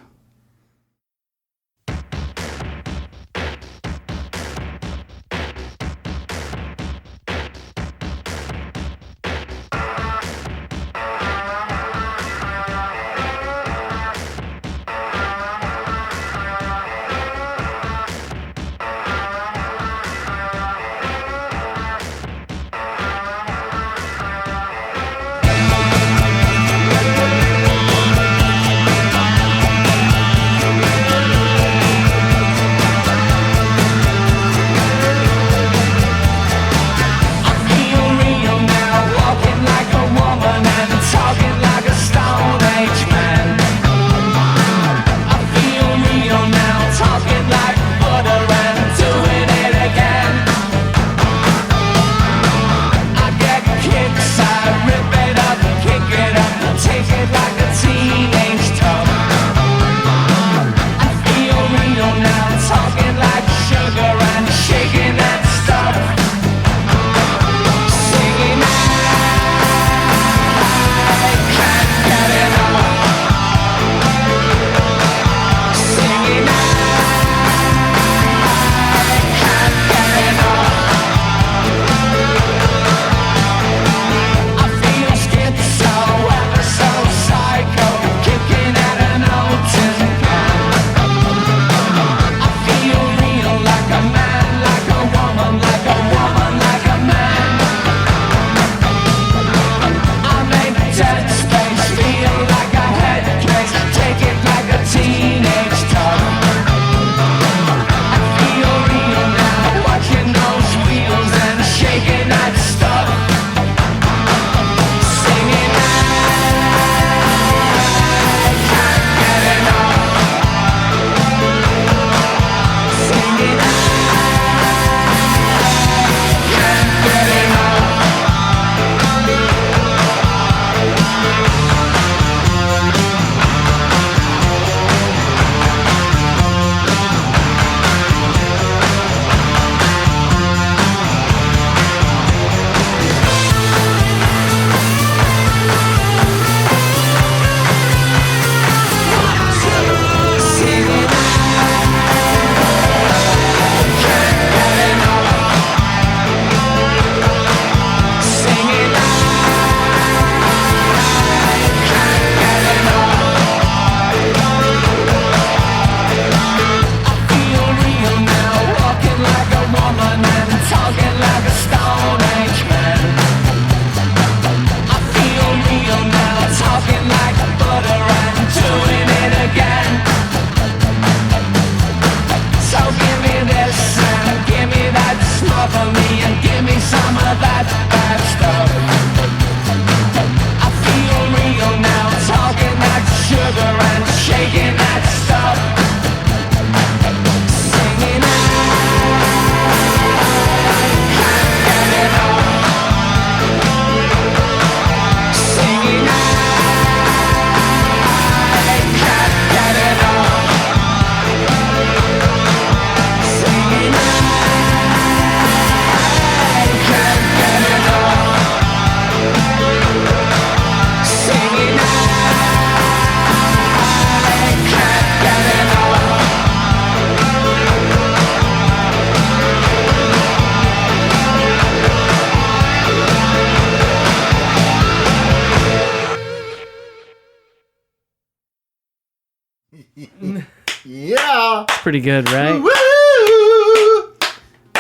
Yeah. Pretty good, right? Woo!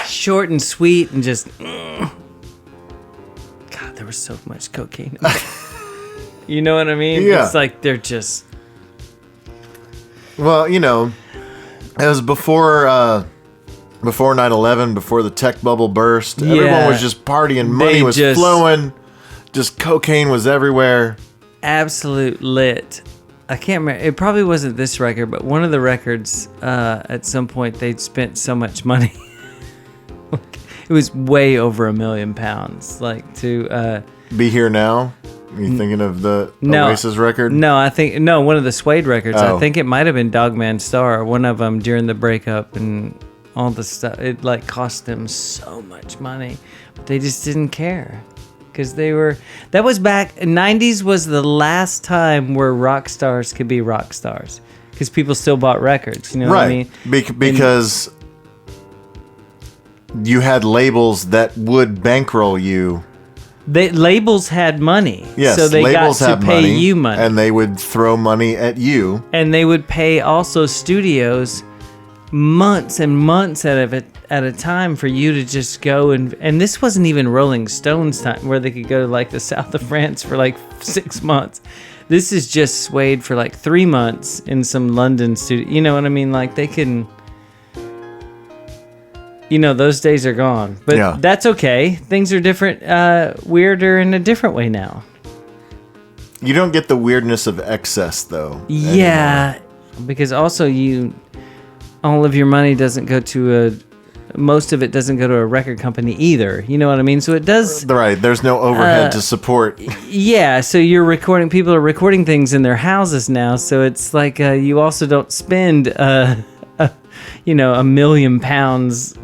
Short and sweet and just... God, there was so much cocaine in it. You know what I mean? Yeah. It's like they're just... Well, you know, it was before 9/11, before the tech bubble burst. Yeah. Everyone was just partying. Money They was just- flowing. Just cocaine was everywhere. Absolute lit. I can't remember. It probably wasn't this record, but one of the records, at some point, they'd spent so much money. It was way over £1 million. Like, to... Be Here Now? Are you thinking of the Oasis record? No, one of the Suede records. Oh. I think it might have been Dogman Star, one of them during the breakup and all the stuff. It like cost them so much money, but they just didn't care because that was back. 90s was the last time where rock stars could be rock stars because people still bought records. You know what I mean? Because you had labels that would bankroll you. Labels had money, Yes, so they labels got have to pay you money, and they would throw money at you. and they would pay also studios months and months at a time for you to just go and this wasn't even Rolling Stones time where they could go to like the south of France for like 6 months. This is just Suede for like 3 months in some London studio. You know what I mean? Like they can. You know, those days are gone. But Yeah. that's okay. Things are different, weirder in a different way now. You don't get the weirdness of excess, though. Yeah. Because also all of your money doesn't go to most of it doesn't go to a record company either. You know what I mean? So it does. Right. There's no overhead to support. Yeah. So people are recording things in their houses now. So it's like you also don't spend £1 million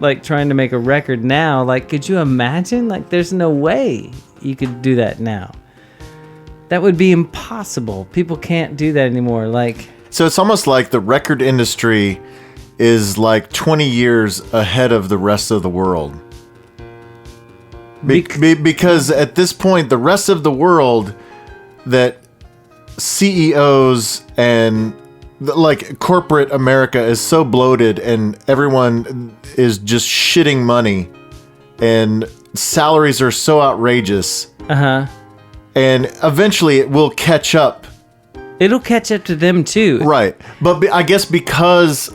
like trying to make a record now. Like, could you imagine? Like, there's no way you could do that now. That would be impossible. People can't do that anymore. Like, So it's almost like the record industry is like 20 years ahead of the rest of the world. Because at this point, the rest of the world, that CEOs and like corporate America is so bloated and everyone is just shitting money and salaries are so outrageous. And eventually it will catch up. it'll catch up to them too. Right. But I guess because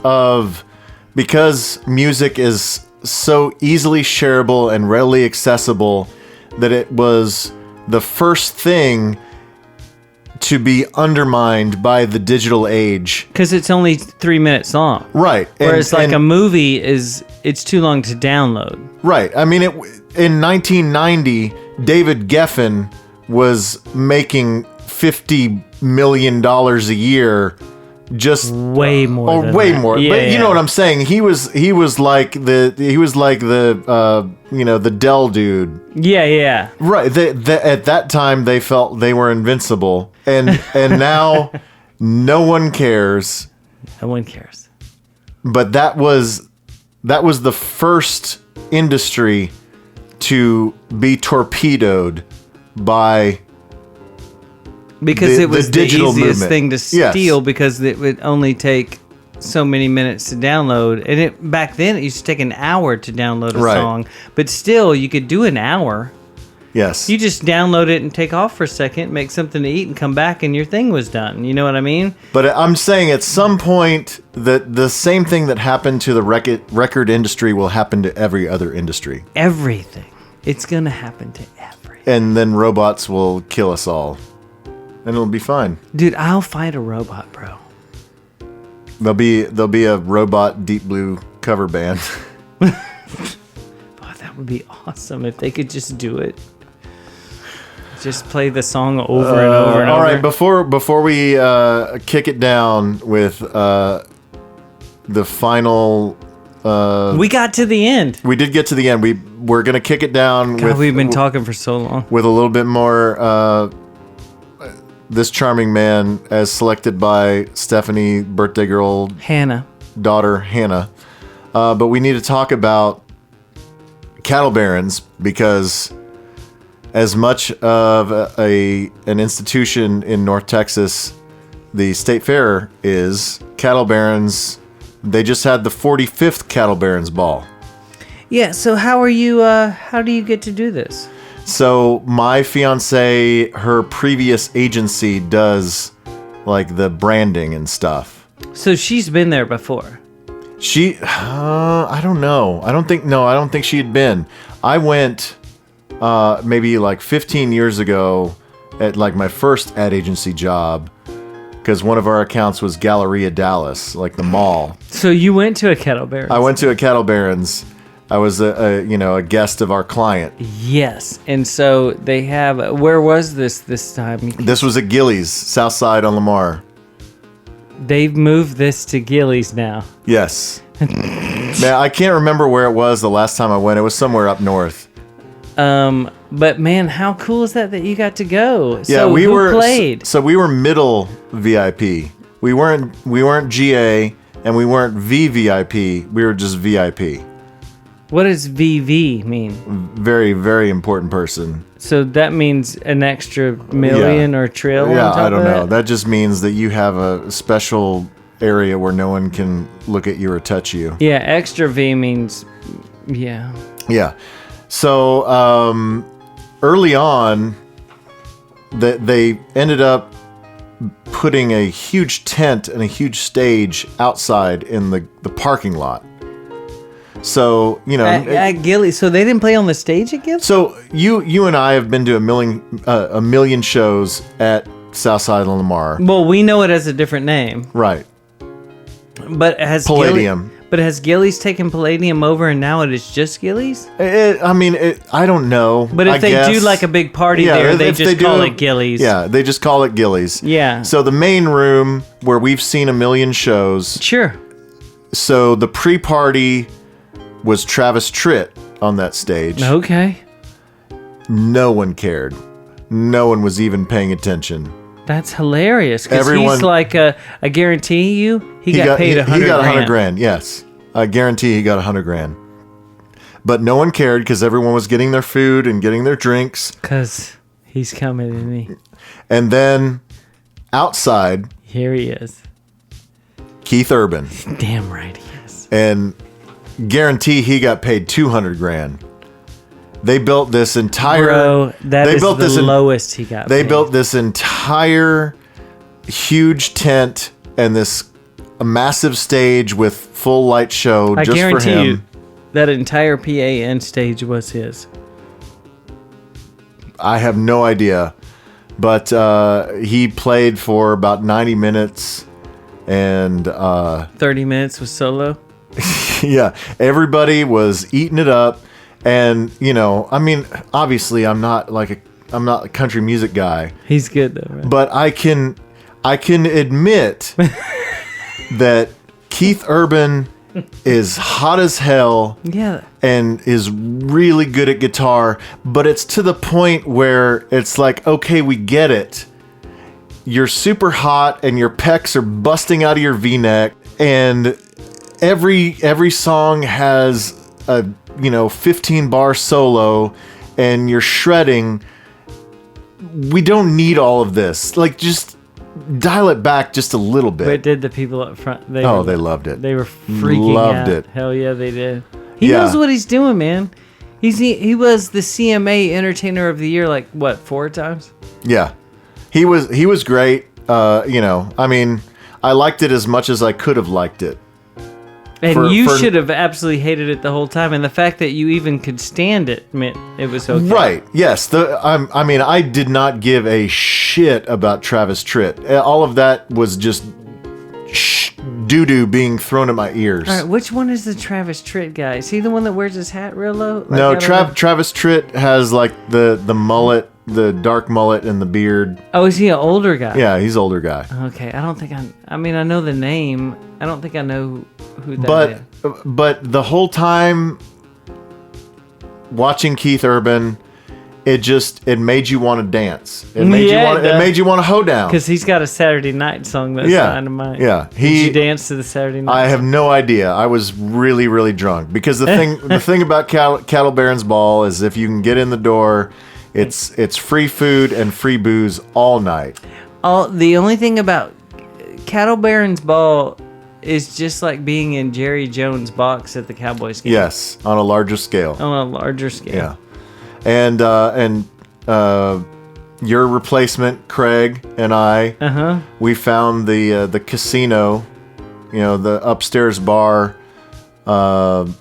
music is so easily shareable and readily accessible that it was the first thing to be undermined by the digital age. Because it's only 3 minutes long. Right. Whereas a movie it's too long to download. Right. I mean, in 1990, David Geffen was making $50 million a year, just way more. or than way that. more. Yeah, But you know what I'm saying? He was like the the Dell dude. Yeah. Right. At that time, they felt they were invincible, and now no one cares. No one cares. But that was the first industry to be torpedoed by Because it was the digital easiest movement. thing to Yes. steal because it would only take so many minutes to download. And back then it used to take an hour to download a Right. song. But still, you could do an hour. yes. You just download it and take off for a second, make something to eat, and come back, and your thing was done. You know what I mean? But I'm saying at some point that the same thing that happened to the record industry will happen to every other industry. Everything. It's going to happen to everything. And then robots will kill us all. And it'll be fine. Dude, I'll fight a robot, bro. There'll be a robot Deep Blue cover band. Boy, that would be awesome if they could just do it. Just play the song over and over and All over. right, before we kick it down with the final, We got to the end. we did get to the end. We're gonna kick it down God, we've been talking for so long. with a little bit more. This charming man, as selected by Stephanie, birthday girl, Hannah. daughter Hannah. But we need to talk about cattle barons, because as much of an institution in North Texas the state fair is Cattle Barons. They just had the 45th Cattle Barons Ball. Yeah, so how are you, how do you get to do this? So my fiance, her previous agency does like the branding and stuff. So she's been there before. I don't know. I don't think she had been. I went maybe like 15 years ago at like my first ad agency job because one of our accounts was Galleria Dallas, like the mall. So you went to a Cattle Barons? I went to a Cattle Barons. I was a guest of our client. Yes. And so they have, where was this time? This was at Gillies, South Side on Lamar. They've moved this to Gillies now. Yes. Man, I can't remember where it was the last time I went. It was somewhere up north. But man, how cool is that you got to go? Yeah, so we who were played? So we were middle VIP. We weren't GA and we weren't VVIP. We were just VIP. What does VV mean? Very, very important person. So that means an extra million or trill? Yeah, on top I don't of know. That? That just means that you have a special area where no one can look at you or touch you. Yeah, extra V means, yeah. Yeah. So early on, they ended up putting a huge tent and a huge stage outside in the parking lot. So, At Gillies. So they didn't play on the stage at Gillies? So you and I have been to a million shows at Southside on Lamar. Well, we know it as a different name. Right. But has Palladium. But has Gillies taken Palladium over and now it is just Gillies? I don't know. But if I they guess. do like a big party there, they just call it Gillies. Yeah, they just call it Gillies. Yeah. So the main room where we've seen a million shows. Sure. So the pre-party was Travis Tritt on that stage. Okay. No one cared. No one was even paying attention. That's hilarious. Because Everyone- he's like, I guarantee you, he got paid $100 He got $100,000, yes. I guarantee he got $100,000. But no one cared because everyone was getting their food and getting their drinks. Because he's coming, isn't he? And then outside, Here he is. Keith Urban. Damn right he is. And guarantee he got paid $200,000. They built this entire. Bro, that they is built the this lowest he got They paid. built this entire huge tent and this a massive stage with full light show I just for guarantee him. you, that entire PA and stage was his. I have no idea, but he played for about 90 minutes, and 30 minutes was solo. yeah, everybody was eating it up. And obviously, I'm not a country music guy. He's good though, right? But I can admit that Keith Urban is hot as hell Yeah. and is really good at guitar, but it's to the point where it's like, okay, we get it. You're super hot and your pecs are busting out of your V-neck, and every song has a 15 bar solo and you're shredding. We don't need all of this. Like, just dial it back just a little bit. But did the people up front? They loved it. They were freaking Loved out. it. Hell yeah, they did. He Yeah. knows what he's doing, man. He was the CMA Entertainer of the Year, like what, 4 times? Yeah, he was great. I liked it as much as I could have liked it. And you should have absolutely hated it the whole time. And the fact that you even could stand it meant it was okay. Right. Yes. I did not give a shit about Travis Tritt. All of that was just doo-doo being thrown at my ears. All right, which one is the Travis Tritt guy? Is he the one that wears his hat real low? Like, No, I don't know. Travis Tritt has like the mullet, the dark mullet and the beard. Oh, is he an older guy? Yeah, he's an older guy. Okay, I don't think I know the name. I don't think I know who that is. But the whole time watching Keith Urban, it made you want to dance. It made you want to hoe down. Because he's got a Saturday Night song that's dynamite. Yeah. Did you dance to the Saturday Night? I have no idea. I was really, really drunk because the thing about Cattle Barons Ball is if you can get in the door, it's free food and free booze all night. The only thing about Cattle Barons Ball is just like being in Jerry Jones' box at the Cowboys game. Yes, on a larger scale. On a larger scale. Yeah. And your replacement, Craig, and I, we found the casino, the upstairs bar, the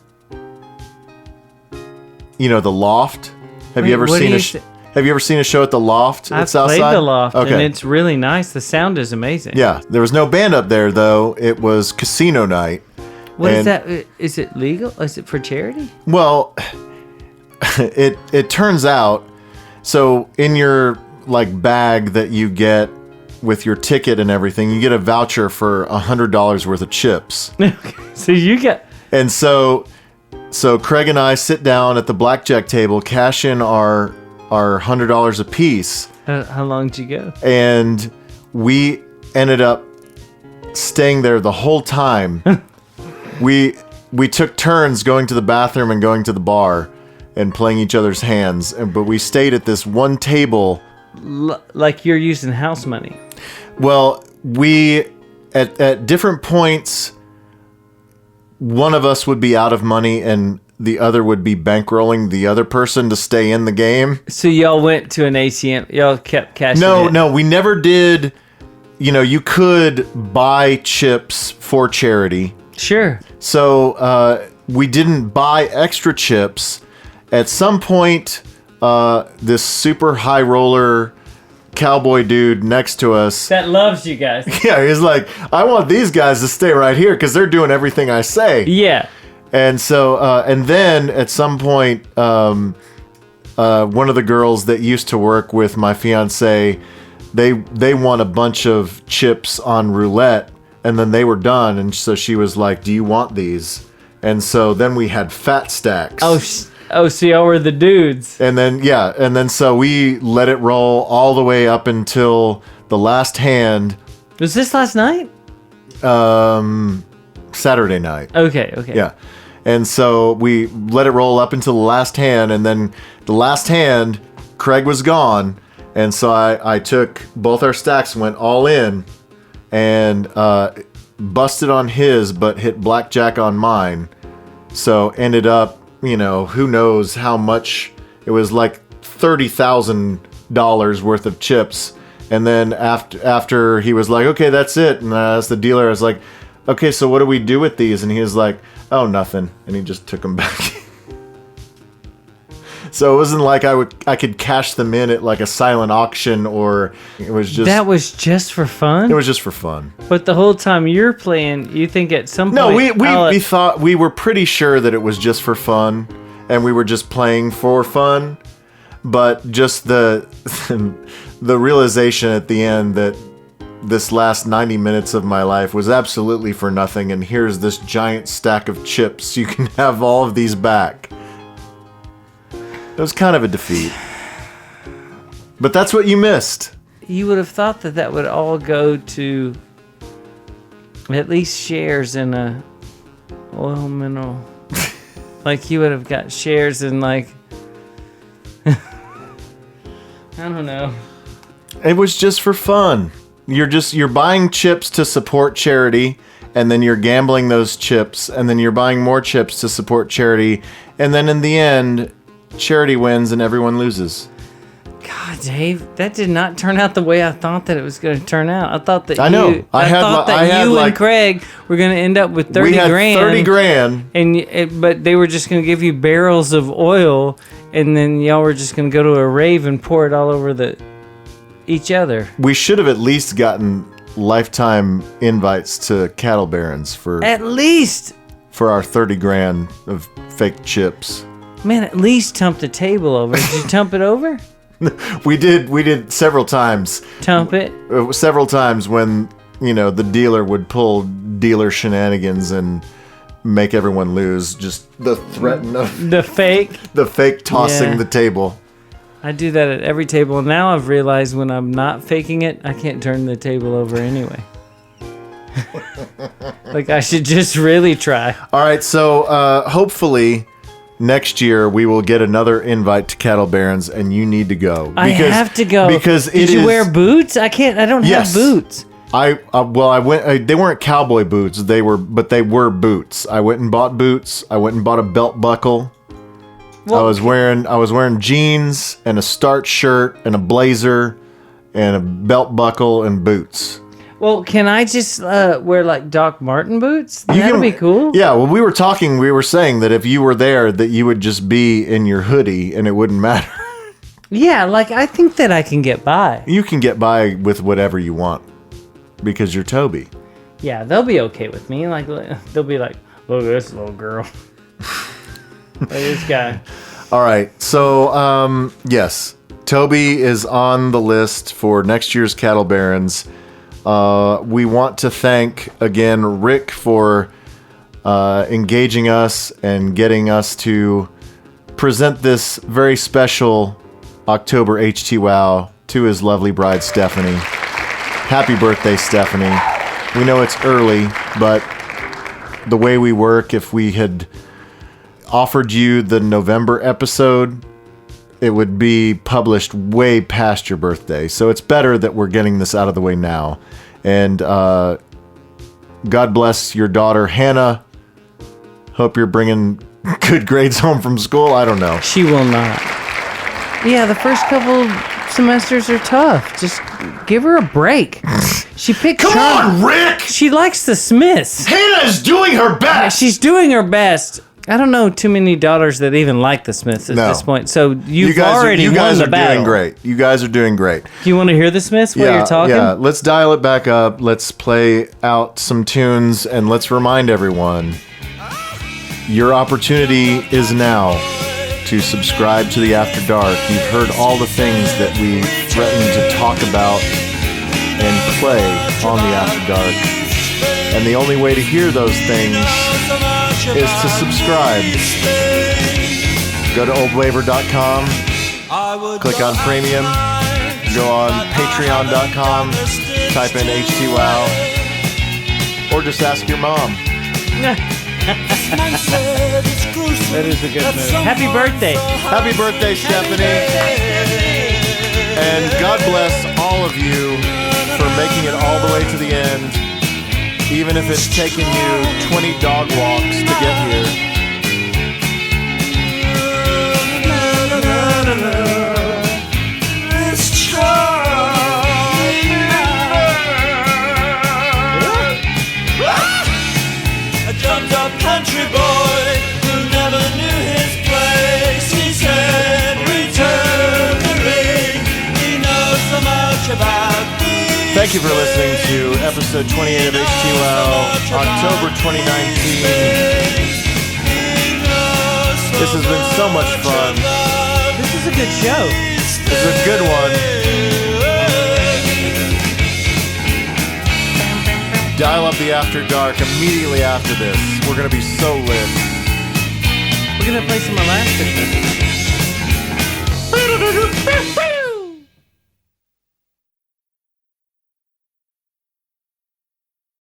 Loft. Have you ever seen Have you ever seen a show at the Loft? I've It's played outside? the Loft, Okay. and it's really nice. The sound is amazing. Yeah, there was no band up there though. It was casino night. What is And- that? Is it legal? Is it for charity? Well, it turns out, so in your bag that you get with your ticket and everything, you get a voucher for $100 worth of chips. So you got. And so Craig and I sit down at the blackjack table, cash in our $100 a piece, How long did you go? and we ended up staying there the whole time. we took turns going to the bathroom and going to the bar and playing each other's hands, but we stayed at this one table. Like you're using house money. Well, we at different points, one of us would be out of money and the other would be bankrolling the other person to stay in the game. So y'all went to an ATM. Y'all kept cashing in. No, we never did. You could buy chips for charity. Sure. So we didn't buy extra chips. At some point, this super high roller cowboy dude next to us, That loves you guys. yeah, he's like, I want these guys to stay right here because they're doing everything I say. Yeah. And so, and then at some point, one of the girls that used to work with my fiance, they won a bunch of chips on roulette, and then they were done. And so she was like, "Do you want these?" And so then we had fat stacks. Oh, so y'all were the dudes. And then so we let it roll all the way up until the last hand, Was this last night? Saturday night. Okay. Yeah. And so we let it roll up until the last hand, and then the last hand, Craig was gone. And so I took both our stacks, went all in, and busted on his, but hit blackjack on mine. So ended up, who knows how much. It was like $30,000 worth of chips. And then after he was like, okay, that's it. And I asked the dealer, I was like, okay, so what do we do with these? And he was like, oh, nothing. And he just took them back. So it wasn't like I could cash them in at like a silent auction, or it was just... That was just for fun? It was just for fun. But the whole time you're playing, you think at some point... No, we thought, we were pretty sure that it was just for fun, and we were just playing for fun. But just the realization at the end that this last 90 minutes of my life was absolutely for nothing, and here's this giant stack of chips. You can have all of these back. It was kind of a defeat. But that's what you missed. You would have thought that would all go to at least shares in a oil mineral. Like you would have got shares in like... I don't know. It was just for fun. You're buying chips to support charity, and then you're gambling those chips, and then you're buying more chips to support charity, and then in the end, charity wins and everyone loses. God, Dave, that did not turn out the way I thought that it was going to turn out. I thought that I know. you I and Craig were going to end up with 30 we had grand. 30 grand. But they were just going to give you barrels of oil, and then y'all were just going to go to a rave and pour it all over each other. We should have at least gotten lifetime invites to Cattle Barons for At least, our 30 grand of fake chips. man, at least tump the table over. Did you tump it over? We did several times. Tump it. Several times when, the dealer would pull dealer shenanigans and make everyone lose. Just the threat of The fake. the fake tossing Yeah. the table. I do that at every table, and now I've realized when I'm not faking it, I can't turn the table over anyway. Like, I should just really try. All right, so hopefully next year we will get another invite to Cattle Barons, and you need to go. I have to go. Because Did you wear boots? I can't. I don't Yes. have boots. I went. They weren't cowboy boots. They were boots. I went and bought boots. I went and bought a belt buckle. Well, I was wearing jeans and a starch shirt and a blazer and a belt buckle and boots. Well, can I just wear like Doc Marten boots? That'd be cool. Yeah. Well, we were saying that if you were there, that you would just be in your hoodie and it wouldn't matter. Yeah, like I think that I can get by. You can get by with whatever you want because you're Toby. Yeah, they'll be okay with me. Like they'll be like, look at this little girl. Look at this guy. All right. So, yes, Toby is on the list for next year's Cattle Barons. We want to thank again Rick for engaging us and getting us to present this very special October HTWOW to his lovely bride, Stephanie. Happy birthday, Stephanie. We know it's early, but the way we work, if we had offered you the November episode, it would be published way past your birthday. So it's better that we're getting this out of the way now. And God bless your daughter, Hannah. Hope you're bringing good grades home from school. I don't know. She will not. Yeah, the first couple semesters are tough. Just give her a break. She picked. Come on, Rick! She likes the Smiths. Hannah's doing her best! She's doing her best. I don't know too many daughters that even like the Smiths at this point. So you guys already won the battle. Doing great. You guys are doing great. Do you want to hear the Smiths while you're talking? Yeah, let's dial it back up. Let's play out some tunes and let's remind everyone your opportunity is now to subscribe to the After Dark. You've heard all the things that we threatened to talk about and play on the After Dark. And the only way to hear those things is to subscribe. Go to oldwaver.com, click on premium, go on patreon.com, type in HTWOW, or just ask your mom. That is a good move. Happy birthday. Happy birthday, Stephanie. And God bless all of you for making it all the way to the end, even if it's taken you 20 dog walks to get here. A jumped up country boy who never knew his place. He said, return the ring. He knows so much about these. Thank you for listening to episode 28 of HTWOW, October 2019. This has been so much fun. This is a good show. This is a good one. Dial up the After Dark immediately after this. We're going to be so lit. We're going to play some elastic.